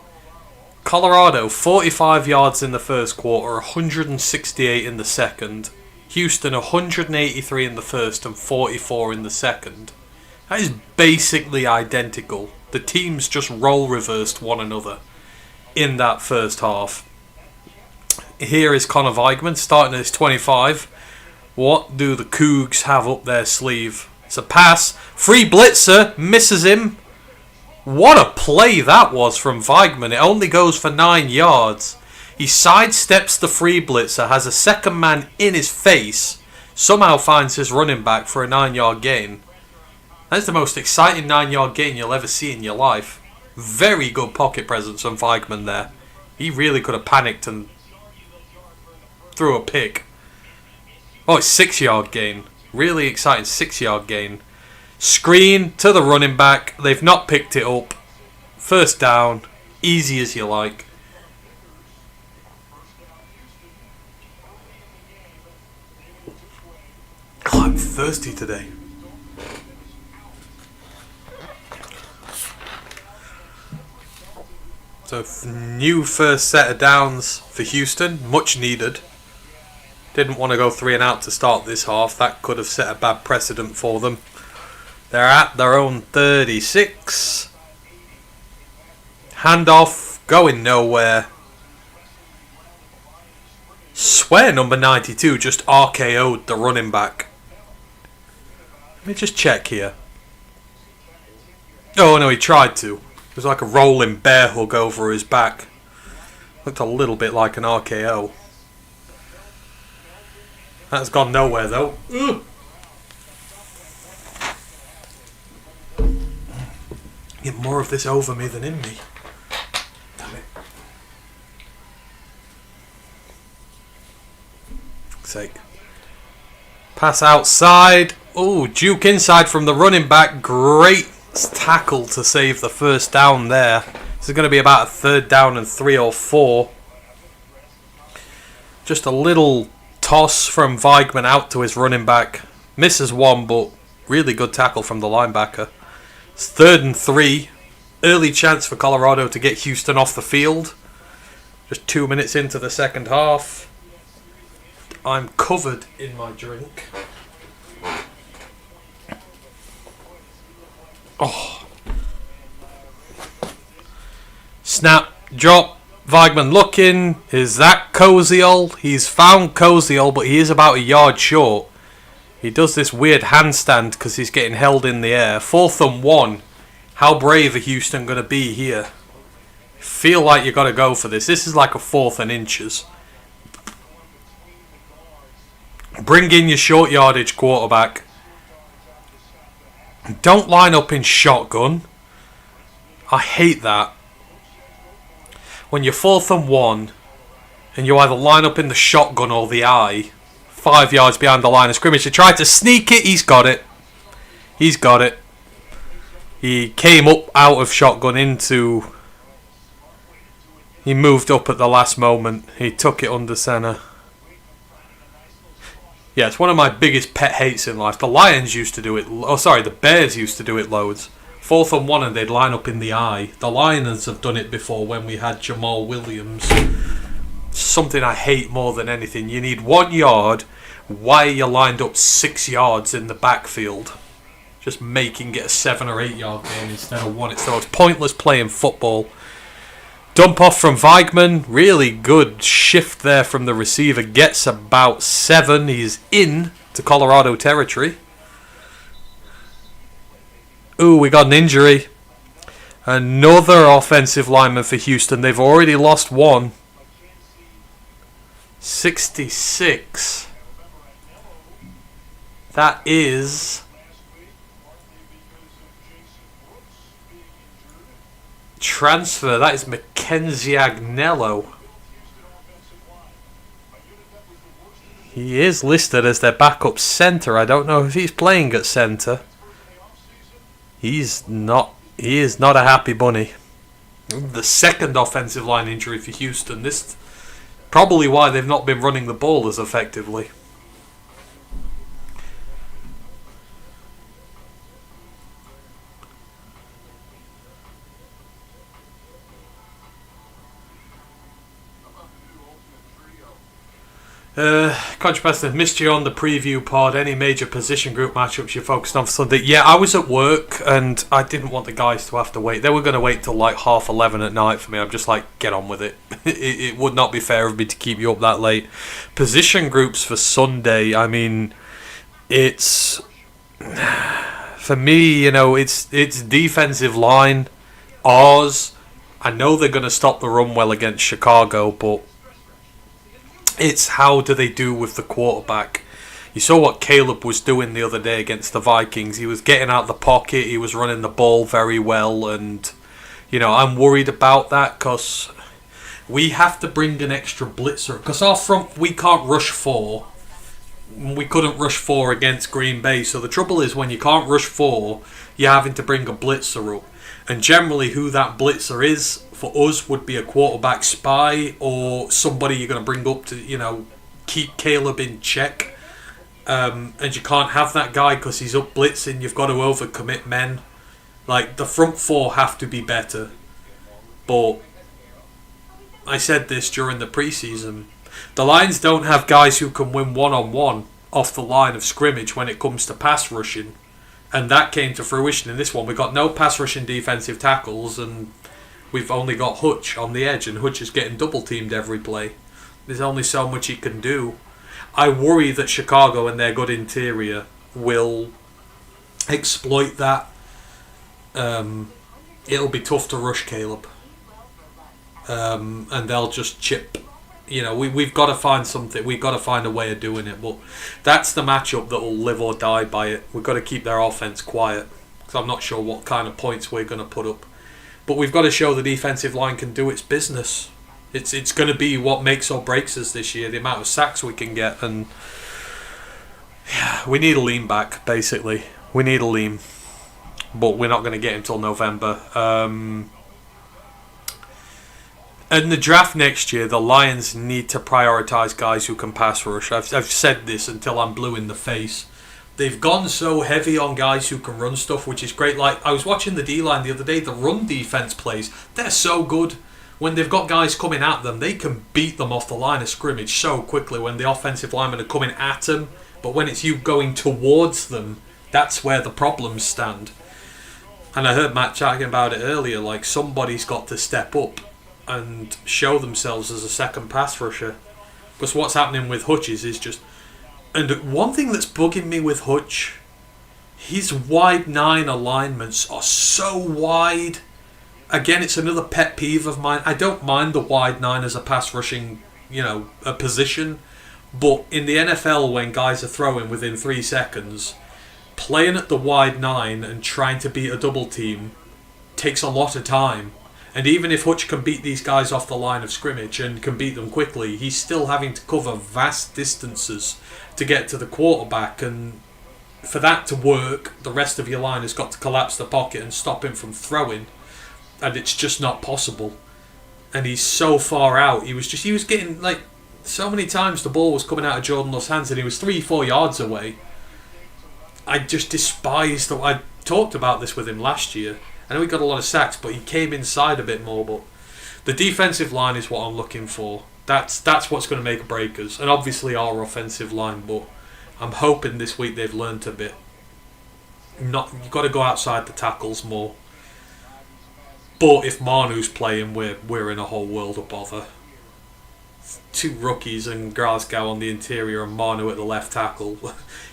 Colorado, 45 yards in the first quarter, 168 in the second. Houston, 183 in the first and 44 in the second. That is basically identical. The teams just role reversed one another in that first half. Here is Connor Weigman starting at his 25. What do the Cougs have up their sleeve? It's a pass. Free blitzer. Misses him. What a play that was from Weigman. It only goes for 9 yards. He sidesteps the free blitzer, has a second man in his face, somehow finds his running back for a 9-yard gain. That's the most exciting 9-yard gain you'll ever see in your life. Very good pocket presence from Weigman there. He really could have panicked and threw a pick. Oh, it's 6-yard gain. Really exciting 6-yard gain. Screen to the running back. They've not picked it up. First down. Easy as you like. Oh, I'm thirsty today. So, new first set of downs for Houston. Much needed. Didn't want to go 3 and out to start this half. That could have set a bad precedent for them. They're at their own 36. Handoff. Going nowhere. Swear number 92 just RKO'd the running back. Let me just check here. Oh no, he tried to. It was like a rolling bear hug over his back. Looked a little bit like an RKO. That's gone nowhere though. Ugh. Get more of this over me than in me. Damn it. Fuck's sake. Pass outside. Oh, juke inside from the running back. Great tackle to save the first down there. This is going to be about a 3rd down and 3 or 4. Just a little toss from Weigman out to his running back. Misses one, but really good tackle from the linebacker. It's 3rd and 3. Early chance for Colorado to get Houston off the field. Just 2 minutes into the second half. I'm covered in my drink. Oh. Snap, drop, Weigman looking. Is that Koziol? He's found Koziol, but he is about a yard short. He does this weird handstand because he's getting held in the air. 4th and 1. How brave are Houston going to be here? Feel like you got to go for this. This is like a 4th and inches. Bring in your short yardage quarterback. Don't line up in shotgun. I hate that. When you're 4th and 1 and you either line up in the shotgun or the eye, 5 yards behind the line of scrimmage, he tried to sneak it. He's got it. He's got it. He came up out of shotgun into... He moved up at the last moment. He took it under center. Yeah, it's one of my biggest pet hates in life. The Lions used to do it. Oh, sorry, the Bears used to do it loads. 4th and 1 and they'd line up in the eye. The Lions have done it before when we had Jamal Williams. Something I hate more than anything. You need 1 yard. Why are you lined up 6 yards in the backfield? Just making it a 7 or 8 yard game instead of 1. It's the most pointless play in football. Dump off from Weigman. Really good shift there from the receiver. Gets about 7. He's in to Colorado territory. Ooh, we got an injury. Another offensive lineman for Houston. They've already lost one. 66. That is... transfer. That is Mackenzie Agnello. He is listed as their backup centre. I don't know if he's playing at centre. He is not a happy bunny. The second offensive line injury for Houston. This probably why they've not been running the ball as effectively. Contrapest, missed you on the preview pod. Any major position group matchups you focused on for Sunday? Yeah, I was at work and I didn't want the guys to have to wait. They were going to wait till like 11:30 at night for me. I'm just like, get on with it. It would not be fair of me to keep you up that late. Position groups for Sunday, I mean, it's... For me, it's defensive line, ours. I know they're going to stop the run well against Chicago, but it's how do they do with the quarterback. You saw what Caleb was doing the other day against the Vikings. He was getting out of the pocket, he was running the ball very well, and I'm worried about that because we have to bring an extra blitzer. Because our front, we can't rush 4. We couldn't rush 4 against Green Bay. So the trouble is when you can't rush 4, you're having to bring a blitzer up. And generally who that blitzer is for us would be a quarterback spy or somebody you're going to bring up to, keep Caleb in check. And you can't have that guy because he's up blitzing. You've got to overcommit men. Like, the front 4 have to be better. But I said this during the preseason. The Lions don't have guys who can win one-on-one off the line of scrimmage when it comes to pass rushing. And that came to fruition in this one. We got no pass rushing defensive tackles and we've only got Hutch on the edge, and Hutch is getting double teamed every play. There's only so much he can do. I worry that Chicago and their good interior will exploit that. It'll be tough to rush Caleb. And they'll just chip. We've got to find something. We've got to find a way of doing it. But that's the matchup that will live or die by it. We've got to keep their offense quiet. Because I'm not sure what kind of points we're going to put up. But we've got to show the defensive line can do its business. It's going to be what makes or breaks us this year. The amount of sacks we can get. And yeah, we need a lean back, basically. We need a lean. But we're not going to get him till November. In the draft next year, the Lions need to prioritise guys who can pass rush. I've said this until I'm blue in the face. They've gone so heavy on guys who can run stuff, which is great. Like, I was watching the D-line the other day, the run defense plays, they're so good. When they've got guys coming at them, they can beat them off the line of scrimmage so quickly when the offensive linemen are coming at them. But when it's you going towards them, that's where the problems stand. And I heard Matt chatting about it earlier, like somebody's got to step up and show themselves as a second pass rusher. Because what's happening with Hutch is just... And one thing that's bugging me with Hutch, his wide 9 alignments are so wide. Again, it's another pet peeve of mine. I don't mind the wide 9 as a pass rushing, a position. But in the NFL, when guys are throwing within 3 seconds, playing at the wide 9 and trying to beat a double team takes a lot of time. And even if Hutch can beat these guys off the line of scrimmage and can beat them quickly, he's still having to cover vast distances to get to the quarterback. And for that to work, the rest of your line has got to collapse the pocket and stop him from throwing. And it's just not possible. And he's so far out. He was getting, like, so many times the ball was coming out of Jordan Love's hands and he was 3-4 yards away. I just despised I talked about this with him last year. I know he got a lot of sacks, but he came inside a bit more. But the defensive line is what I'm looking for. That's what's going to make or break us. And obviously our offensive line, but I'm hoping this week they've learnt a bit. You've got to go outside the tackles more. But if Manu's playing, we're in a whole world of bother. 2 rookies and Glasgow on the interior and Manu at the left tackle.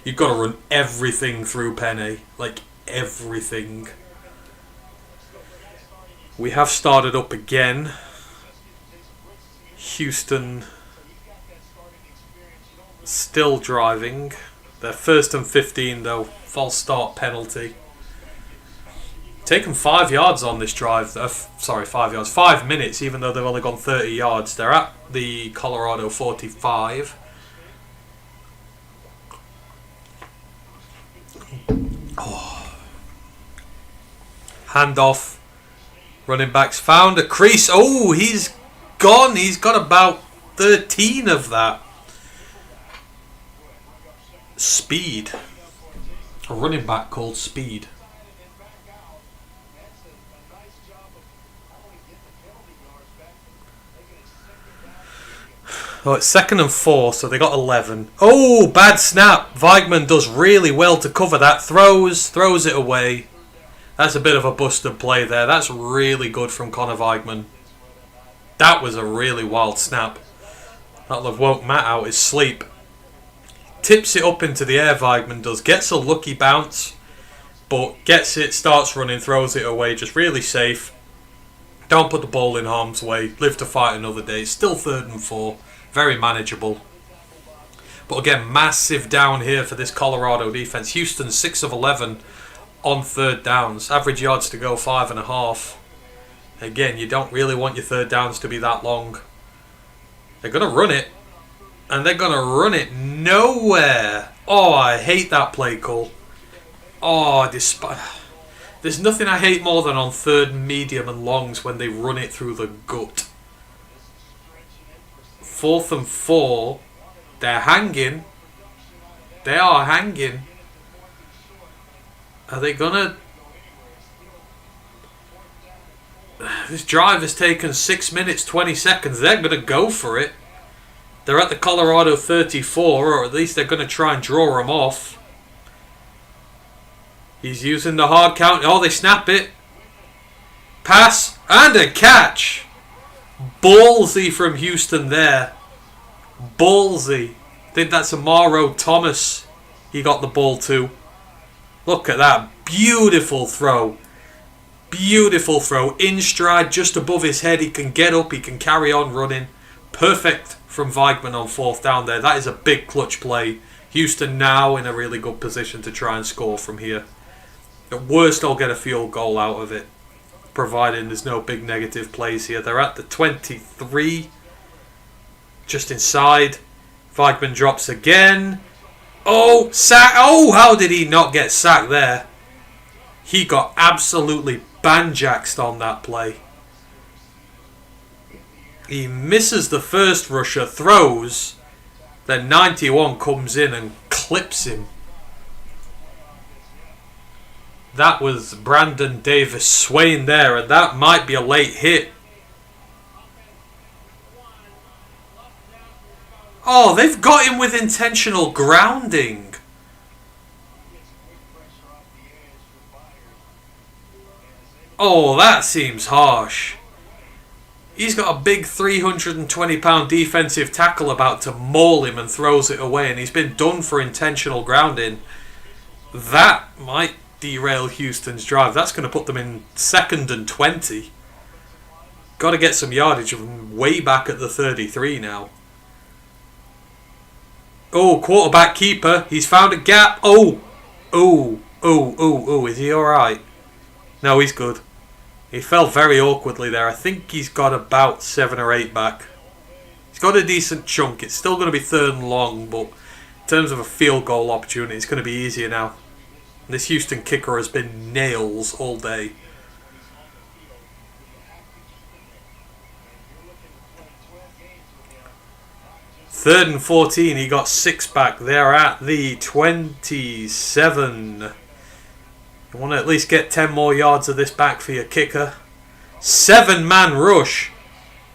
You've got to run everything through Penny. Like, everything. We have started up again. Houston still driving. They're 1st and 15 though. False start penalty. Taken 5 yards on this drive. 5 yards. 5 minutes, even though they've only gone 30 yards. They're at the Colorado 45. Oh. Handoff. Running backs found a crease. Oh, he's gone. He's got about 13 of that. Speed. A running back called Speed. Oh, it's 2nd and 4, so they got 11. Oh, bad snap. Weigman does really well to cover that. Throws it away. That's a bit of a busted play there. That's really good from Connor Weigman. That was a really wild snap. That'll have woke Matt out his sleep. Tips it up into the air, Weigman does. Gets a lucky bounce, but gets it, starts running, throws it away. Just really safe. Don't put the ball in harm's way. Live to fight another day. It's still 3rd and 4. Very manageable. But again, massive down here for this Colorado defense. Houston 6 of 11 on 3rd downs. Average yards to go 5.5. Again, you don't really want your 3rd downs to be that long. They're going to run it. And they're going to run it nowhere. Oh, I hate that play call. Oh, there's nothing I hate more than on 3rd medium and longs when they run it through the gut. 4th and 4. They're hanging. They are hanging. Are they gonna... This drive has taken 6 minutes 20 seconds. They're gonna go for it. They're at the Colorado 34, or at least they're gonna try and draw them off. He's using the hard count. Oh, they snap it. Pass and a catch. Ballsy from Houston there. Ballsy. I think that's Amaro Thomas. He got the ball too. Look at that. Beautiful throw. Beautiful throw. In stride, just above his head. He can get up. He can carry on running. Perfect from Weigman on 4th down there. That is a big clutch play. Houston now in a really good position to try and score from here. At worst, I'll get a field goal out of it, providing there's no big negative plays here. They're at the 23. Just inside. Weigman drops again. Oh, sack. Oh, how did he not get sacked there? He got absolutely banjaxed on that play. He misses the first rusher, throws, then 91 comes in and clips him. That was Brandon Davis swaying there, and that might be a late hit. Oh, they've got him with intentional grounding. Oh, that seems harsh. He's got a big 320-pound defensive tackle about to maul him and throws it away, and he's been done for intentional grounding. That might derail Houston's drive. That's going to put them in 2nd and 20. Got to get some yardage way back at the 33 now. Oh, quarterback keeper. He's found a gap. Oh. Is he alright? No, he's good. He fell very awkwardly there. I think he's got about 7 or 8 back. He's got a decent chunk. It's still going to be 3rd and long, but in terms of a field goal opportunity, it's going to be easier now. This Houston kicker has been nails all day. Third and 14, he got 6 back. They're at the 27. You want to at least get 10 more yards of this back for your kicker. 7-man rush.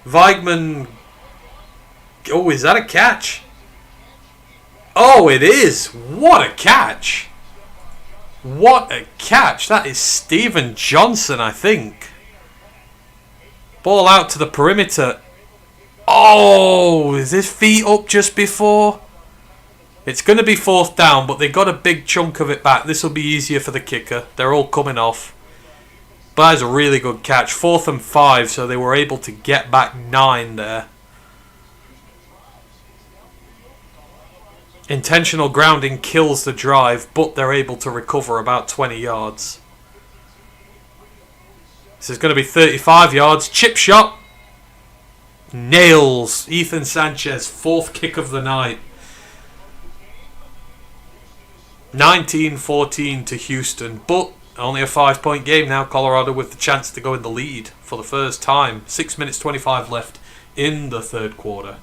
Weigman. Oh, is that a catch? Oh, it is. What a catch. What a catch. That is Steven Johnson, I think. Ball out to the perimeter. Oh, is his feet up just before? It's going to be 4th down, but they got a big chunk of it back. This will be easier for the kicker. They're all coming off. But that is a really good catch. 4th and 5, so they were able to get back 9 there. Intentional grounding kills the drive, but they're able to recover about 20 yards. This is going to be 35 yards. Chip shot. Nails. Ethan Sanchez, 4th kick of the night. 19-14 to Houston, but only a 5-point game now. Colorado with the chance to go in the lead for the first time. 6 minutes 25 left in the 3rd quarter.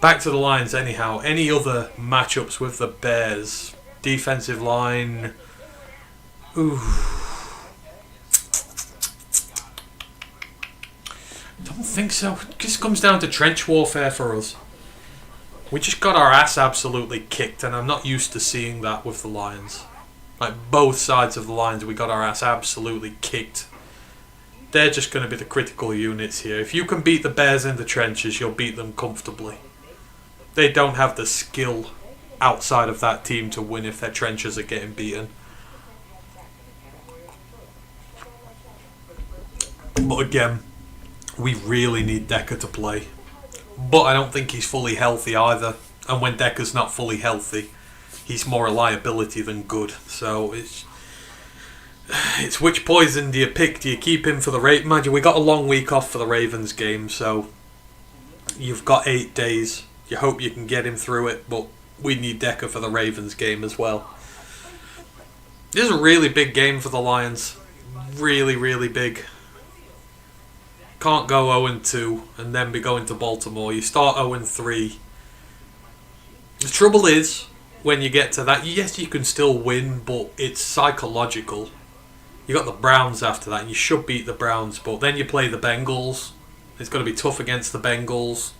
Back to the Lions anyhow. Any other matchups with the Bears? Defensive line. Ooh. Don't think so. It just comes down to trench warfare for us. We just got our ass absolutely kicked, and I'm not used to seeing that with the Lions. Like, both sides of the Lions, we got our ass absolutely kicked. They're just going to be the critical units here. If you can beat the Bears in the trenches, you'll beat them comfortably. They don't have the skill outside of that team to win if their trenches are getting beaten. But again, we really need Decker to play. But I don't think he's fully healthy either. And when Decker's not fully healthy, he's more a liability than good. So it's which poison do you pick? Do you keep him for the Ravens? Imagine we got a long week off for the Ravens game, so you've got 8 days. You hope you can get him through it, but we need Decker for the Ravens game as well. This is a really big game for the Lions. Really, really big. Can't go 0-2 and then be going to Baltimore. You start 0-3. The trouble is, when you get to that, yes, you can still win, but it's psychological. You got the Browns after that, and you should beat the Browns, but then you play the Bengals. It's going to be tough against the Bengals.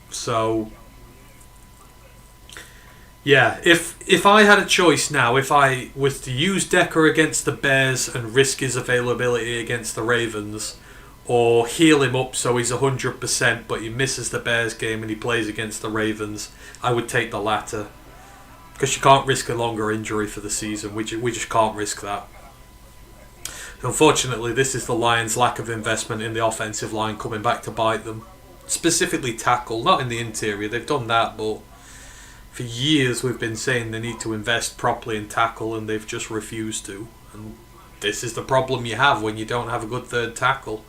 So yeah, if I had a choice now, if I was to use Decker against the Bears and risk his availability against the Ravens, or heal him up so he's 100% but he misses the Bears game and he plays against the Ravens, I would take the latter. Because you can't risk a longer injury for the season. We just can't risk that. Unfortunately, this is the Lions' lack of investment in the offensive line coming back to bite them. Specifically tackle, not in the interior. They've done that, but for years we've been saying they need to invest properly in tackle and they've just refused to. And this is the problem you have when you don't have a good third tackle.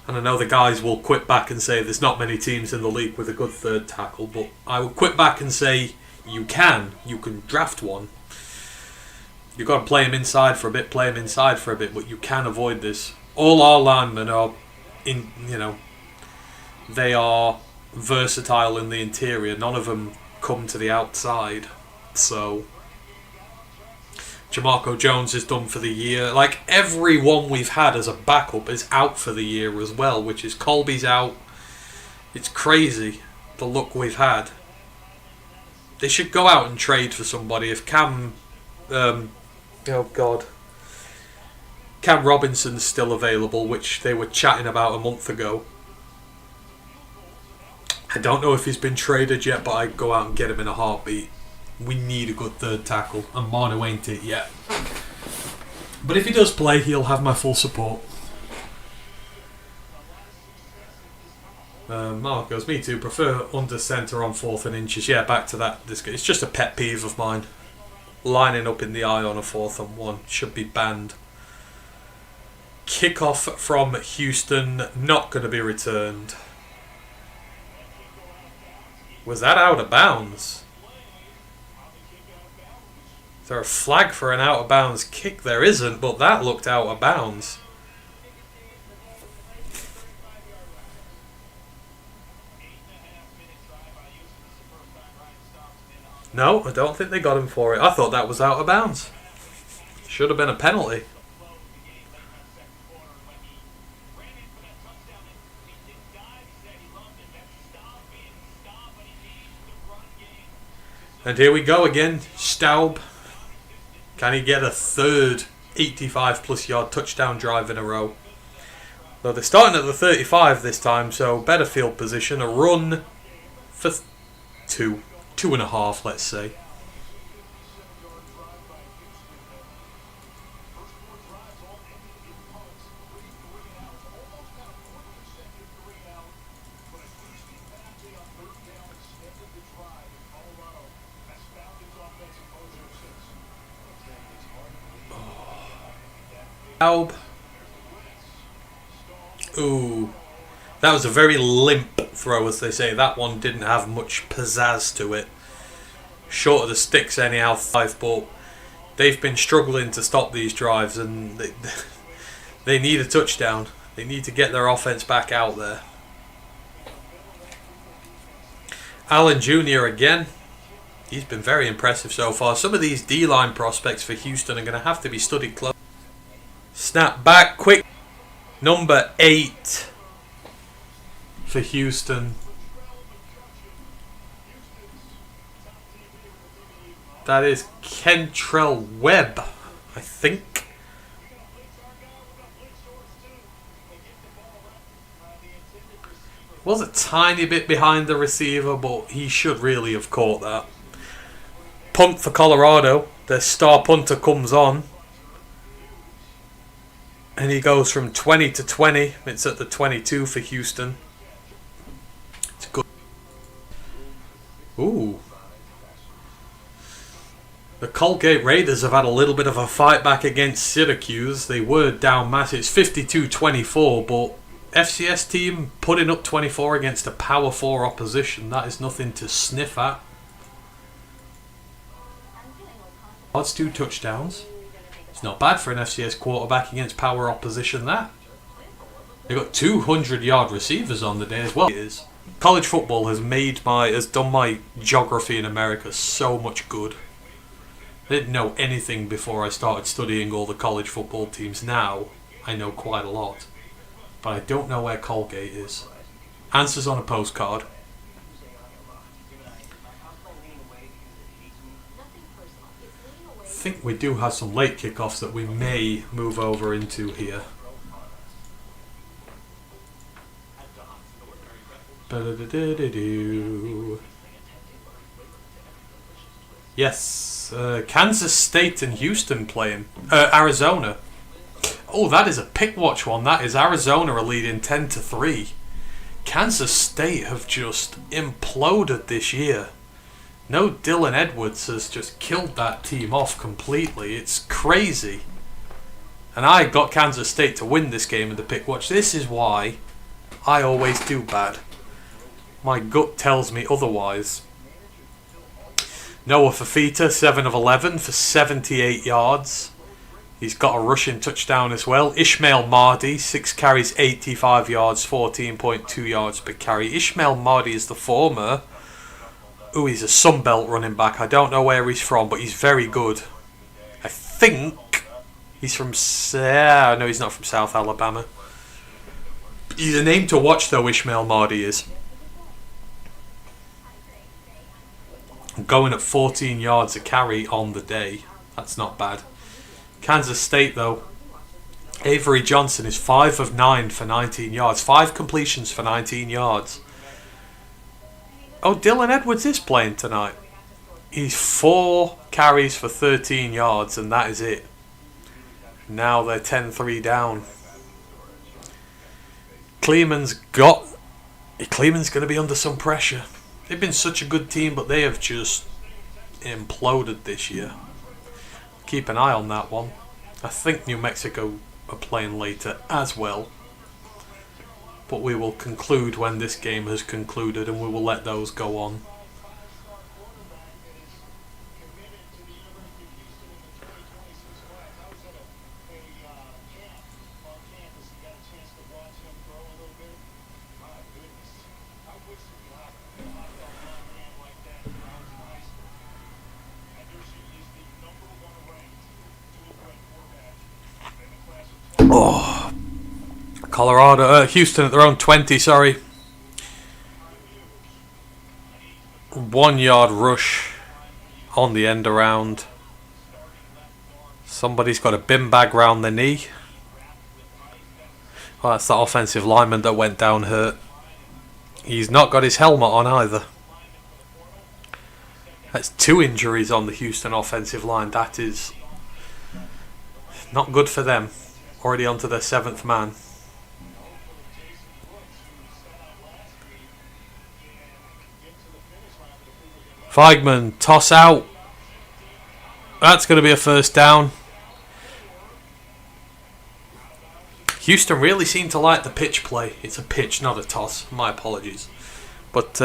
And I know the guys will quit back and say there's not many teams in the league with a good third tackle, but I will quit back and say you can draft one. You've got to play him inside for a bit, but you can avoid this. All our linemen are they are versatile in the interior. None of them come to the outside. So Jamarco Jones is done for the year. Like, everyone we've had as a backup is out for the year as well, which is Colby's out. It's crazy, the luck we've had. They should go out and trade for somebody. If Cam Robinson's still available, which they were chatting about a month ago. I don't know if he's been traded yet, but I'd go out and get him in a heartbeat. We need a good third tackle, and Manu ain't it yet. But if he does play, he'll have my full support. Mark goes, me too, prefer under centre on 4th and inches. Yeah, back to that. It's just a pet peeve of mine. Lining up in the eye on a 4th and 1 should be banned. Kickoff from Houston, not going to be returned. Was that out of bounds? Is there a flag for an out of bounds kick? There isn't, but that looked out of bounds. No, I don't think they got him for it. I thought that was out of bounds. Should have been a penalty. And here we go again. Staub. Can he get a third 85 plus yard touchdown drive in a row? Though they're starting at the 35 this time, so better field position. A run for 2.5, let's say. Alb. Ooh. That was a very limp throw, as they say. That one didn't have much pizzazz to it. Short of the sticks anyhow, 5, but they've been struggling to stop these drives, and they need a touchdown. They need to get their offense back out there. Allen Jr. again. He's been very impressive so far. Some of these D-line prospects for Houston are going to have to be studied close. Snap back, quick. Number 8 for Houston. That is Kentrell Webb, I think. Was a tiny bit behind the receiver, but he should really have caught that. Punt for Colorado. Their star punter comes on. And he goes from 20 to 20. It's at the 22 for Houston. It's good. Ooh. The Colgate Raiders have had a little bit of a fight back against Syracuse. They were down massive. It's 52-24, but FCS team putting up 24 against a Power 4 opposition. That is nothing to sniff at. Odds 2 touchdowns. It's not bad for an FCS quarterback against power opposition, that. They've got 200-yard receivers on the day as well. College football has done my geography in America so much good. I didn't know anything before I started studying all the college football teams. Now I know quite a lot. But I don't know where Colgate is. Answers on a postcard. I think we do have some late kickoffs that we may move over into here. Yes, Kansas State and Houston playing. Arizona. Oh, that is a pick watch one. That is Arizona are leading 10-3. Kansas State have just imploded this year. No, Dylan Edwards has just killed that team off completely. It's crazy. And I got Kansas State to win this game in the pick watch. This is why I always do bad. My gut tells me otherwise. Noah Fafita, 7 of 11 for 78 yards. He's got a rushing touchdown as well. Ishmael Mahdi, 6 carries, 85 yards, 14.2 yards per carry. Ishmael Mahdi is the former... Ooh, he's a Sunbelt running back. I don't know where he's from, but he's very good. I think he's from... no, he's not from South Alabama. He's a name to watch, though, Ishmael Mahdi is. Going at 14 yards a carry on the day. That's not bad. Kansas State, though. Avery Johnson is 5 of 9 for 19 yards. 5 completions for 19 yards. Oh, Dylan Edwards is playing tonight. He's 4 carries for 13 yards, and that is it. Now they're 10-3 down. Kleeman's going to be under some pressure. They've been such a good team, but they have just imploded this year. Keep an eye on that one. I think New Mexico are playing later as well. But we will conclude when this game has concluded, and we will let those go on. Oh, Houston at their own 20, sorry. 1 yard rush on the end around. Somebody's got a bin bag round the knee. Oh, that's the offensive lineman that went down hurt. He's not got his helmet on either. That's 2 injuries on the Houston offensive line. That is not good for them. Already onto their 7th man. Feigman, toss out. That's going to be a first down. Houston really seem to like the pitch play. It's a pitch, not a toss. My apologies. But,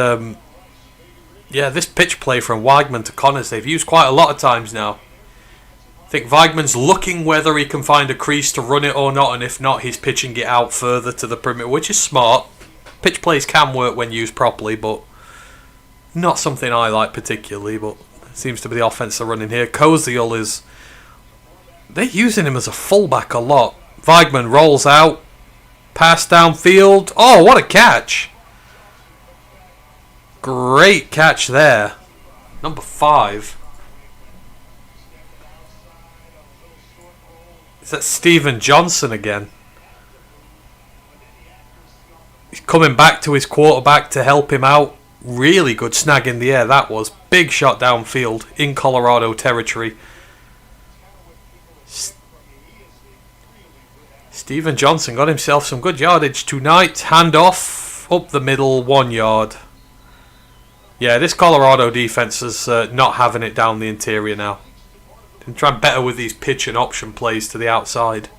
yeah, this pitch play from Weigman to Connors, they've used quite a lot of times now. I think Weigman's looking whether he can find a crease to run it or not, and if not, he's pitching it out further to the perimeter, which is smart. Pitch plays can work when used properly, but not something I like particularly, but seems to be the offense they're running here. Koziel is... They're using him as a fullback a lot. Weigman rolls out. Pass downfield. Oh, what a catch. Great catch there. Number 5. Is that Stephen Johnson again? He's coming back to his quarterback to help him out. Really good snag in the air, that was. Big shot downfield in Colorado territory. Stephen Johnson got himself some good yardage tonight. Hand off, up the middle, 1 yard. Yeah, this Colorado defense is not having it down the interior now. They're trying better with these pitch and option plays to the outside.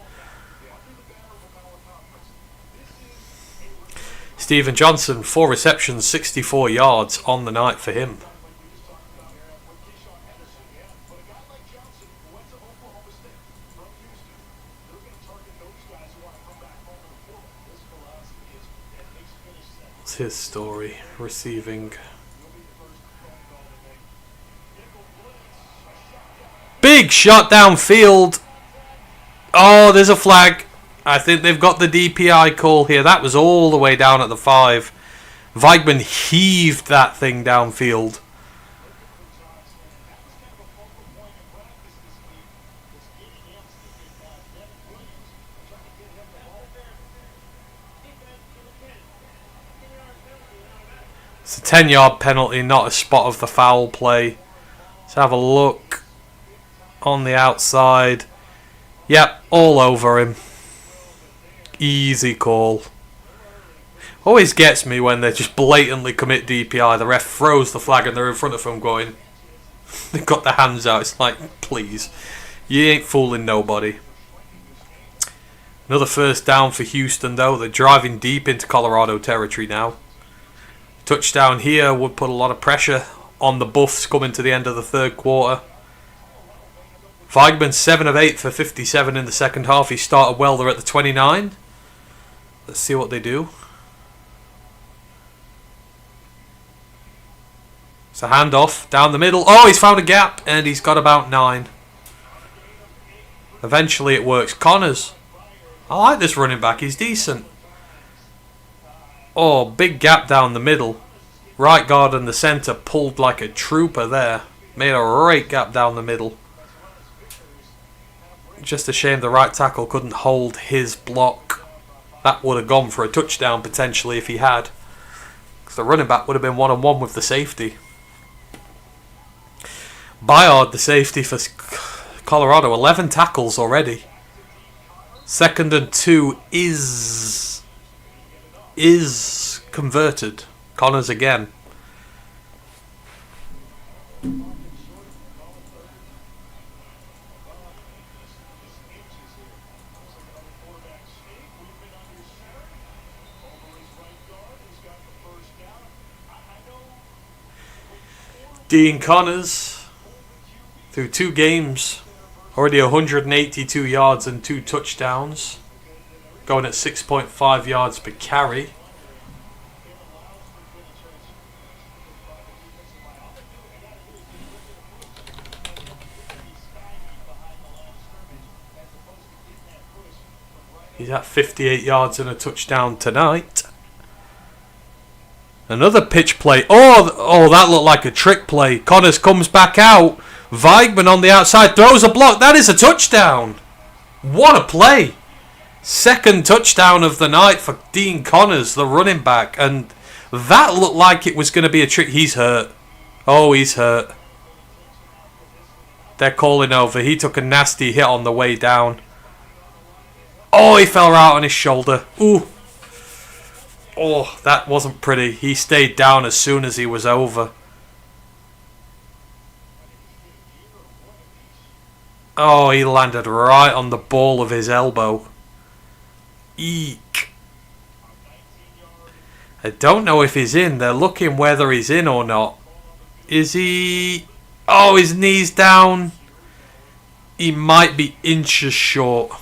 Stephen Johnson, 4 receptions, 64 yards on the night for him. What's his story? Receiving. Big shot downfield. Oh, there's a flag. I think they've got the DPI call here. That was all the way down at the 5. Weigman heaved that thing downfield. It's a 10-yard penalty, not a spot of the foul play. Let's have a look on the outside. Yep, all over him. Easy call. Always gets me when they just blatantly commit DPI. The ref throws the flag and they're in front of him going, they've got their hands out. It's like, please, you ain't fooling nobody. Another first down for Houston though. They're driving deep into Colorado territory now. Touchdown here would put a lot of pressure on the Buffs coming to the end of the third quarter. Weigman 7 of 8 for 57 in the second half. He started well there at the 29. Let's see what they do. It's a handoff down the middle. Oh, he's found a gap and he's got about 9. Eventually it works. Connors. I like this running back. He's decent. Oh, big gap down the middle. Right guard and the centre pulled like a trooper there. Made a great gap down the middle. Just a shame the right tackle couldn't hold his block. That would have gone for a touchdown potentially if he had. Because the running back would have been one-on-one with the safety. Bayard, the safety for Colorado, 11 tackles already. 2nd and 2 is converted. Connors again. Dean Connors, through 2 games, already 182 yards and 2 touchdowns, going at 6.5 yards per carry. He's at 58 yards and a touchdown tonight. Another pitch play. Oh, that looked like a trick play. Connors comes back out. Weigman on the outside throws a block. That is a touchdown. What a play. 2nd touchdown of the night for Dean Connors, the running back. And that looked like it was going to be a trick. He's hurt. Oh, he's hurt. They're calling over. He took a nasty hit on the way down. Oh, he fell right on his shoulder. Ooh. Oh, that wasn't pretty. He stayed down as soon as he was over. Oh, he landed right on the ball of his elbow. Eek. I don't know if he's in. They're looking whether he's in or not. Is he... Oh, his knee's down. He might be inches short.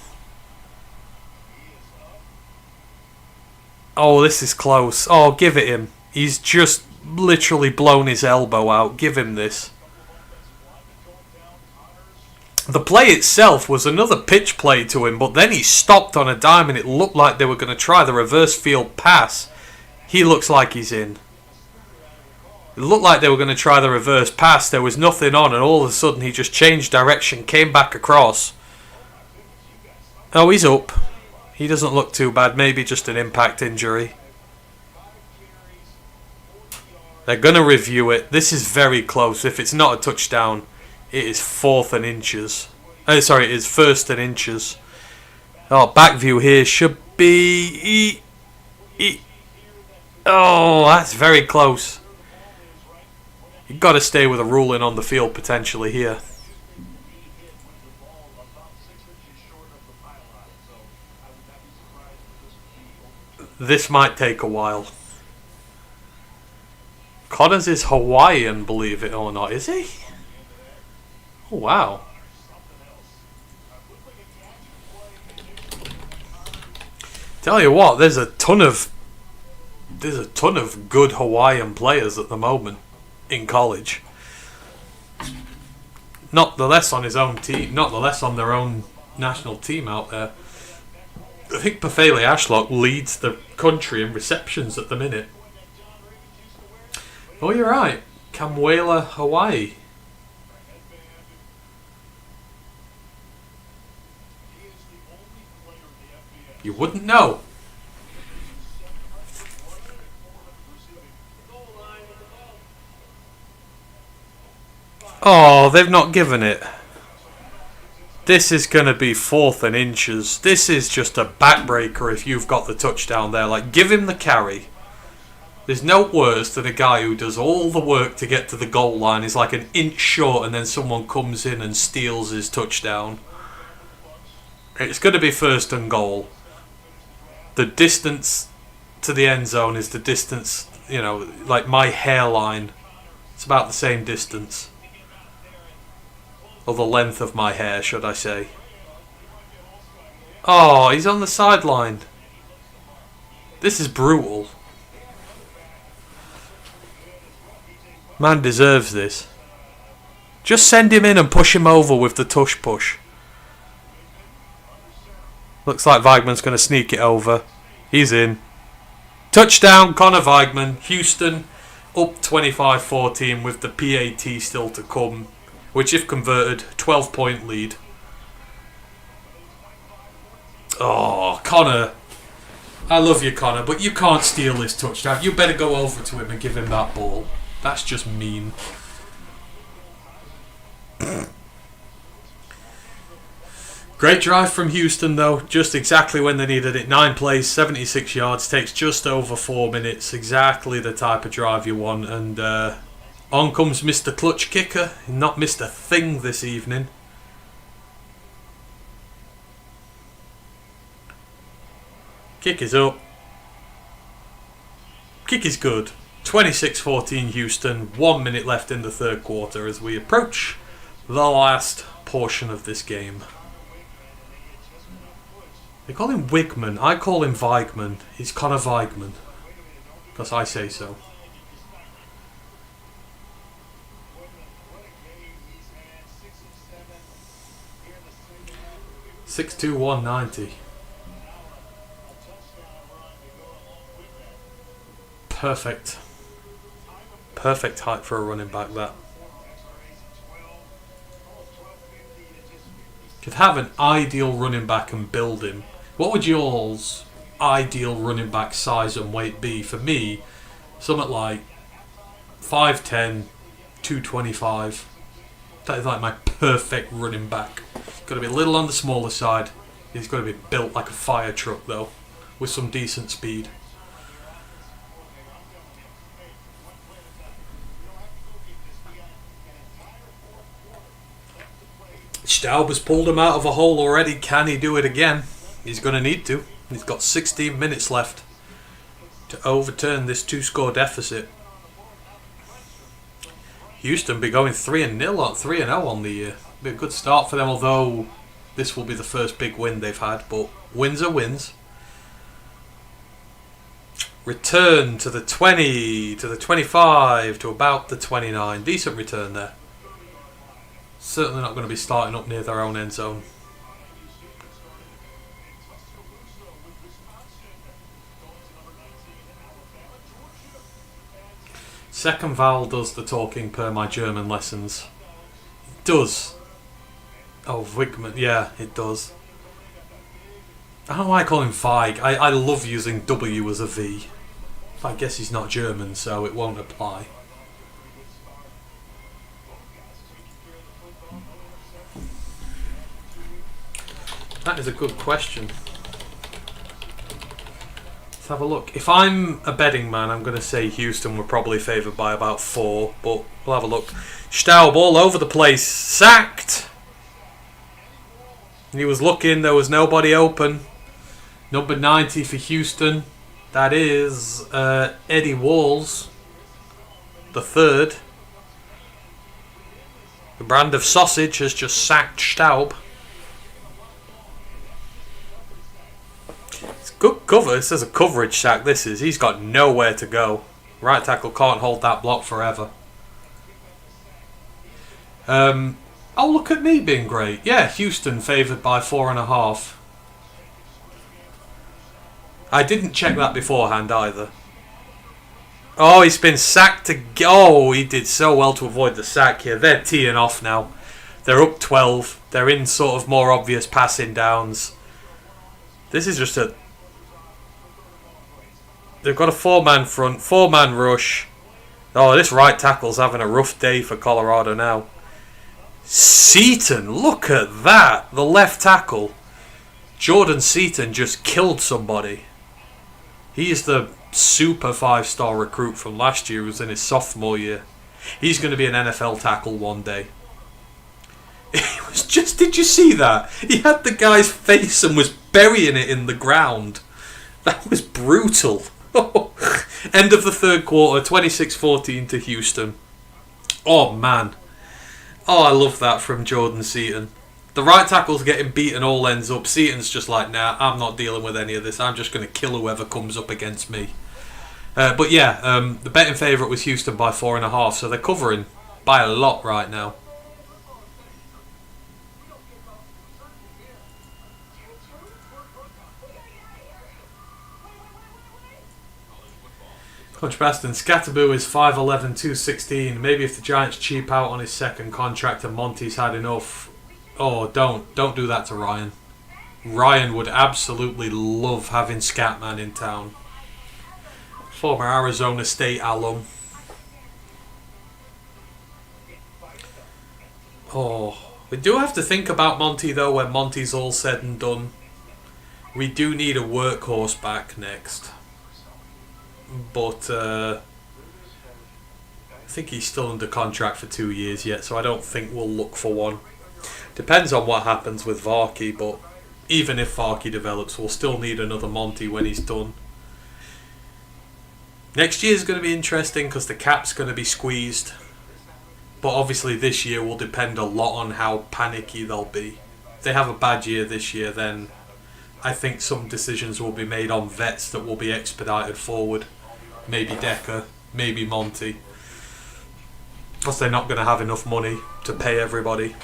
Oh, this is close. Oh, give it him. He's just literally blown his elbow out. Give him this. The play itself was another pitch play to him, but then he stopped on a dime and it looked like they were going to try the reverse field pass. He looks like he's in. It looked like they were going to try the reverse pass. There was nothing on, and all of a sudden he just changed direction, came back across. Oh, he's up. He doesn't look too bad. Maybe just an impact injury. They're going to review it. This is very close. If it's not a touchdown, it is fourth and inches. Sorry, it is first and inches. Oh, back view here should be... Oh, that's very close. You've got to stay with a ruling on the field potentially here. This might take a while. Connors is Hawaiian, believe it or not, is he? Oh, wow. Tell you what, there's a ton of good Hawaiian players at the moment in college. Not the less on his own team, not the less on their own national team out there. I think Pafele Ashlock leads the country in receptions at the minute. Oh, you're right. Kamwela, Hawaii. You wouldn't know. Oh, they've not given it. This is going to be fourth and inches. This is just a backbreaker if you've got the touchdown there. Like, give him the carry. There's no worse than a guy who does all the work to get to the goal line, is like an inch short, and then someone comes in and steals his touchdown. It's going to be first and goal. The distance to the end zone is the distance, you know, like my hairline. It's about the same distance. Or the length of my hair, should I say. Oh, he's on the sideline. This is brutal. Man deserves this. Just send him in and push him over with the tush push. Looks like Weigman's going to sneak it over. He's in. Touchdown, Connor Weigman. Houston up 25-14 with the PAT still to come. Which, if converted, 12-point lead. Oh, Connor. I love you, Connor, but you can't steal this touchdown. You better go over to him and give him that ball. That's just mean. Great drive from Houston, though. Just exactly when they needed it. 9 plays, 76 yards. Takes just over 4 minutes. Exactly the type of drive you want. And on comes Mr. Clutch Kicker. Not missed a thing this evening. Kick is up. Kick is good. 26-14 Houston. 1 minute left in the third quarter as we approach the last portion of this game. They call him Wigman. I call him Weigman. He's Connor Weigman. Because I say so. 6'2", 190. Perfect. Perfect height for a running back, that. Could have an ideal running back and build him. What would yours ideal running back size and weight be? For me, something like 5'10", 225. That is like my perfect running back. Got to be a little on the smaller side. He's got to be built like a fire truck, though, with some decent speed. Staub has pulled him out of a hole already. Can he do it again? He's going to need to. He's got 16 minutes left to overturn this 2-score deficit. Houston be going 3-0 on 3-0 on the year. Be a good start for them, although this will be the first big win they've had. But wins are wins. Return to the 20, to the 25, to about the 29. Decent return there. Certainly not going to be starting up near their own end zone. Second vowel does the talking per my German lessons. It does. Oh, Wigman. Yeah, it does. I don't know why I call him Feig. I love using W as a V. I guess he's not German, so it won't apply. That is a good question. Let's have a look. If I'm a betting man, I'm going to say Houston were probably favoured by about 4, but we'll have a look. Staub all over the place. Sacked! He was looking, there was nobody open. Number 90 for Houston. That is Eddie Walls, the third. The brand of sausage has just sacked Staub. It's good cover. This is a coverage sack. This is. He's got nowhere to go. Right tackle can't hold that block forever. Oh, look at me being great. Yeah, Houston favoured by 4.5. I didn't check that beforehand either. Oh, he's been sacked again. Oh, he did so well to avoid the sack here. They're teeing off now. They're up 12. They're in sort of more obvious passing downs. This is just a... They've got a 4-man front, 4-man rush. Oh, this right tackle's having a rough day for Colorado now. Seaton, look at that. The left tackle. Jordan Seaton just killed somebody. He is the super 5-star recruit from last year who was in his sophomore year. He's going to be an NFL tackle one day. It was just, did you see that? He had the guy's face and was burying it in the ground. That was brutal. End of the third quarter, 26-14 to Houston. Oh, man. Oh, I love that from Jordan Seaton. The right tackle's getting beaten all ends up. Seaton's just like, nah, I'm not dealing with any of this. I'm just going to kill whoever comes up against me. But yeah, the betting favourite was Houston by 4.5, so they're covering by a lot right now. Contrasting, Scatterboo is 5'11", 216. Maybe if the Giants cheap out on his second contract and Monty's had enough. Oh, don't do that to Ryan. Ryan would absolutely love having Scatman in town. Former Arizona State alum. Oh, we do have to think about Monty though when Monty's all said and done. We do need a workhorse back next. But I think he's still under contract for 2 years yet, so I don't think we'll look for one. Depends on what happens with Varkey, but even if Varkey develops, we'll still need another Monty when he's done. Next year's going to be interesting because the cap's going to be squeezed. But obviously this year will depend a lot on how panicky they'll be. If they have a bad year this year, then I think some decisions will be made on vets that will be expedited forward. Maybe Decker, maybe Monty. Because they're not going to have enough money to pay everybody.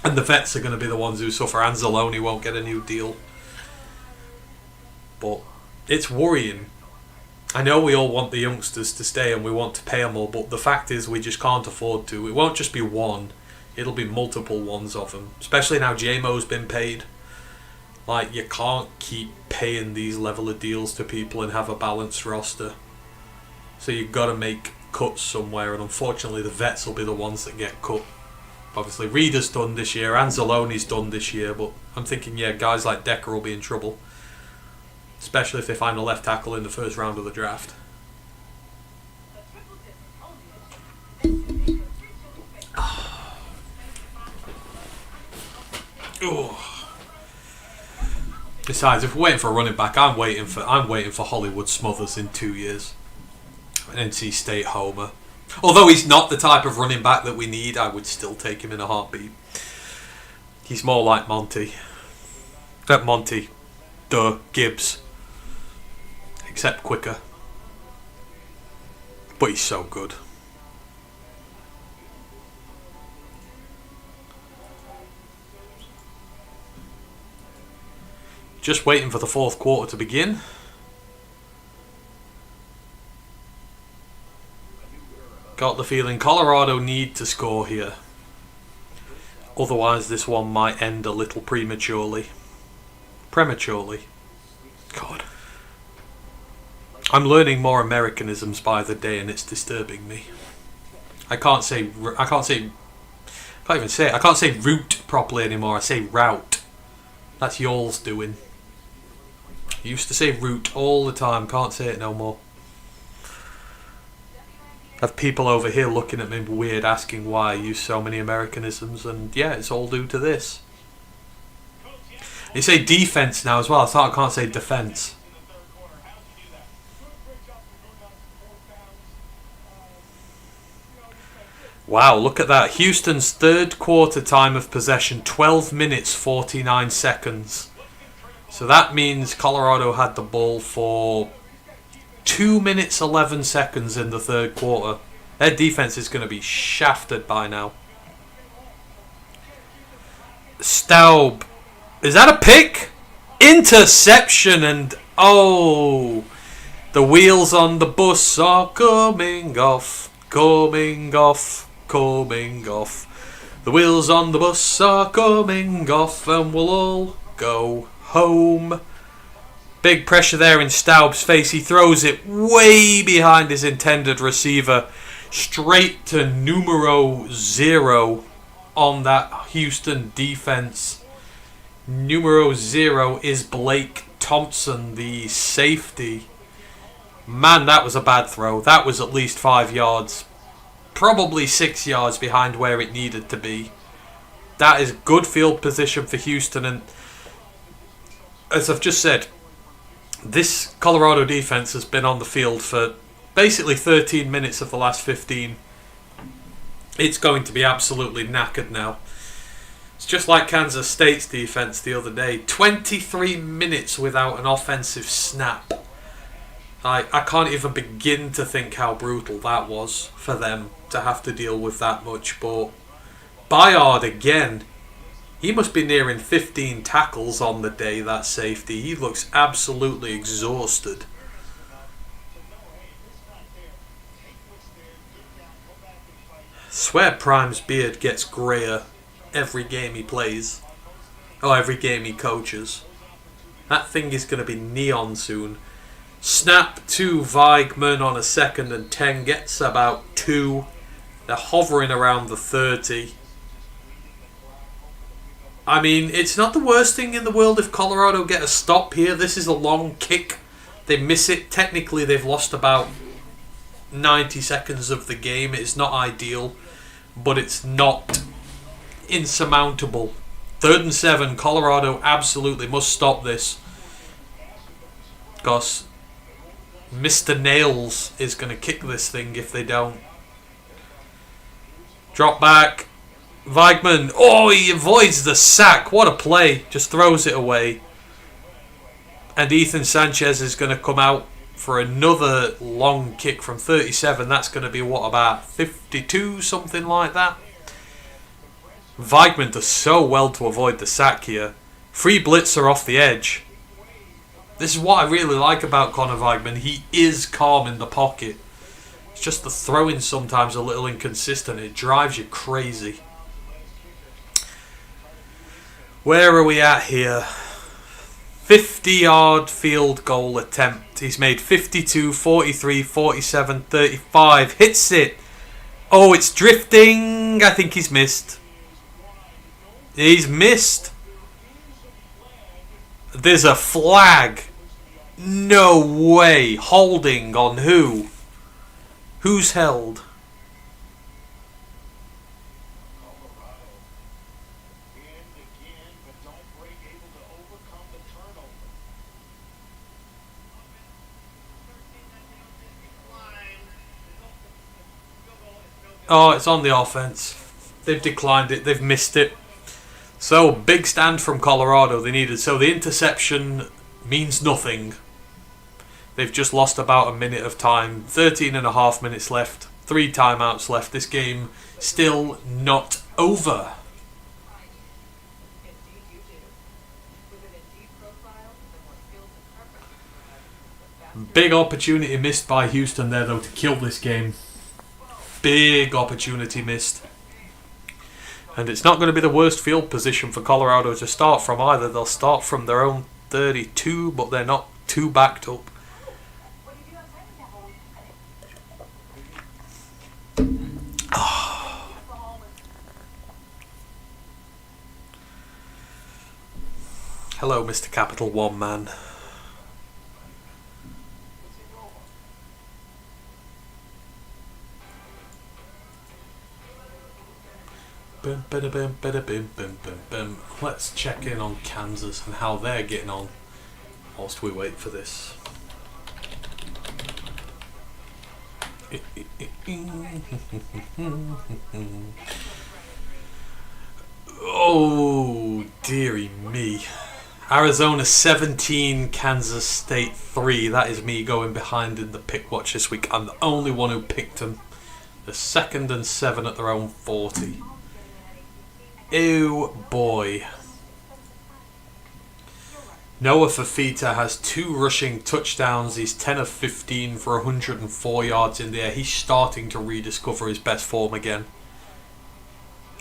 And the vets are going to be the ones who suffer. Anzalone won't get a new deal. But it's worrying. I know we all want the youngsters to stay and we want to pay them all, but the fact is we just can't afford to. It won't just be one. It'll be multiple ones of them. Especially now JMO's been paid. Like, you can't keep paying these level of deals to people and have a balanced roster. So you've got to make cuts somewhere, and unfortunately the vets will be the ones that get cut. Obviously Reeder's done this year, Anzalone's done this year, but I'm thinking, yeah, guys like Decker will be in trouble. Especially if they find a left tackle in the first round of the draft. Oh. Besides, if we're waiting for a running back, I'm waiting for Hollywood Smothers in 2 years. An NC State homer. Although he's not the type of running back that we need, I would still take him in a heartbeat. He's more like Monty. Gibbs. Except quicker. But he's so good. Just waiting for the fourth quarter to begin. Got the feeling Colorado need to score here. Otherwise this one might end a little prematurely. God. I'm learning more Americanisms by the day and it's disturbing me. I can't say route properly anymore. I say route. That's y'all's doing. I used to say route all the time. Can't say it no more. I have people over here looking at me weird, asking why I use so many Americanisms, and yeah, it's all due to this. You say defense now as well. I thought I can't say defense. Wow, look at that. Houston's third quarter time of possession, 12 minutes 49 seconds. So that means Colorado had the ball for 2 minutes 11 seconds in the third quarter. Their defense is going to be shafted by now. Staub. Is that a pick? Interception, and oh, the wheels on the bus are coming off. The wheels on the bus are coming off and we'll all go home. Big pressure there in Staub's face. He throws it way behind his intended receiver. Straight to numero 0 on that Houston defense. Numero 0 is Blake Thompson, the safety. Man, that was a bad throw. That was at least 5 yards. Probably 6 yards behind where it needed to be. That is good field position for Houston, and as I've just said, this Colorado defense has been on the field for basically 13 minutes of the last 15. It's going to be absolutely knackered now. It's just like Kansas State's defense the other day. 23 minutes without an offensive snap. I can't even begin to think how brutal that was for them to have to deal with that much. But Bayard again, he must be nearing 15 tackles on the day, that safety. He looks absolutely exhausted. Swear Prime's beard gets greyer every game he plays. Oh, every game he coaches. That thing is going to be neon soon. Snap to Weigman on a 2nd and 10. Gets about 2. They're hovering around the 30. I mean, it's not the worst thing in the world if Colorado get a stop here. This is a long kick. They miss it. Technically, they've lost about 90 seconds of the game. It's not ideal, but it's not insurmountable. 3rd and 7. Colorado absolutely must stop this, because Mr. Nails is going to kick this thing if they don't. Drop back. Weigman. Oh, he avoids the sack. What a play. Just throws it away. And Ethan Sanchez is going to come out for another long kick from 37. That's going to be, what, about 52, something like that? Weigman does so well to avoid the sack here. Free blitzer off the edge. This is what I really like about Connor Weigman. He is calm in the pocket. It's just the throwing sometimes a little inconsistent. It drives you crazy. Where are we at here? 50-yard field goal attempt. He's made 52, 43, 47, 35. Hits it. Oh, it's drifting. I think he's missed. He's missed. There's a flag. No way. Holding on who? Who's held? Oh, it's on the offense. They've declined it. They've missed it. So, big stand from Colorado they needed. So, the interception means nothing. They've just lost about a minute of time. 13 and a half minutes left. 3 timeouts left. This game still not over. Big opportunity missed by Houston there, though, to kill this game. Big opportunity missed. And it's not going to be the worst field position for Colorado to start from either. They'll start from their own 32, but they're not too backed up. Hello, Mr. Capital One Man. Let's check in on Kansas and how they're getting on whilst we wait for this. Oh, dearie me. Arizona 17, Kansas State 3. That is me going behind in the pick watch this week. I'm the only one who picked them. The 2nd and 7 at their own 40. Oh boy. Noah Fafita has 2 rushing touchdowns. He's 10 of 15 for 104 yards in the air. He's starting to rediscover his best form again.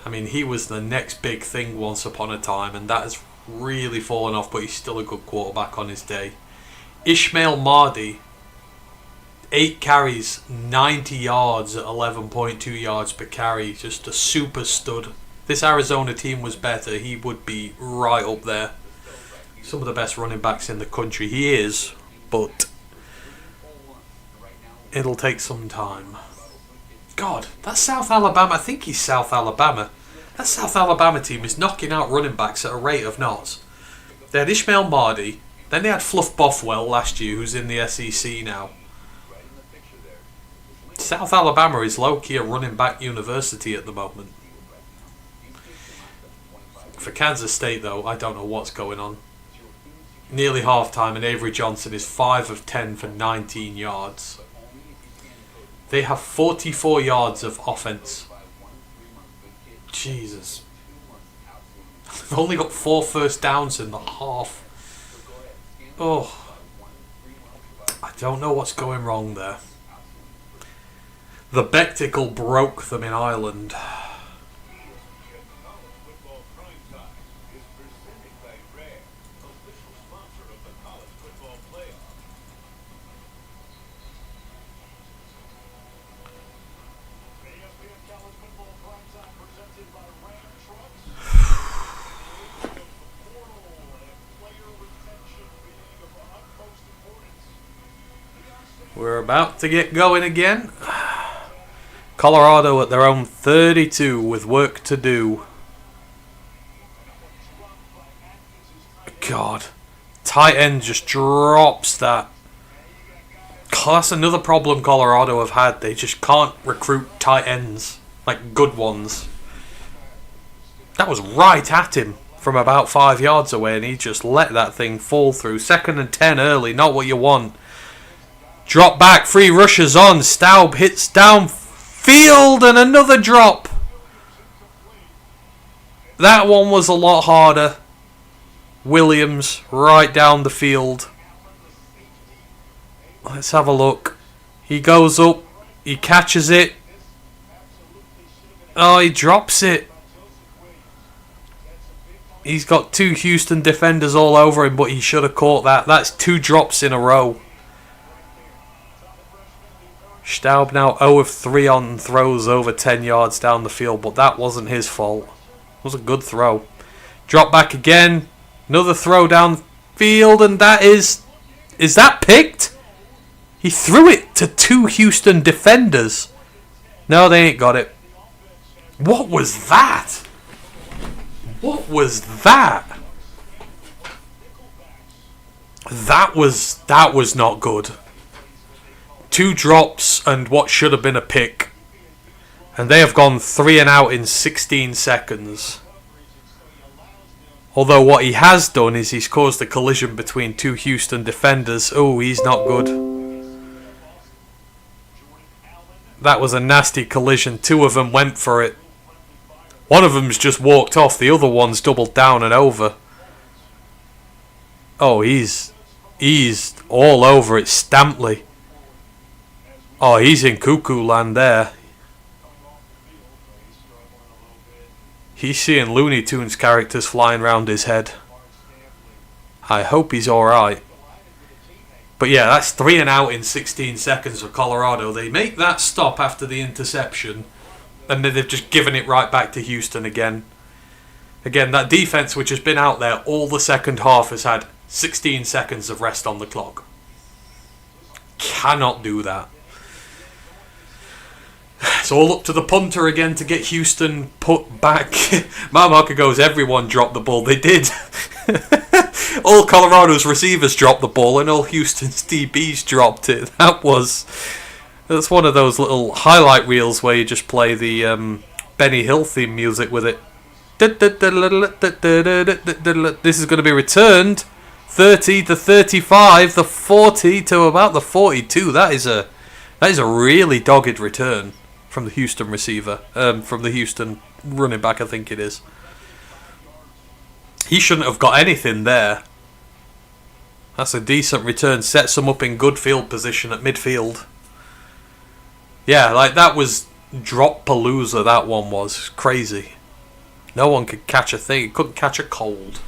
I mean, he was the next big thing once upon a time, and that has really fallen off, but he's still a good quarterback on his day. Ishmael Mahdi, 8 carries, 90 yards at 11.2 yards per carry. Just a super stud. This Arizona team was better, he would be right up there. Some of the best running backs in the country. He is, but it'll take some time. God, that's South Alabama. I think he's South Alabama. That South Alabama team is knocking out running backs at a rate of knots. They had Ishmael Mahdi. Then they had Fluff Bothwell last year, who's in the SEC now. South Alabama is low-key a running back university at the moment. For Kansas State, though, I don't know what's going on. Nearly half-time, and Avery Johnson is 5 of 10 for 19 yards. They have 44 yards of offense. Jesus. They've only got 4 first downs in the half. Oh. I don't know what's going wrong there. The Becticle broke them in Ireland. We're about to get going again. Colorado at their own 32 with work to do. God. Tight end just drops that. God, that's another problem Colorado have had. They just can't recruit tight ends. Like good ones. That was right at him from about 5 yards away, and he just let that thing fall through. 2nd and 10 early, not what you want. Drop back, 3 rushes on. Staub hits downfield and another drop. That one was a lot harder. Williams right down the field. Let's have a look. He goes up. He catches it. Oh, he drops it. He's got 2 Houston defenders all over him, but he should have caught that. That's 2 drops in a row. Staub now 0 of 3 on throws over 10 yards down the field, but that wasn't his fault. It was a good throw. Drop back again. Another throw down field, and that is that picked? He threw it to 2 Houston defenders. No, they ain't got it. What was that? What was that? That was not good. 2 drops and what should have been a pick. And they have gone 3 and out in 16 seconds. Although what he has done is he's caused a collision between 2 Houston defenders. Oh, he's not good. That was a nasty collision. 2 of them went for it. One of them's just walked off. The other one's doubled down and over. Oh, he's He's all over it. Stampley. Oh, he's in cuckoo land there. He's seeing Looney Tunes characters flying around his head. I hope he's alright. But yeah, that's 3 and out in 16 seconds for Colorado. They make that stop after the interception, and then they've just given it right back to Houston again. Again, that defense which has been out there all the second half has had 16 seconds of rest on the clock. Cannot do that. It's all up to the punter again to get Houston put back. My marker goes, everyone dropped the ball. They did. All Colorado's receivers dropped the ball and all Houston's DBs dropped it. That's one of those little highlight reels where you just play the Benny Hill theme music with it. This is going to be returned 30 to 35, the 40 to about the 42. That is a really dogged return from the Houston receiver, from the Houston running back, I think it is. He shouldn't have got anything there. That's a decent return. Sets him up in good field position at midfield. Yeah, like that was drop palooza. That one was crazy. No one could catch a thing. Couldn't catch a cold.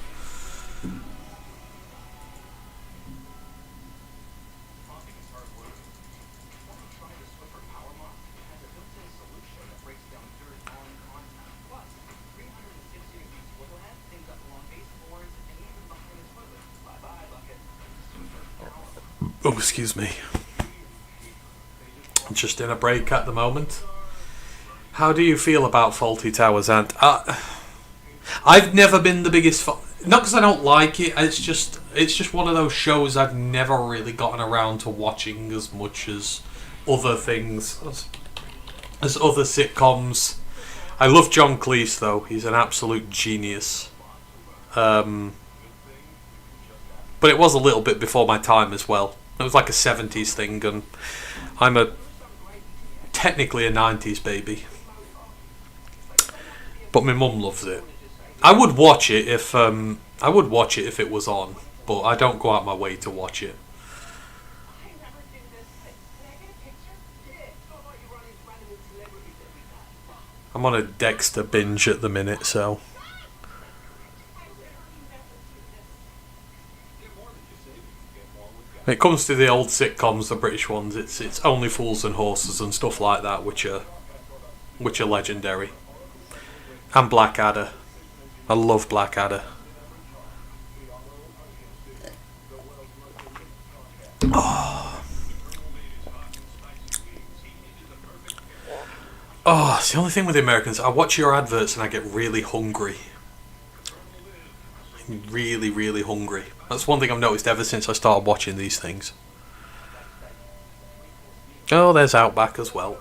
Oh, excuse me. Just in a break at the moment. How do you feel about Faulty Towers, Ant? I've never been the biggest not because I don't like it. It's just one of those shows I've never really gotten around to watching as much as other things, as other sitcoms. I love John Cleese though. He's an absolute genius. But it was a little bit before my time as well. It was like a 70s thing, and I'm technically a 90s baby. But my mum loves it. I would watch it if it was on, but I don't go out my way to watch it. I'm on a Dexter binge at the minute, so. When it comes to the old sitcoms, the British ones, it's Only Fools and Horses and stuff like that, which are legendary. And Blackadder. I love Blackadder. Oh, it's the only thing with the Americans. I watch your adverts and I get really hungry. I'm really, really hungry. That's one thing I've noticed ever since I started watching these things. Oh, there's Outback as well.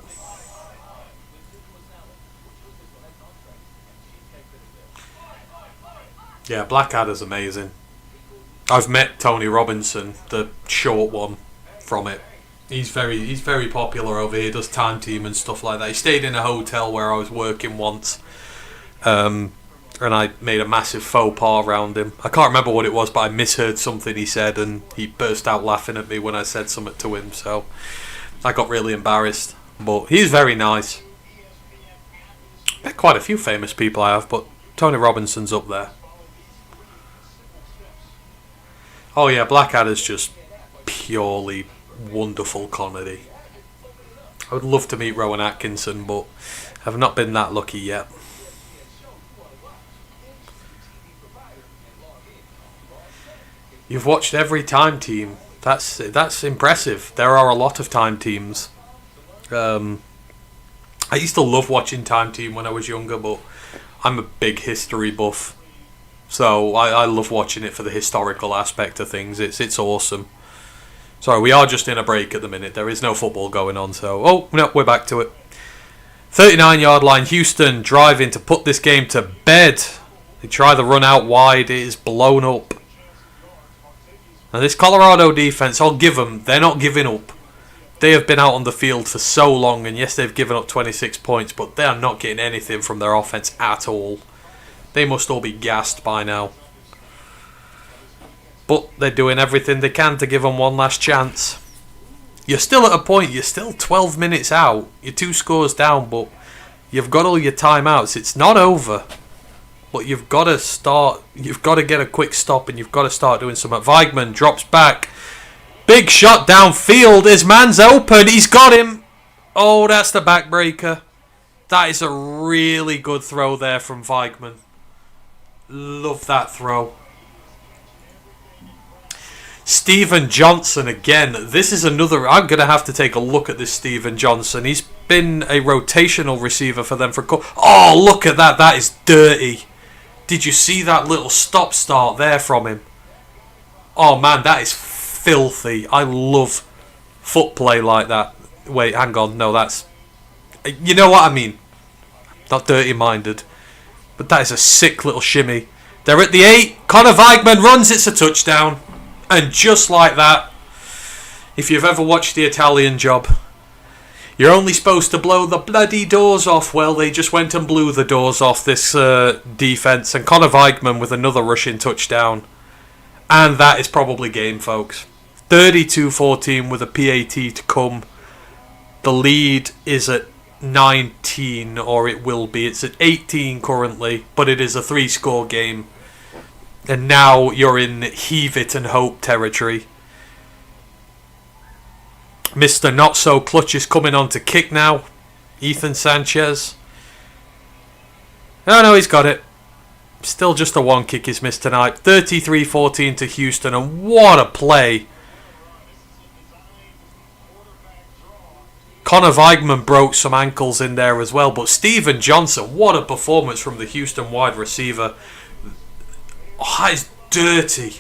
Yeah, Blackadder's amazing. I've met Tony Robinson, the short one from it. He's very popular over here, does time team and stuff like that. He stayed in a hotel where I was working once. And I made a massive faux pas around him. I can't remember what it was, but I misheard something he said and he burst out laughing at me when I said something to him, so I got really embarrassed. But he's very nice. Quite a few famous people I have, but Tony Robinson's up there. Oh yeah, Blackadder's just purely wonderful comedy. I would love to meet Rowan Atkinson, but I've not been that lucky yet. You've watched every time team. That's impressive. There are a lot of time teams. I used to love watching time team when I was younger, but I'm a big history buff. So I love watching it for the historical aspect of things. It's awesome. Sorry, we are just in a break at the minute. There is no football going on, so... Oh, no, we're back to it. 39-yard line, Houston driving to put this game to bed. They try the run out wide. It is blown up. Now this Colorado defense, I'll give them, they're not giving up. They have been out on the field for so long, and yes, they've given up 26 points, but they are not getting anything from their offense at all. They must all be gassed by now. But they're doing everything they can to give them one last chance. You're still at a point, you're still 12 minutes out. You're 2 scores down, but you've got all your timeouts. It's not over. But you've got to start, you've got to get a quick stop and you've got to start doing something. Weigman drops back. Big shot downfield. His man's open. He's got him. Oh, that's the backbreaker. That is a really good throw there from Weigman. Love that throw. Stephen Johnson again. This is another... I'm going to have to take a look at this Stephen Johnson. He's been a rotational receiver for them for... Oh, look at that. That is dirty. Did you see that little stop-start there from him? Oh, man, that is filthy. I love foot play like that. Wait, hang on. No, that's... You know what I mean. Not dirty-minded. But that is a sick little shimmy. They're at the 8. Connor Weigman runs. It's a touchdown. And just like that, if you've ever watched The Italian Job, you're only supposed to blow the bloody doors off. Well, they just went and blew the doors off this defence. And Connor Weigman with another rushing touchdown. And that is probably game, folks. 32-14 with a PAT to come. The lead is at 19, or it will be. It's at 18 currently, but it is a 3-score game. And now you're in heave it and hope territory. Mr. Not So Clutch is coming on to kick now. Ethan Sanchez. Oh no, he's got it. Still just a 1 kick he's missed tonight. 33-14 to Houston, and what a play. Connor Weigman broke some ankles in there as well, but Stephen Johnson, what a performance from the Houston wide receiver. Oh, that is dirty.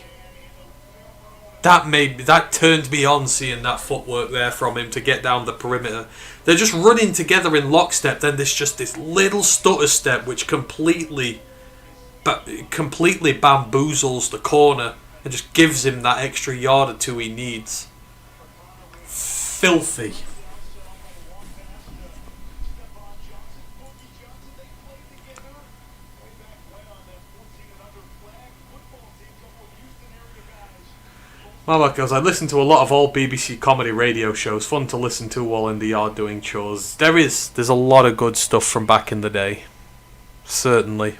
That turned me on seeing that footwork there from him to get down the perimeter. They're just running together in lockstep. Then there's just this little stutter step which completely bamboozles the corner and just gives him that extra yard or 2 he needs. Filthy. Well, because I listen to a lot of old BBC comedy radio shows, fun to listen to while in the yard doing chores. There's a lot of good stuff from back in the day. Certainly.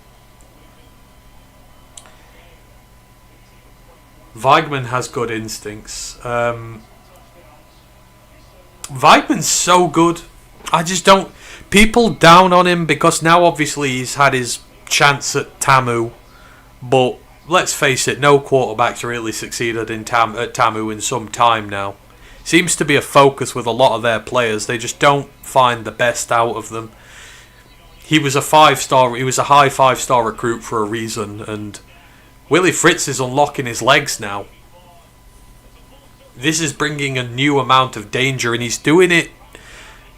Weigman has good instincts. Weigman's so good. I just don't... People down on him because now obviously he's had his chance at Tamu, but let's face it, no quarterback's really succeeded at Tamu in some time now. Seems to be a focus with a lot of their players. They just don't find the best out of them. He was a high 5-star recruit for a reason, and Willie Fritz is unlocking his legs now. This is bringing a new amount of danger, and he's doing it.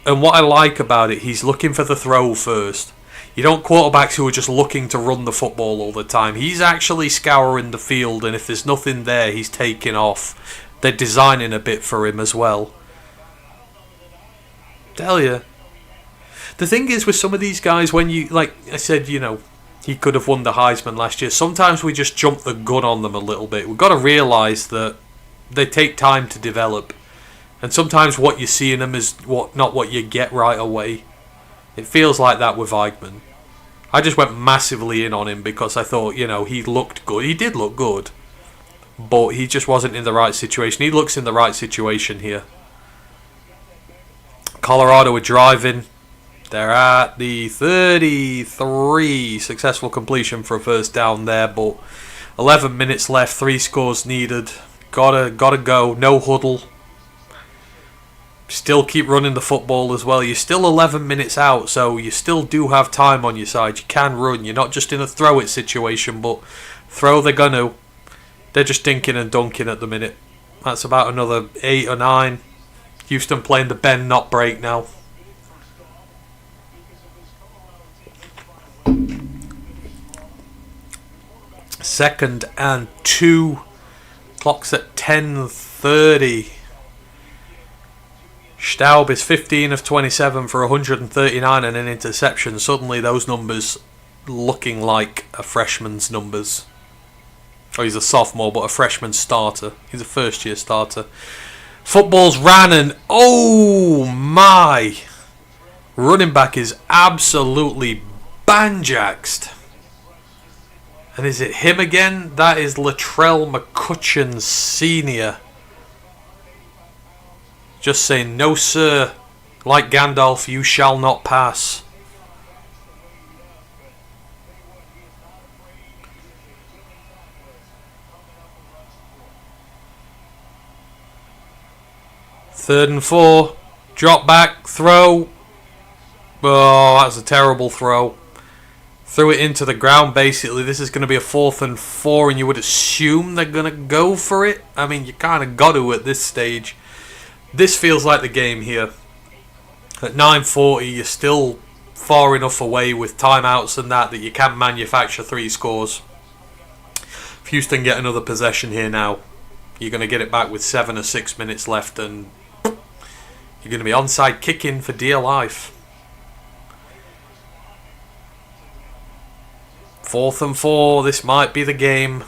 And what I like about it, he's looking for the throw first. You don't quarterbacks who are just looking to run the football all the time. He's actually scouring the field, and if there's nothing there, he's taking off. They're designing a bit for him as well. Tell you. The thing is with some of these guys, when you, like I said, you know, he could have won the Heisman last year. Sometimes we just jump the gun on them a little bit. We've got to realise that they take time to develop. And sometimes what you see in them is not what you get right away. It feels like that with Weigman. I just went massively in on him because I thought, you know, he looked good. He did look good. But he just wasn't in the right situation. He looks in the right situation here. Colorado are driving. They're at the 33. Successful completion for a first down there. But 11 minutes left. 3 scores needed. Gotta go. No huddle. Still keep running the football as well. You're still 11 minutes out, so you still do have time on your side. You can run. You're not just in a throw-it situation, but throw they're gonna. They're just dinking and dunking at the minute. That's about another 8 or 9. Houston playing the bend, not break now. Second and 2. Clock's at 10:30. Staub is 15 of 27 for 139 and an interception. Suddenly those numbers looking like a freshman's numbers. Oh, he's a sophomore, but a freshman starter. He's a first-year starter. Football's ran and, oh my! Running back is absolutely banjaxed. And is it him again? That is Latrell McCutcheon Sr. Just saying, no sir, like Gandalf, you shall not pass. Third and 4. Drop back. Throw. Oh, that's a terrible throw. Threw it into the ground, basically. This is going to be a 4th and 4, and you would assume they're going to go for it. I mean, you kind of got to at this stage. This feels like the game here. At 9:40, you're still far enough away with timeouts and that you can manufacture 3 scores. If Houston get another possession here now, you're going to get it back with 7 or 6 minutes left, and you're going to be onside kicking for dear life. 4th and 4, this might be the game.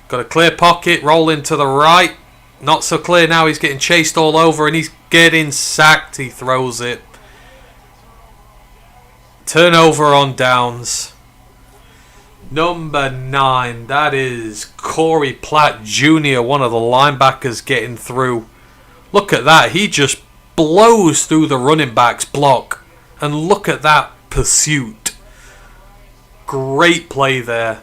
Got a clear pocket, rolling to the right. Not so clear now, he's getting chased all over and he's getting sacked. He throws it. Turnover on downs. Number 9, that is Corey Platt Jr., one of the linebackers getting through. Look at that, he just blows through the running back's block. And look at that pursuit. Great play there.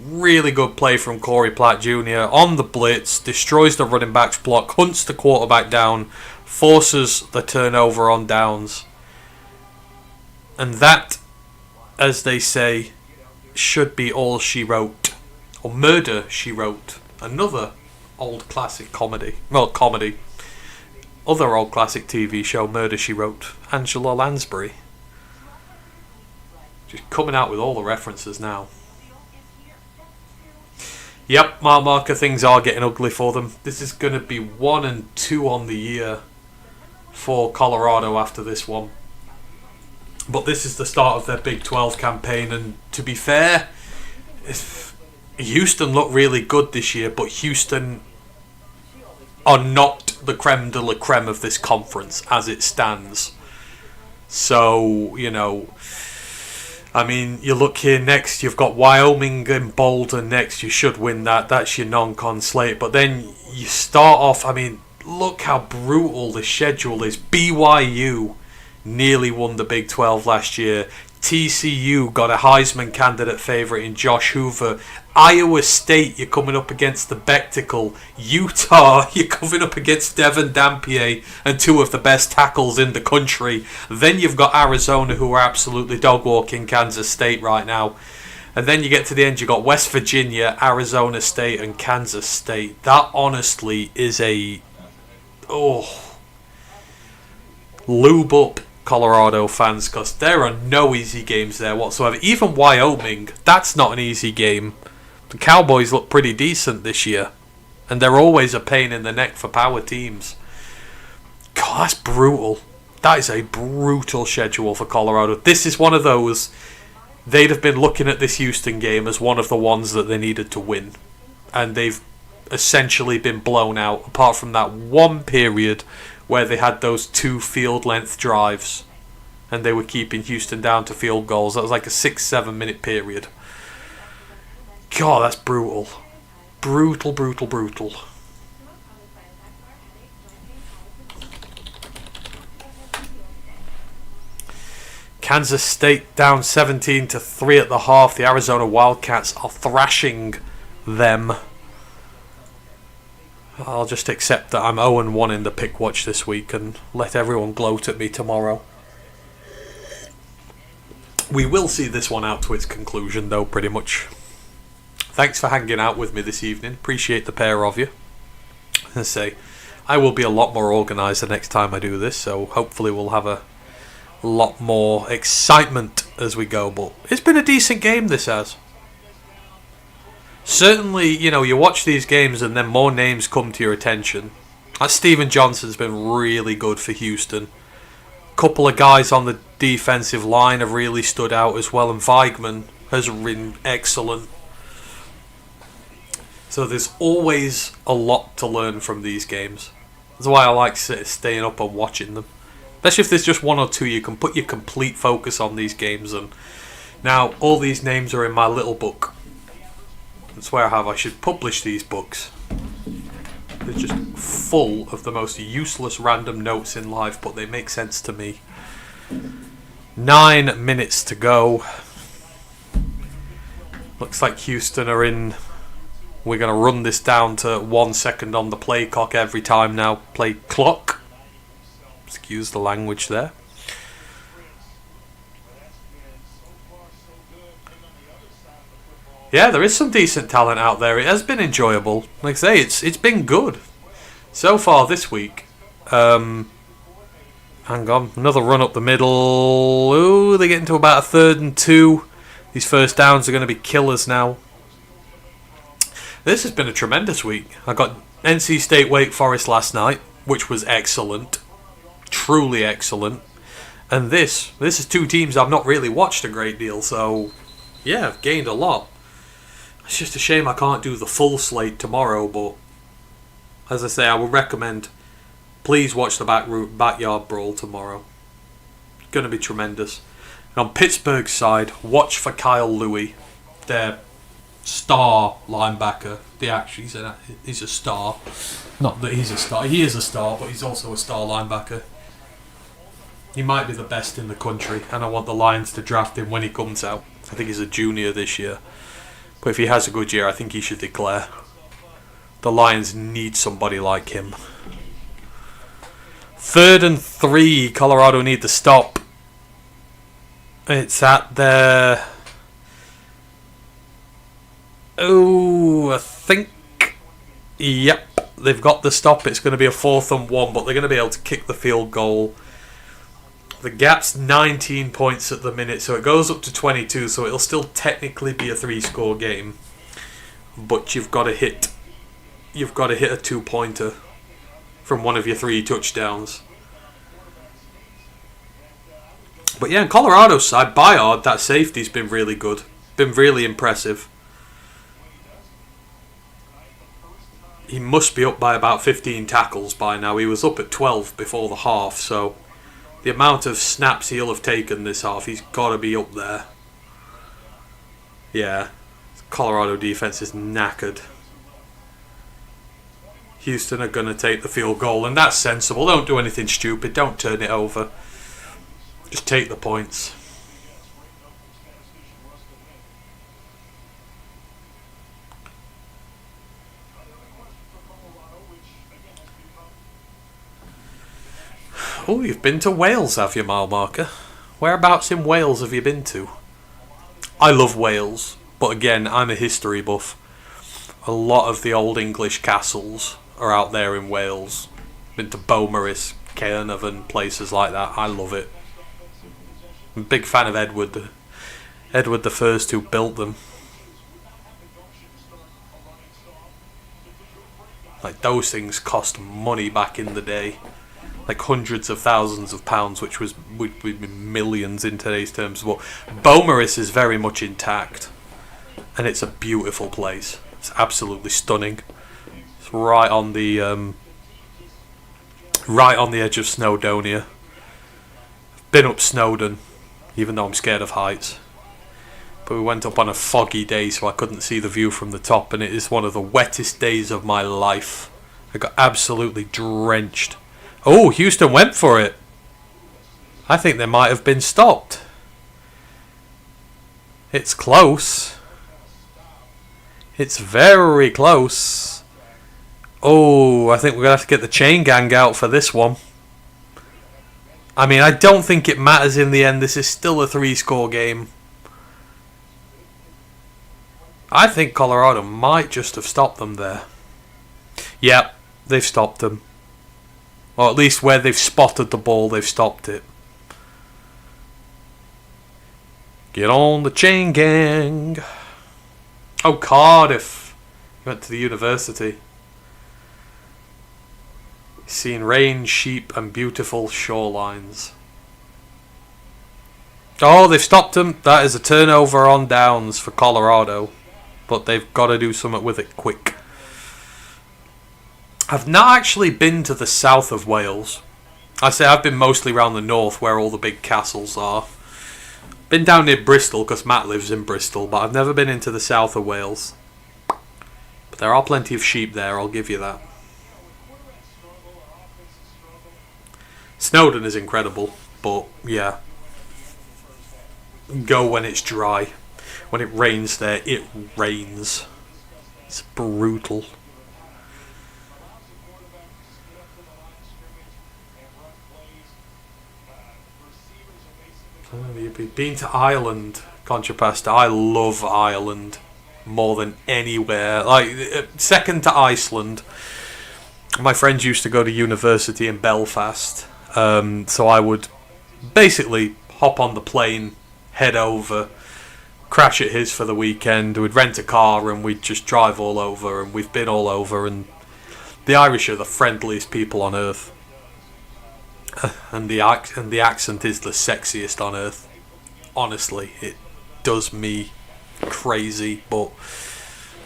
Really good play from Corey Platt Jr. on the blitz. Destroys the running back's block. Hunts the quarterback down. Forces the turnover on downs. And that, as they say, should be all she wrote. Or Murder, She Wrote. Another old classic comedy. Well, comedy. Other old classic TV show, Murder, She Wrote. Angela Lansbury. Just coming out with all the references now. Yep, mile marker, things are getting ugly for them. This is going to be 1 and 2 on the year for Colorado after this one. But this is the start of their Big 12 campaign, and to be fair, Houston looked really good this year, but Houston are not the creme de la creme of this conference as it stands. So, you know, I mean, you look here next, you've got Wyoming and Boulder next, you should win that. That's your non-con slate. But then you start off, I mean, look how brutal the schedule is. BYU nearly won the Big 12 last year. TCU got a Heisman candidate favourite in Josh Hoover. Iowa State, you're coming up against the Spectacle. Utah, you're coming up against Devin Dampier and 2 of the best tackles in the country. Then you've got Arizona, who are absolutely dog-walking Kansas State right now. And then you get to the end, you've got West Virginia, Arizona State and Kansas State. That honestly is a... lube up Colorado fans, because there are no easy games there whatsoever. Even Wyoming, that's not an easy game. The Cowboys look pretty decent this year, and they're always a pain in the neck for power teams. God, that's brutal. That is a brutal schedule for Colorado. This is one of those, they'd have been looking at this Houston game as one of the ones that they needed to win, and they've essentially been blown out, apart from that one period where they had those 2 field length drives and they were keeping Houston down to field goals. That was like a 6-7 minute period. God, that's brutal. Brutal, brutal, brutal. Kansas State down 17-3 at the half. The Arizona Wildcats are thrashing them. I'll just accept that I'm 0-1 in the pick watch this week and let everyone gloat at me tomorrow. We will see this one out to its conclusion, though, pretty much. Thanks for hanging out with me this evening. Appreciate the pair of you. As I say, I will be a lot more organised the next time I do this, so hopefully we'll have a lot more excitement as we go. But it's been a decent game, this has. Certainly, you know, you watch these games and then more names come to your attention. Steven Johnson's been really good for Houston. A couple of guys on the defensive line have really stood out as well, and Weigman has been excellent. So there's always a lot to learn from these games. That's why I like staying up and watching them. Especially if there's just one or two, you can put your complete focus on these games. And now all these names are in my little book. That's where I should publish these books. They're just full of the most useless random notes in life, but they make sense to me. 9 minutes to go. Looks like Houston are in. We're going to run this down to 1 second on the play clock every time now. Play clock. Excuse the language there. Yeah, there is some decent talent out there. It has been enjoyable. Like I say, it's been good so far this week. Hang on, another run up the middle. Ooh, they get into about a 3rd and 2. These first downs are going to be killers now. This has been a tremendous week. I got NC State Wake Forest last night, which was excellent, truly excellent. And this is two teams I've not really watched a great deal. So yeah, I've gained a lot. It's just a shame I can't do the full slate tomorrow, but as I say, I would recommend, please watch the Backyard Brawl tomorrow. It's going to be tremendous. And on Pittsburgh's side, watch for Kyle Louis, their star linebacker. He's a star. Not that he's a star. He is a star, but he's also a star linebacker. He might be the best in the country, and I want the Lions to draft him when he comes out. I think he's a junior this year. But if he has a good year, I think he should declare. The Lions need somebody like him. 3rd and 3. Colorado need to stop. It's at their... Oh, I think... Yep, they've got the stop. It's going to be a 4th and 1, but they're going to be able to kick the field goal. The gap's 19 points at the minute, so it goes up to 22, so it'll still technically be a 3-score game. But you've got to hit a 2-pointer from one of your 3 touchdowns. But yeah, on Colorado's side, Bayard, that safety's been really good. Been really impressive. He must be up by about 15 tackles by now. He was up at 12 before the half, so the amount of snaps he'll have taken this half, he's got to be up there. Yeah, Colorado defense is knackered. Houston are going to take the field goal, and that's sensible. Don't do anything stupid. Don't turn it over. Just take the points. Oh, you've been to Wales, have you, mile marker? Whereabouts in Wales have you been to? I love Wales, but again, I'm a history buff. A lot of the old English castles are out there in Wales. Been to Beaumaris, Caernarfon, places like that. I love it. I'm a big fan of Edward the First, who built them. Like, those things cost money back in the day. Like hundreds of thousands of pounds, which would be millions in today's terms. But Beaumaris is very much intact, and it's a beautiful place. It's absolutely stunning. It's right on the edge of Snowdonia. I've been up Snowdon, even though I'm scared of heights. But we went up on a foggy day, so I couldn't see the view from the top, and it is one of the wettest days of my life. I got absolutely drenched. Oh, Houston went for it. I think they might have been stopped. It's close. It's very close. Oh, I think we're going to have to get the chain gang out for this one. I mean, I don't think it matters in the end. This is still a 3-score game. I think Colorado might just have stopped them there. Yep, they've stopped them. Or at least where they've spotted the ball, they've stopped it. Get on the chain gang. Oh, Cardiff. He went to the university. Seen rain, sheep, and beautiful shorelines. Oh, they've stopped him. That is a turnover on downs for Colorado. But they've got to do something with it quick. I've not actually been to the south of Wales. I say I've been mostly around the north where all the big castles are. Been down near Bristol because Matt lives in Bristol, but I've never been into the south of Wales. But there are plenty of sheep there, I'll give you that. Snowdon is incredible, but yeah. Go when it's dry. When it rains there, it rains. It's brutal. You've been to Ireland, Contrapasta. I love Ireland more than anywhere. Like, second to Iceland. My friends used to go to university in Belfast, so I would basically hop on the plane, head over, crash at his for the weekend. We'd rent a car and we'd just drive all over, and we've been all over. And the Irish are the friendliest people on earth. And the accent is the sexiest on earth. Honestly, it does me crazy, but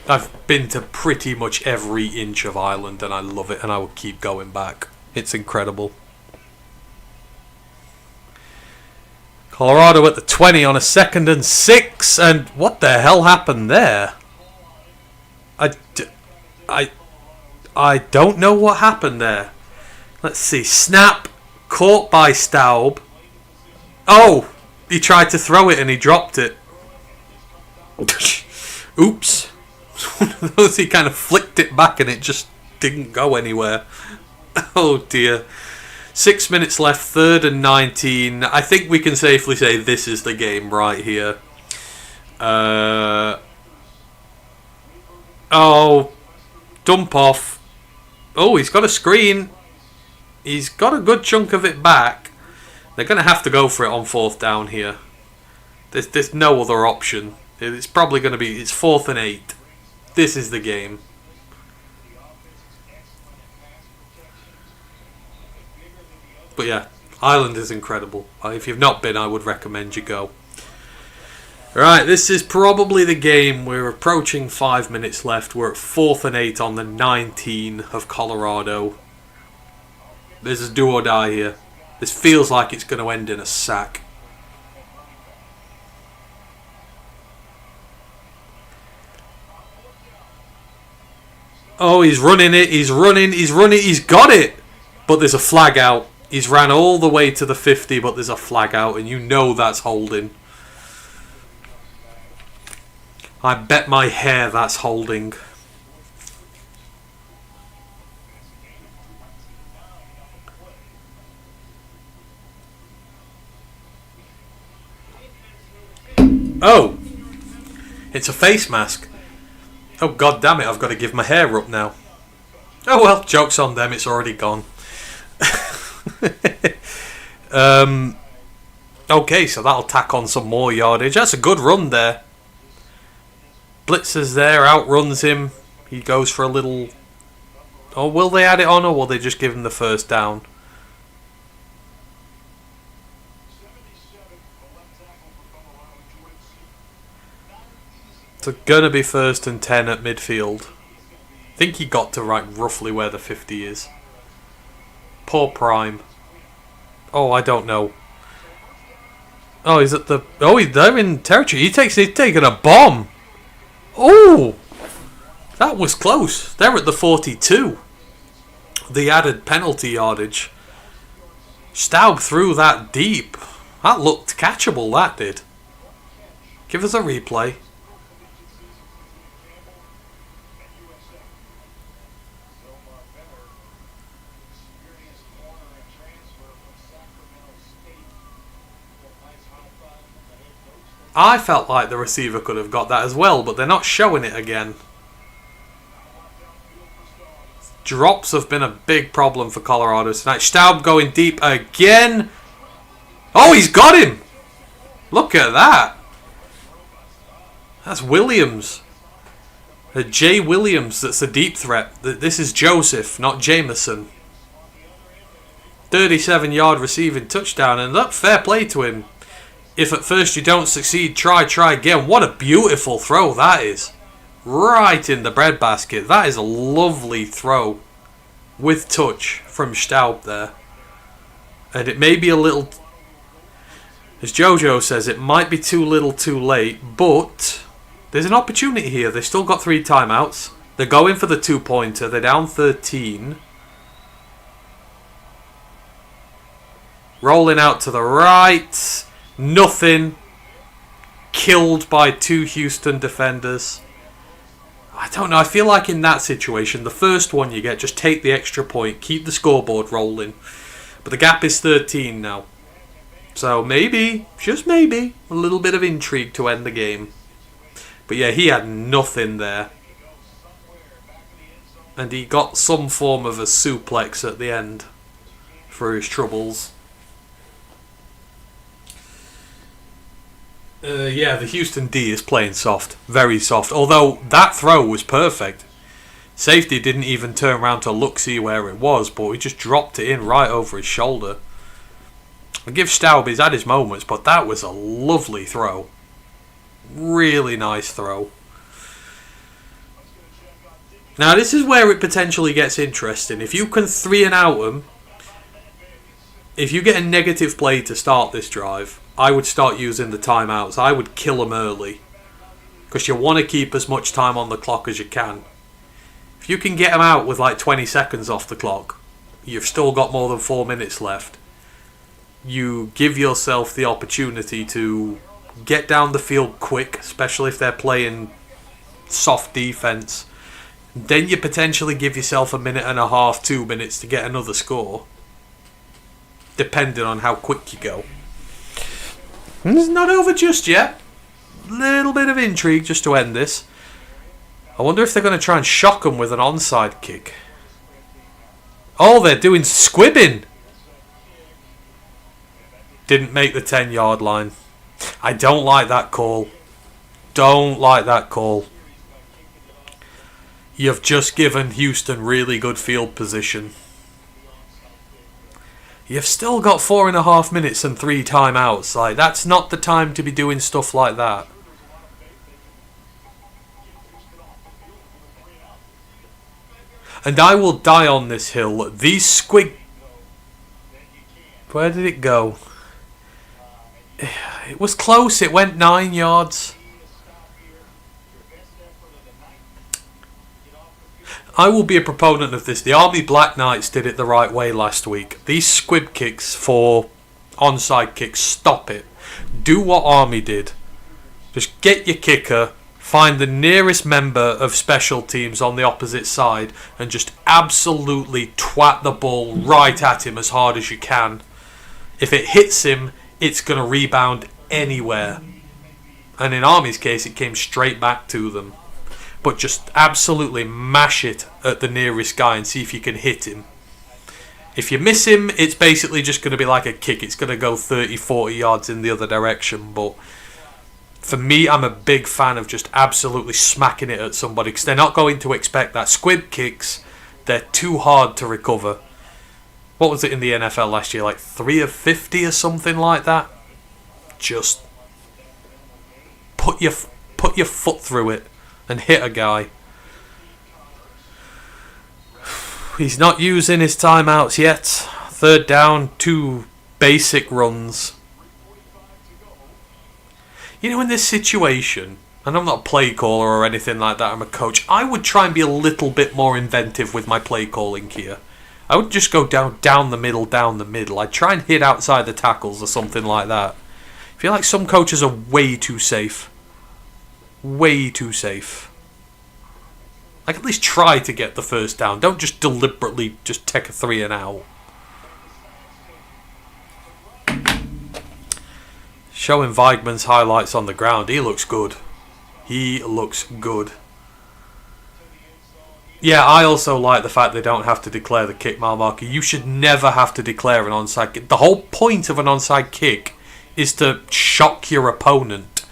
I've been to pretty much every inch of Ireland and I love it, and I will keep going back. It's incredible. Colorado at the 20 on a 2nd and 6, and what the hell happened there? I don't know what happened there. Let's see. Snap. Caught by Staub. Oh! He tried to throw it and he dropped it. Oops. He kind of flicked it back and it just didn't go anywhere. Oh dear. 6 minutes left, 3rd and 19. I think we can safely say this is the game right here. Oh. Dump off. Oh, he's got a screen. He's got a good chunk of it back. They're going to have to go for it on 4th down here. There's no other option. It's probably going to be... It's 4th and 8. This is the game. But yeah, Ireland is incredible. If you've not been, I would recommend you go. Right, this is probably the game. We're approaching 5 minutes left. We're at 4th and 8 on the 19 of Colorado. This is do or die here. This feels like it's going to end in a sack. Oh, he's running it. He's running. He's got it. But there's a flag out. He's ran all the way to the 50, but there's a flag out, and you know that's holding. I bet my hair that's holding. Oh! It's a face mask. Oh, god damn it, I've got to give my hair up now. Oh well, joke's on them, it's already gone. Okay, so that'll tack on some more yardage. That's a good run there. Blitzer's there, outruns him. He goes for a little... Oh, will they add it on or will they just give him the first down? So gonna be 1st and 10 at midfield. I think he got to right roughly where the 50 is. Poor Prime. Oh, I don't know. Oh, he's at the... Oh, they're in territory. He's taking a bomb. Oh! That was close. They're at the 42. The added penalty yardage. Staub threw that deep. That looked catchable, that did. Give us a replay. I felt like the receiver could have got that as well, but they're not showing it again. Drops have been a big problem for Colorado tonight. Staub going deep again. Oh, he's got him! Look at that. That's Williams. Jay Williams, that's a deep threat. This is Joseph, not Jameson. 37-yard receiving touchdown, and look, fair play to him. If at first you don't succeed, try again. What a beautiful throw that is. Right in the breadbasket. That is a lovely throw. with touch from Staub there. And it may be a little, as Jojo says, it might be too little too late, but there's an opportunity here. They've still got 3 timeouts. They're going for the 2-pointer. They're down 13. Rolling out to the right. Nothing. Killed by 2 Houston defenders. I don't know. I feel like in that situation, the first one you get, just take the extra point. Keep the scoreboard rolling. But the gap is 13 now. So maybe, just maybe, a little bit of intrigue to end the game. But yeah, he had nothing there. And he got some form of a suplex at the end for his troubles. Yeah, the Houston D is playing soft. Very soft. Although that throw was perfect. Safety didn't even turn around to look see where it was, but he just dropped it in right over his shoulder. I give Staub, he's had his moments, but that was a lovely throw. Really nice throw. Now this is where it potentially gets interesting. If you can 3-and-out them, if you get a negative play to start this drive, I would start using the timeouts. I would kill them early. Because you want to keep as much time on the clock as you can. If you can get them out with like 20 seconds off the clock, you've still got more than 4 minutes left. You give yourself the opportunity to get down the field quick, especially if they're playing soft defense. Then you potentially give yourself 1.5 minutes, 2 minutes to get another score. Depending on how quick you go. And it's not over just yet. Little bit of intrigue just to end this. I wonder if they're going to try and shock them with an onside kick. Oh, they're doing squibbing. Didn't make the 10-yard line. I don't like that call. Don't like that call. You've just given Houston really good field position. You've still got 4.5 minutes and 3 timeouts. Like, that's not the time to be doing stuff like that. And I will die on this hill. These squig... Where did it go? It was close. It went 9 yards. I will be a proponent of this. The Army Black Knights did it the right way last week. These squib kicks for onside kicks, stop it. Do what Army did. Just get your kicker, find the nearest member of special teams on the opposite side, and just absolutely twat the ball right at him as hard as you can. If it hits him, it's going to rebound anywhere. And in Army's case, it came straight back to them. But just absolutely mash it at the nearest guy and see if you can hit him. If you miss him, it's basically just going to be like a kick. It's going to go 30, 40 yards in the other direction. But for me, I'm a big fan of just absolutely smacking it at somebody, because they're not going to expect that. Squib kicks, they're too hard to recover. What was it in the NFL last year? Like 3 of 50 or something like that? Just put your foot through it and hit a guy. He's not using his timeouts yet. 3rd down, 2 basic runs. You know, in this situation, and I'm not a play caller or anything like that, I'm a coach, I would try and be a little bit more inventive with my play calling here. I would just go down the middle. I'd try and hit outside the tackles or something like that. I feel like some coaches are way too safe. Way too safe. Like, at least try to get the first down. Don't just deliberately just take a 3-and-out. Showing Weigman's highlights on the ground. He looks good. He looks good. Yeah, I also like the fact they don't have to declare the kick mile marker. You should never have to declare an onside kick. The whole point of an onside kick is to shock your opponent.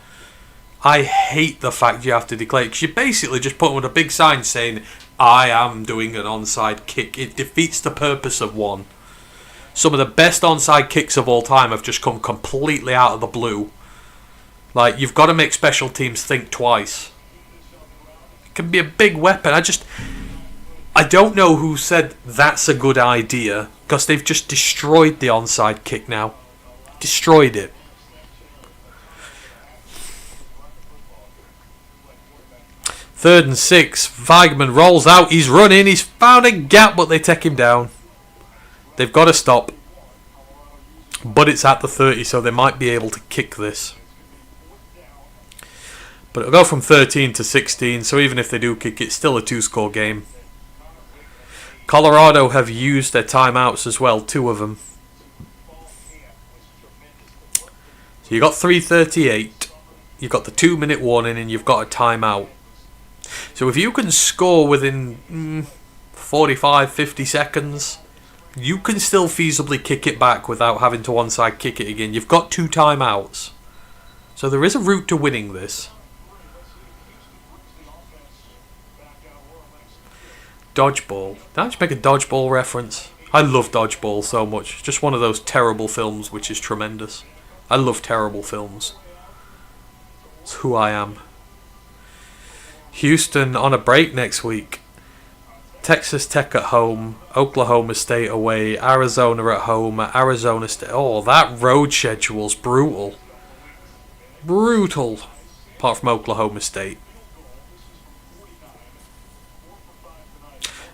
I hate the fact you have to declare it, because you basically just put on a big sign saying, I am doing an onside kick. It defeats the purpose of one. Some of the best onside kicks of all time have just come completely out of the blue. Like, you've got to make special teams think twice. It can be a big weapon. I don't know who said that's a good idea, because they've just destroyed the onside kick now. Destroyed it. Third and 6. Weigman rolls out. He's running. He's found a gap, but they take him down. They've got to stop. But it's at the 30, so they might be able to kick this. But it'll go from 13 to 16, so even if they do kick, it's still a 2-score game. Colorado have used their timeouts as well, 2 of them. So you've got 3:38, you've got the 2-minute warning, and you've got a timeout. So if you can score within 45, 50 seconds, you can still feasibly kick it back without having to onside kick it again. You've got 2 timeouts. So there is a route to winning this. Dodgeball. Did I just make a Dodgeball reference? I love Dodgeball so much. It's just one of those terrible films which is tremendous. I love terrible films. It's who I am. Houston on a break next week. Texas Tech at home. Oklahoma State away. Arizona at home. Arizona State. Oh, that road schedule's brutal. Brutal. Apart from Oklahoma State.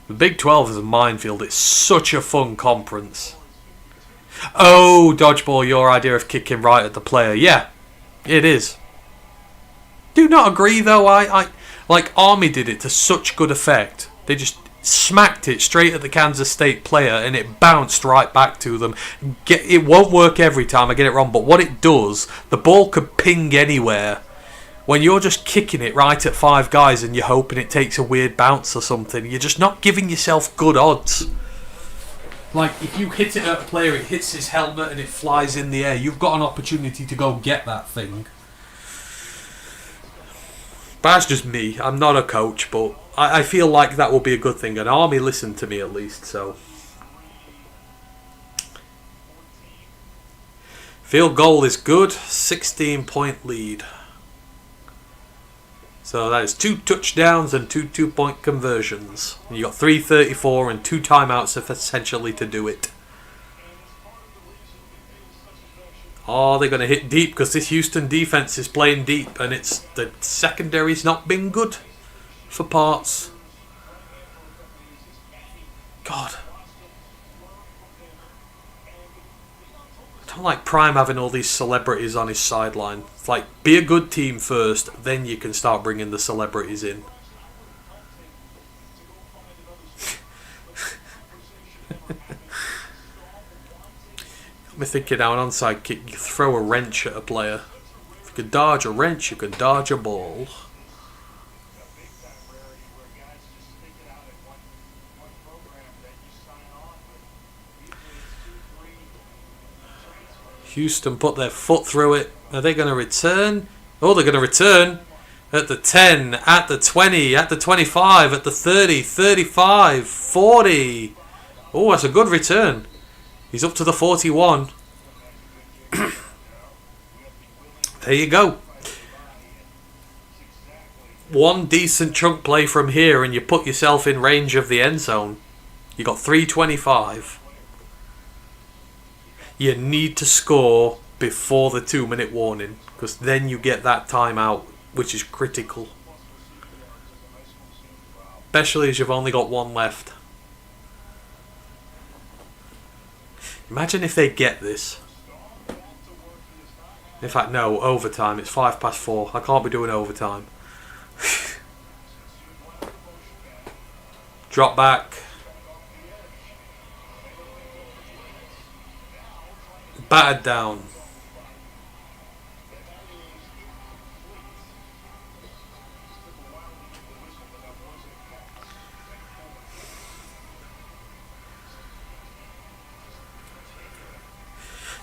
The Big 12 is a minefield. It's such a fun conference. Oh, Dodgeball, your idea of kicking right at the player. Yeah, it is. Do not agree, though. I like Army did it to such good effect. They just smacked it straight at the Kansas State player and it bounced right back to them. It won't work every time, I get it wrong, but what it does, the ball could ping anywhere. When you're just kicking it right at 5 guys and you're hoping it takes a weird bounce or something, you're just not giving yourself good odds. Like, if you hit it at a player, it hits his helmet and it flies in the air, you've got an opportunity to go get that thing. But that's just me. I'm not a coach, but I feel like that will be a good thing. And Army listened to me at least, so. Field goal is good. 16-point lead. So that is 2 touchdowns and 2 2-point conversions. You got 3:34 and 2 timeouts essentially to do it. Oh, they're going to hit deep because this Houston defense is playing deep and it's the secondary's not been good for parts. God. I don't like Prime having all these celebrities on his sideline. It's like, be a good team first, then you can start bringing the celebrities in. Got me thinking now, an onside kick, you throw a wrench at a player. If you can dodge a wrench, you can dodge a ball. Houston put their foot through it. Are they going to return? Oh, they're going to return at the 10, at the 20, at the 25, at the 30, 35, 40. Oh, that's a good return. He's up to the 41. There you go. One decent chunk play from here and you put yourself in range of the end zone. You got 3:25. You need to score before the 2-minute warning because then you get that timeout, which is critical. Especially as you've only got 1 left. Imagine if they get this. In fact, no, overtime. It's 4:05. I can't be doing overtime. Drop back. Battered down.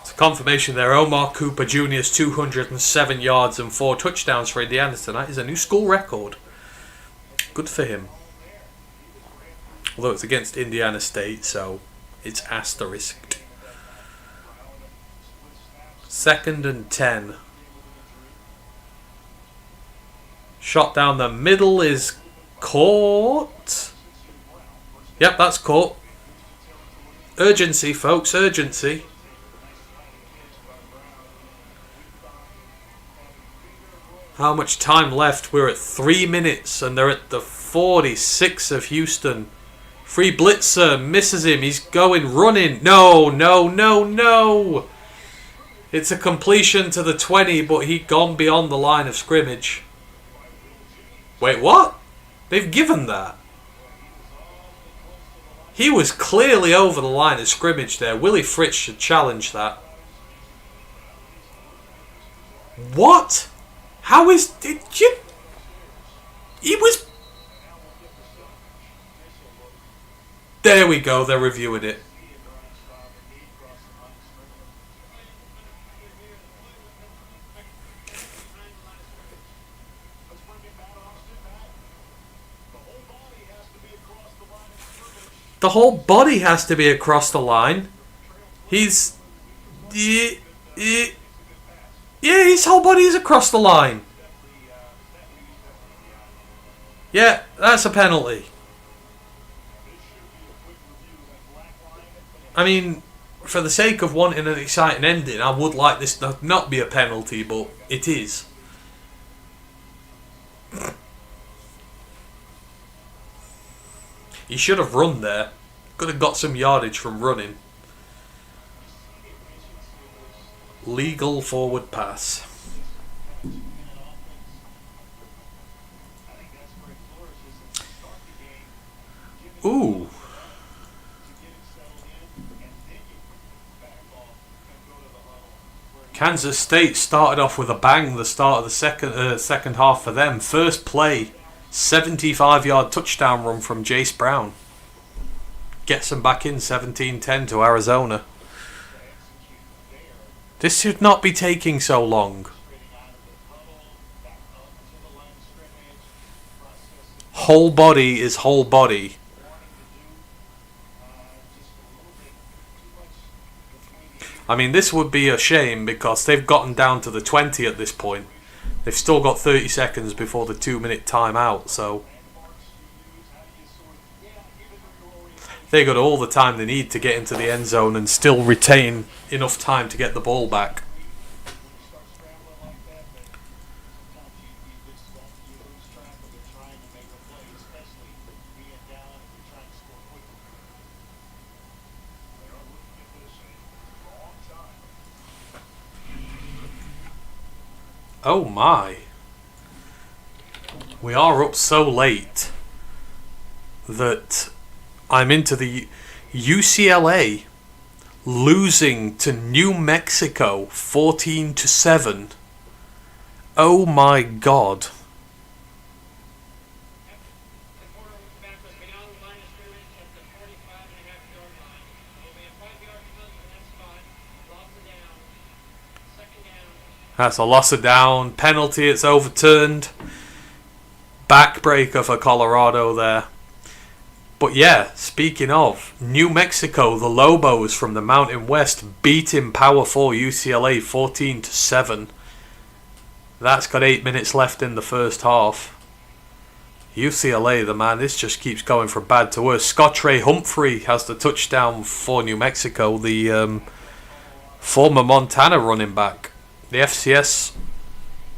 It's a confirmation there. Omar Cooper Jr.'s 207 yards and 4 touchdowns for Indiana tonight is a new school record. Good for him. Although it's against Indiana State, so it's asterisked. 2nd and 10. Shot down the middle is caught. Yep, that's caught. Urgency, folks, urgency. How much time left? We're at 3 minutes and they're at the 46 of Houston. Free blitzer, misses him, he's going, running. No, no, no, no. It's a completion to the 20, but he'd gone beyond the line of scrimmage. Wait, what? They've given that. He was clearly over the line of scrimmage there. Willie Fritz should challenge that. What? How is... Did you... He was... There we go, they're reviewing it. The whole body has to be across the line. He's... Yeah, his whole body is across the line. Yeah, that's a penalty. I mean, for the sake of wanting an exciting ending, I would like this to not be a penalty, but it is. He should have run there. Could have got some yardage from running. Legal forward pass. Ooh. Kansas State started off with a bang. The start of the second half for them. First play, 75-yard touchdown run from Jace Brown. Gets them back in 17-10 to Arizona. This should not be taking so long. Whole body is whole body. I mean, this would be a shame because they've gotten down to the 20 at this point. They've still got 30 seconds before the 2-minute timeout, so they got all the time they need to get into the end zone and still retain enough time to get the ball back. Oh my. We are up so late that I'm into the UCLA losing to New Mexico 14-7. Oh my god. That's a loss of down. Penalty, it's overturned. Backbreaker for Colorado there. But yeah, speaking of, New Mexico, the Lobos from the Mountain West beating Power 4 UCLA 14-7. That's got 8 minutes left in the first half. UCLA, the man, this just keeps going from bad to worse. Scott Ray Humphrey has the touchdown for New Mexico, the former Montana running back. The FCS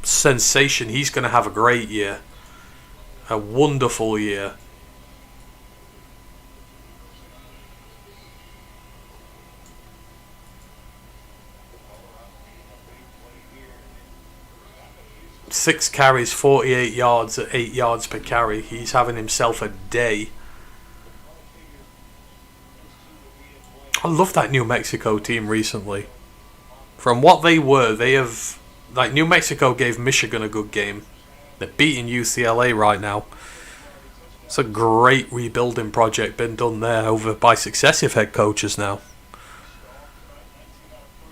sensation, he's going to have a great year. A wonderful year. Six carries, 48 yards at 8 yards per carry. He's having himself a day. I love that New Mexico team recently. From what they were, they have... Like, New Mexico gave Michigan a good game. They're beating UCLA right now. It's a great rebuilding project been done there over by successive head coaches now.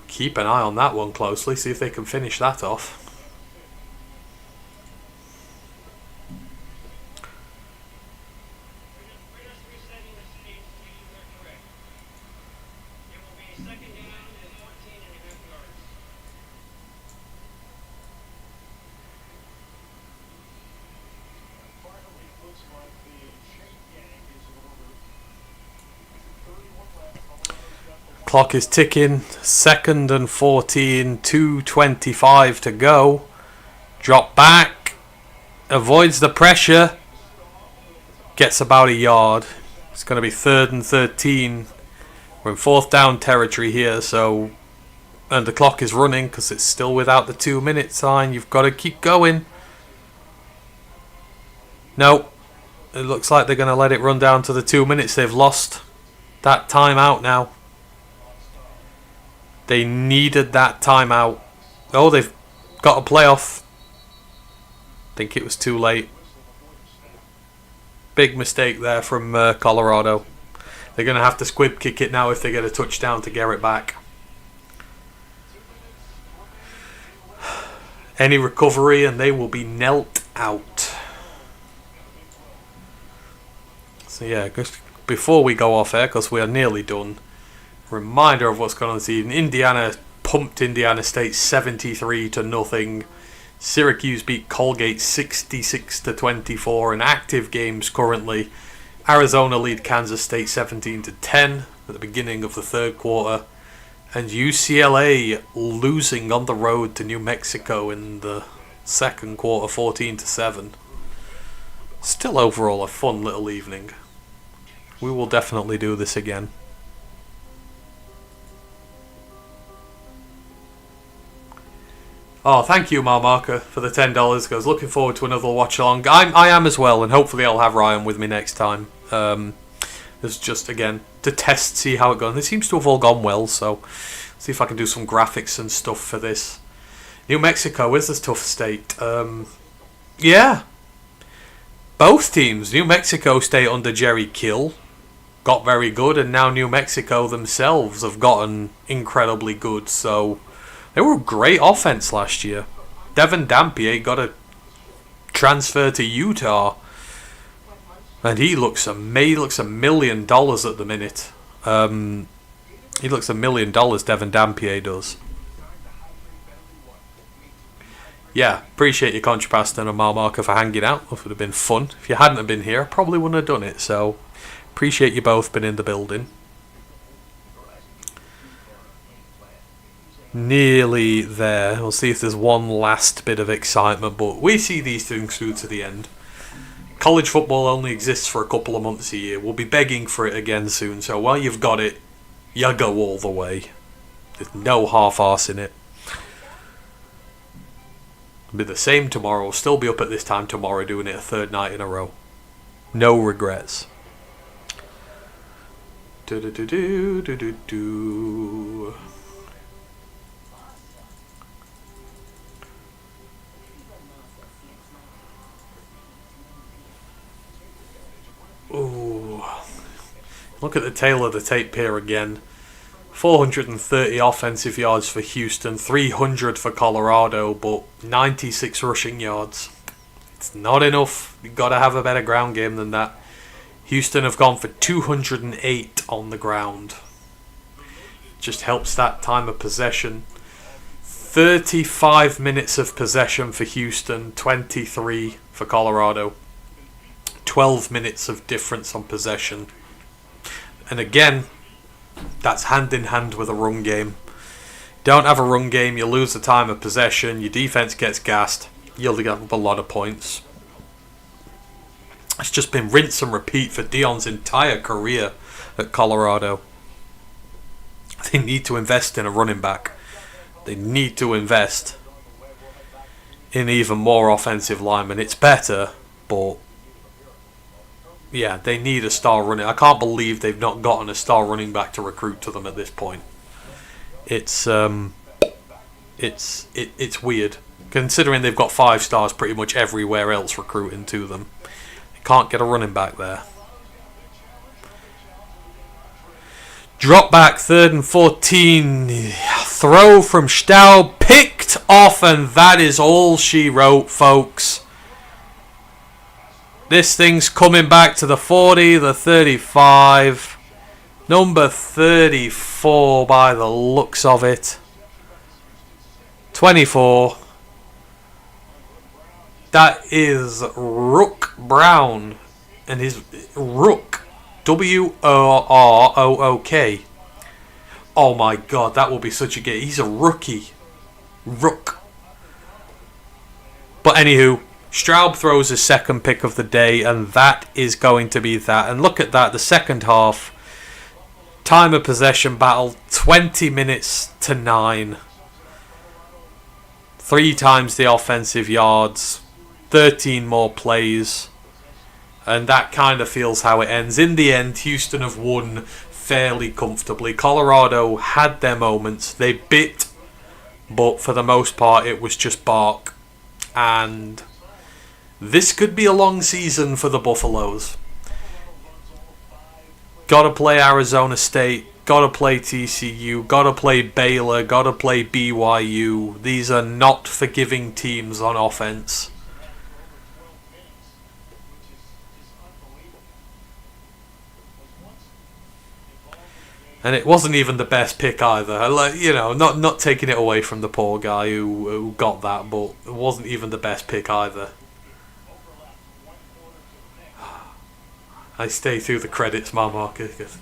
Keep an eye on that one closely, see if they can finish that off. Clock is ticking. 2nd and 14, 2:25 to go. Drop back. Avoids the pressure. Gets about a yard. It's going to be 3rd and 13. We're in 4th down territory here, so... And the clock is running because it's still without the 2-minute sign. You've got to keep going. No. It looks like they're going to let it run down to the 2 minutes. They've lost that timeout now. They needed that timeout. Oh, they've got a playoff. I think it was too late. Big mistake there from Colorado. They're going to have to squib kick it now if they get a touchdown to get it back. Any recovery and they will be knelt out. So yeah, before we go off air, because we are nearly done, reminder of what's going on this evening. Indiana pumped Indiana State 73-0. Syracuse beat Colgate 66-24. In active games currently, Arizona lead Kansas State 17-10 at the beginning of the 3rd quarter. And UCLA losing on the road to New Mexico in the 2nd quarter, 14-7. Still overall a fun little evening. We will definitely do this again. Oh, thank you, Marmarka, for the $10. Goes looking forward to another watch along. I am as well, and hopefully I'll have Ryan with me next time. This is just, again, to test, see how it goes. It seems to have all gone well, so see if I can do some graphics and stuff for this. New Mexico is a tough state. Yeah. Both teams, New Mexico State under Jerry Kill, got very good, and now New Mexico themselves have gotten incredibly good, so they were a great offense last year. Devin Dampier got a transfer to Utah. And he looks $1 million at the minute. He looks $1 million, Devin Dampier does. Yeah, appreciate your Contrapast and a mile marker for hanging out. It would have been fun. If you hadn't have been here, I probably wouldn't have done it. So, appreciate you both being in the building. Nearly there. We'll see if there's one last bit of excitement. But we see these things through to the end. College football only exists for a couple of months a year. We'll be begging for it again soon. So while you've got it, you go all the way. There's no half-arse in it. It'll be the same tomorrow. We'll still be up at this time tomorrow doing it a 3rd night in a row. No regrets. Do-do-do-do-do-do-do. Ooh. Look at the tail of the tape here again. 430 offensive yards for Houston, 300 for Colorado, but 96 rushing yards. It's not enough. You've got to have a better ground game than that. Houston have gone for 208 on the ground. Just helps that time of possession. 35 minutes of possession for Houston, 23 for Colorado. 12 minutes of difference on possession. And again, that's hand in hand with a run game. Don't have a run game, you lose the time of possession, your defense gets gassed, you'll give up a lot of points. It's just been rinse and repeat for Deion's entire career at Colorado. They need to invest in a running back. They need to invest in even more offensive linemen. It's better, but yeah, they need a star running. I can't believe they've not gotten a star running back to recruit to them at this point. It's weird, considering they've got 5 stars pretty much everywhere else recruiting to them. They can't get a running back there. Drop back, 3rd and 14. Throw from Staub, picked off, and that is all she wrote, folks. This thing's coming back to the 40, the 35. Number 34 by the looks of it. 24. That is Rook Brown. And his Rook. W-O-R-O-O-K. Oh my god, that will be such a game. He's a rookie. Rook. But anywho, Straub throws his second pick of the day, and that is going to be that. And look at that, the second half. Time of possession battle, 20 minutes to 9. 3 times the offensive yards, 13 more plays. And that kind of feels how it ends. In the end, Houston have won fairly comfortably. Colorado had their moments. They bit, but for the most part, it was just bark. And this could be a long season for the Buffaloes. Gotta play Arizona State, gotta play TCU, gotta play Baylor, gotta play BYU. These are not forgiving teams on offense. And it wasn't even the best pick either. Not taking it away from the poor guy who got that, but it wasn't even the best pick either. I stay through the credits, Marcus.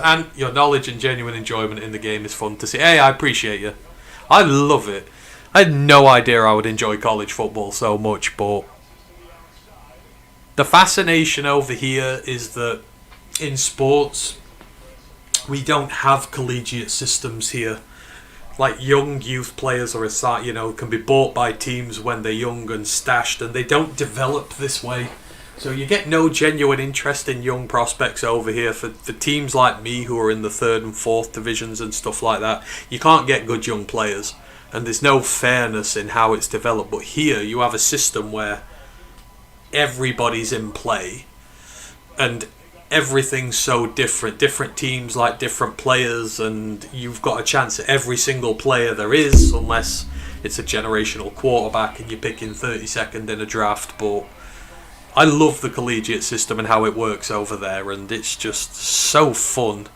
And your knowledge and genuine enjoyment in the game is fun to see. Hey, I appreciate you. I love it. I had no idea I would enjoy college football so much, but the fascination over here is that in sports, we don't have collegiate systems here. Like young youth players are can be bought by teams when they're young and stashed, and they don't develop this way. So you get no genuine interest in young prospects over here. For teams like me who are in the 3rd and 4th divisions and stuff like that, you can't get good young players. And there's no fairness in how it's developed. But here you have a system where everybody's in play and everything's so different. Different teams like different players, and you've got a chance at every single player there is, unless it's a generational quarterback and you're picking 32nd in a draft. But I love the collegiate system and how it works over there, and it's just so fun.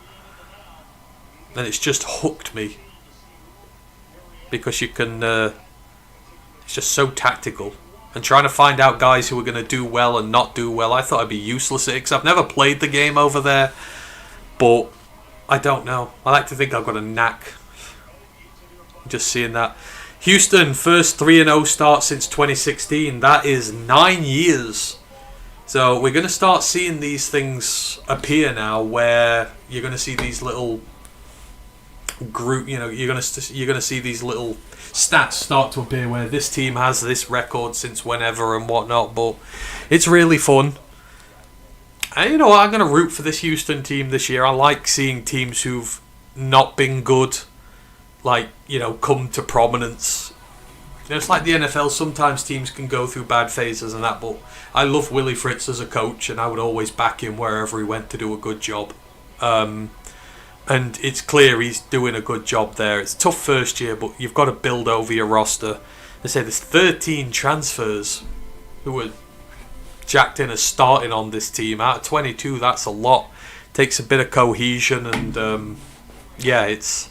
And it's just hooked me. Because you can... it's just so tactical. And trying to find out guys who are going to do well and not do well, I thought I'd be useless at it, because I've never played the game over there. But I don't know. I like to think I've got a knack. Just seeing that. Houston, first 3-0 start since 2016. That is 9 years. So we're going to start seeing these things appear now, where you're going to see these little group. You're going to see these little stats start to appear where this team has this record since whenever and whatnot. But it's really fun. And you know what? I'm going to root for this Houston team this year. I like seeing teams who've not been good, come to prominence. It's like the NFL. Sometimes teams can go through bad phases and that, but I love Willie Fritz as a coach, and I would always back him wherever he went to do a good job. And it's clear he's doing a good job there. It's a tough first year, but you've got to build over your roster. They say there's 13 transfers who were jacked in as starting on this team. Out of 22, that's a lot. Takes a bit of cohesion, and it's...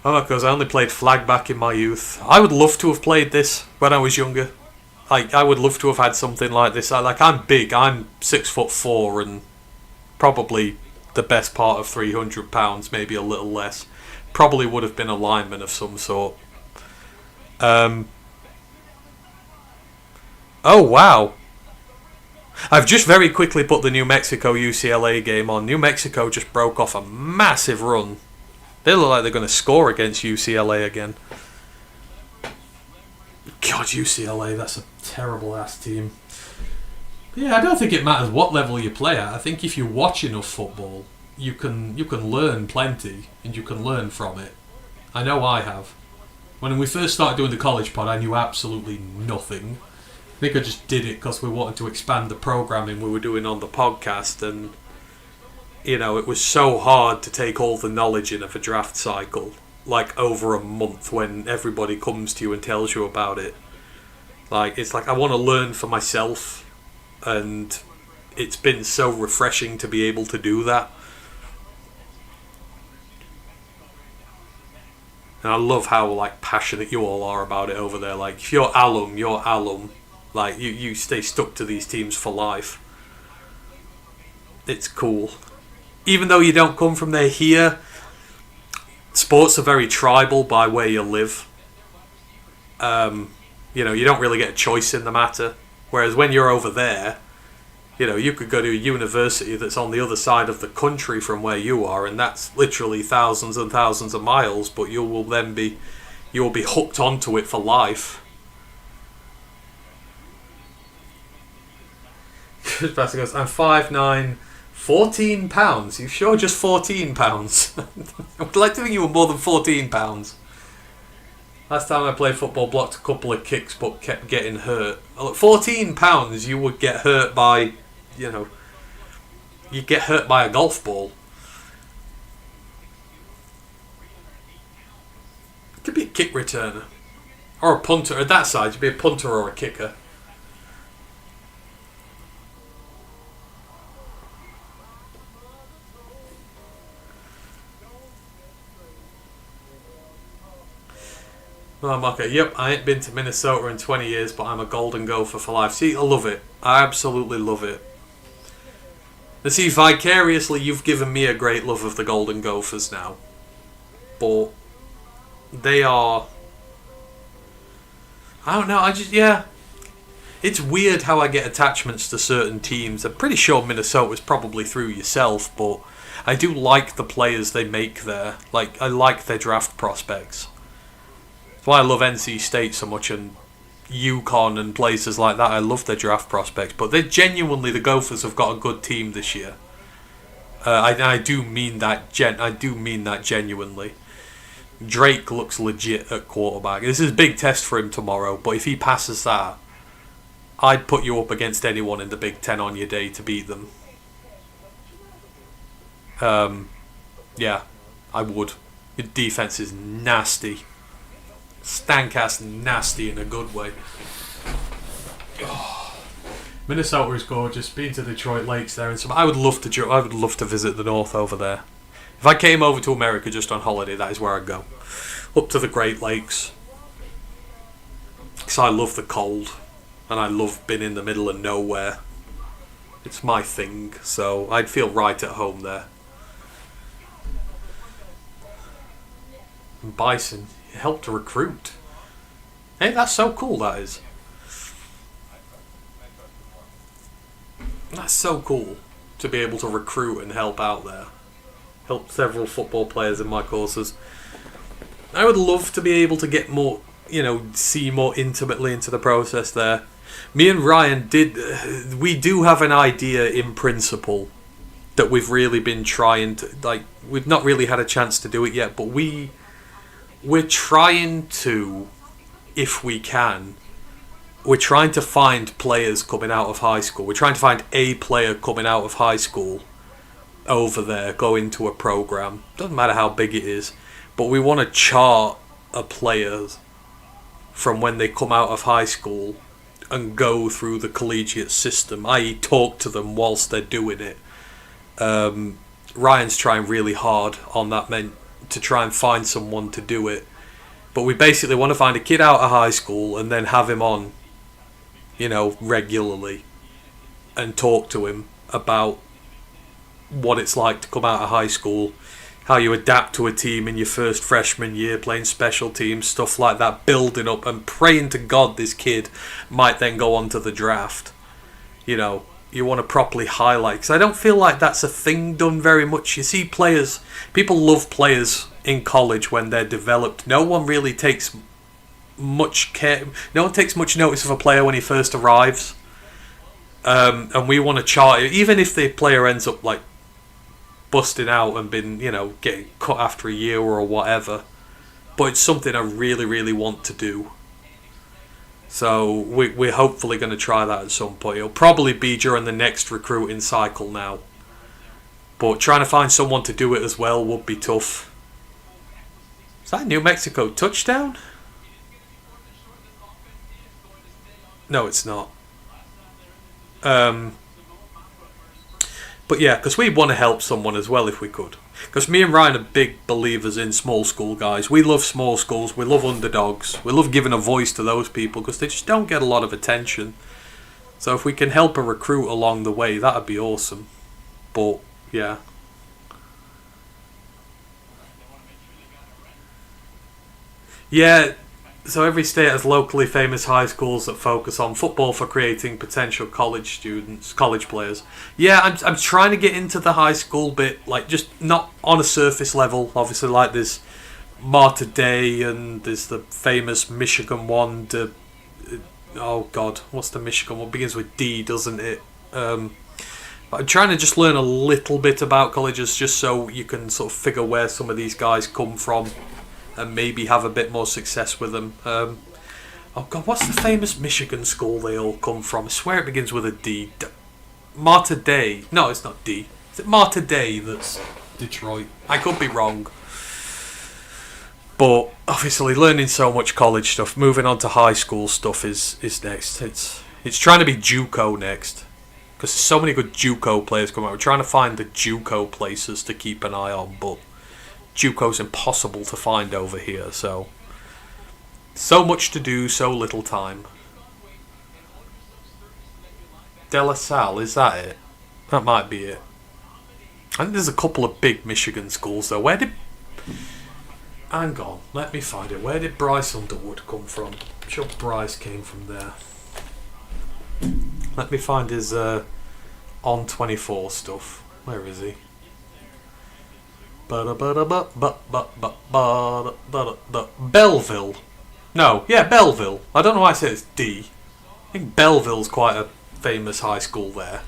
Oh, because I only played flag back in my youth. I would love to have played this when I was younger. I would love to have had something like this. I'm big. I'm 6'4" and probably the best part of 300 pounds, maybe a little less. Probably would have been a lineman of some sort. Oh wow! I've just very quickly put the New Mexico UCLA game on. New Mexico just broke off a massive run. They look like they're going to score against UCLA again. God, UCLA, that's a terrible ass team. Yeah, I don't think it matters what level you play at. I think if you watch enough football, you can learn plenty, and you can learn from it. I know I have. When we first started doing the college pod, I knew absolutely nothing. I think I just did it because we wanted to expand the programming we were doing on the podcast, and it was so hard to take all the knowledge in of a draft cycle, over a month, when everybody comes to you and tells you about it. It's like I want to learn for myself, and it's been so refreshing to be able to do that. And I love how passionate you all are about it over there. If you're alum, you're alum. You stay stuck to these teams for life. It's cool. Even though you don't come from there here, sports are very tribal by where you live. You know, you don't really get a choice in the matter. Whereas when you're over there, you know, you could go to a university that's on the other side of the country from where you are, and that's literally thousands and thousands of miles, but you will be hooked onto it for life. Pastor goes, I'm 5'9", 14 pounds. You sure just 14 pounds? I would like to think you were more than 14 pounds. Last time I played football, blocked a couple of kicks but kept getting hurt. 14 pounds, you would get hurt by, you know, you'd get hurt by a golf ball. It could be a kick returner. Or a punter. At that side, you'd be a punter or a kicker. Oh, okay. Yep, I ain't been to Minnesota in 20 years, but I'm a Golden Gopher for life. See, I love it. I absolutely love it. And see, vicariously, you've given me a great love of the Golden Gophers now. But they are... I don't know, yeah. It's weird how I get attachments to certain teams. I'm pretty sure Minnesota's probably through yourself, but I do like the players they make there. Like, I like their draft prospects. That's why I love NC State so much, and UConn and places like that. I love their draft prospects, but they genuinely, the Gophers have got a good team this year. I do mean that. I do mean that genuinely. Drake looks legit at quarterback. This is a big test for him tomorrow, but if he passes that, I'd put you up against anyone in the Big Ten on your day to beat them. Yeah, I would. Your defense is nasty. Stank-ass nasty in a good way. Oh. Minnesota is gorgeous. Been to Detroit Lakes there and some. I would love to visit the North over there. If I came over to America just on holiday, that is where I'd go. Up to the Great Lakes. Because I love the cold. And I love being in the middle of nowhere. It's my thing. So I'd feel right at home there. And Bison helped to recruit. Hey, that's so cool, that is. That's so cool to be able to recruit and help out there. Helped several football players in my courses. I would love to be able to get more, see more intimately into the process there. Me and Ryan we do have an idea in principle that we've really been trying to, we've not really had a chance to do it yet, but we're trying to, if we can, we're trying to find players coming out of high school. We're trying to find a player coming out of high school over there, go into a program. Doesn't matter how big it is, but we want to chart a player from when they come out of high school and go through the collegiate system, i.e. talk to them whilst they're doing it. Ryan's trying really hard on that to try and find someone to do it. But we basically want to find a kid out of high school and then have him on, regularly and talk to him about what it's like to come out of high school, how you adapt to a team in your first freshman year, playing special teams, stuff like that, building up and praying to God this kid might then go on to the draft. You want to properly highlight, because I don't feel like that's a thing done very much. You see people love players in college when they're developed. No one really takes much care. No one takes much notice of a player when he first arrives. And we want to chart it, even if the player ends up busting out and been, getting cut after a year or whatever. But it's something I really, really want to do. So we're hopefully going to try that at some point. It'll probably be during the next recruiting cycle now. But trying to find someone to do it as well would be tough. Is that a New Mexico touchdown? No, it's not. But yeah, because we'd want to help someone as well if we could. Because me and Ryan are big believers in small school guys. We love small schools. We love underdogs. We love giving a voice to those people because they just don't get a lot of attention. So if we can help a recruit along the way, that'd be awesome. But yeah. Yeah, so every state has locally famous high schools that focus on football for creating potential college students, college players. Yeah, I'm trying to get into the high school bit, like just not on a surface level. Obviously, like there's Mater Dei and there's the famous Michigan one. Oh God, what's the Michigan one? Begins with D, doesn't it? But I'm trying to just learn a little bit about colleges, just so you can sort of figure where some of these guys come from, and maybe have a bit more success with them. Oh God, what's the famous Michigan school they all come from? I swear it begins with a D. Mater Dei. No, it's not D. Is it Mater Dei that's Detroit? I could be wrong. But obviously, learning so much college stuff, moving on to high school stuff is next. It's trying to be JUCO next, because there's so many good JUCO players coming out. We're trying to find the JUCO places to keep an eye on, but JUCO's impossible to find over here. So much to do, so little time. De La Salle, is that it? That might be it. I think there's a couple of big Michigan schools though. Hang on, let me find it. Where did Bryce Underwood come from? I'm sure Bryce came from there. Let me find his on 24 stuff. Where is he? Belleville. No, yeah, Belleville. I don't know why I said it's D. I think Belleville's quite a famous high school there.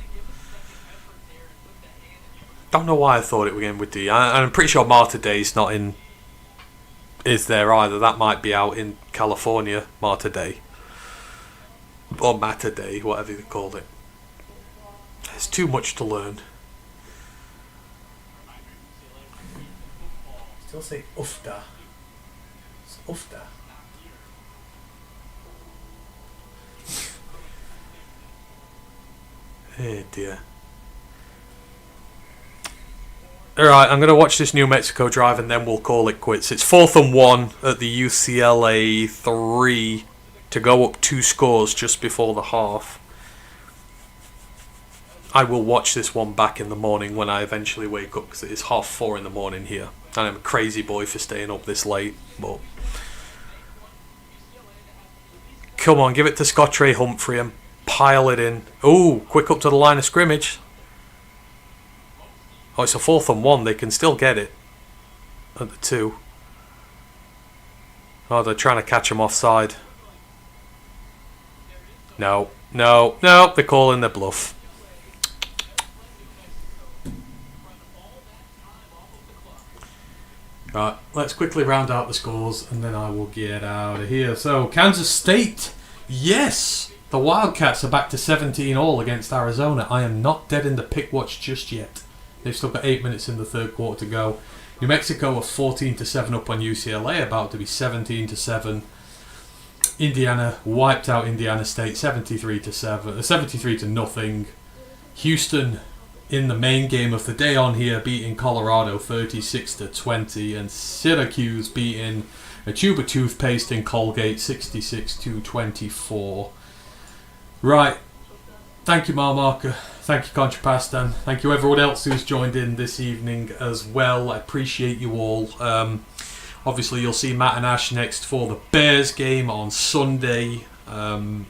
Don't know why I thought it began with D. I'm pretty sure Mater Dei's not in. Is there either? That might be out in California, Mater Dei. Or Mater Dei, whatever they called it. There's too much to learn. Still say Ufta. It's Ufta. Oh dear. Alright, I'm going to watch this New Mexico drive and then we'll call it quits. It's 4th and 1 at the UCLA 3 to go up 2 scores just before the half. I will watch this one back in the morning when I eventually wake up, because it is 4:30 in the morning here. And I'm a crazy boy for staying up this late, but come on, give it to Scottrey Humphrey and pile it in. Ooh, quick up to the line of scrimmage. Oh, it's a 4th and 1. They can still get it at the 2. Oh, they're trying to catch him offside. No. They're calling their bluff. Right, let's quickly round out the scores and then I will get out of here. So, Kansas State. Yes! The Wildcats are back to 17 all against Arizona. I am not dead in the pick watch just yet. They've still got 8 minutes in the third quarter to go. New Mexico are 14-7 up on UCLA, about to be 17-7. Indiana wiped out Indiana State 73 to nothing. Houston in the main game of the day on here beating Colorado 36-20, and Syracuse beating a tube of toothpaste in Colgate 66-24. Right. Thank you, Marmarker. Thank you, Contrapastan. Thank you, everyone else who's joined in this evening as well. I appreciate you all. Obviously, you'll see Matt and Ash next for the Bears game on Sunday. And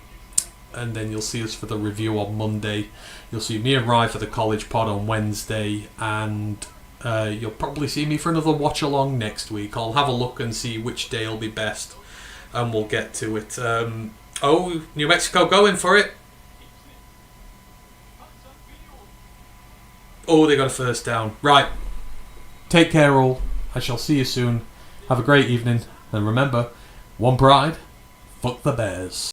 then you'll see us for the review on Monday. You'll see me and Rye for the college pod on Wednesday. And you'll probably see me for another watch-along next week. I'll have a look and see which day will be best. And we'll get to it. New Mexico going for it. Oh, they got a first down. Right. Take care, all. I shall see you soon. Have a great evening. And remember, one pride, fuck the Bears.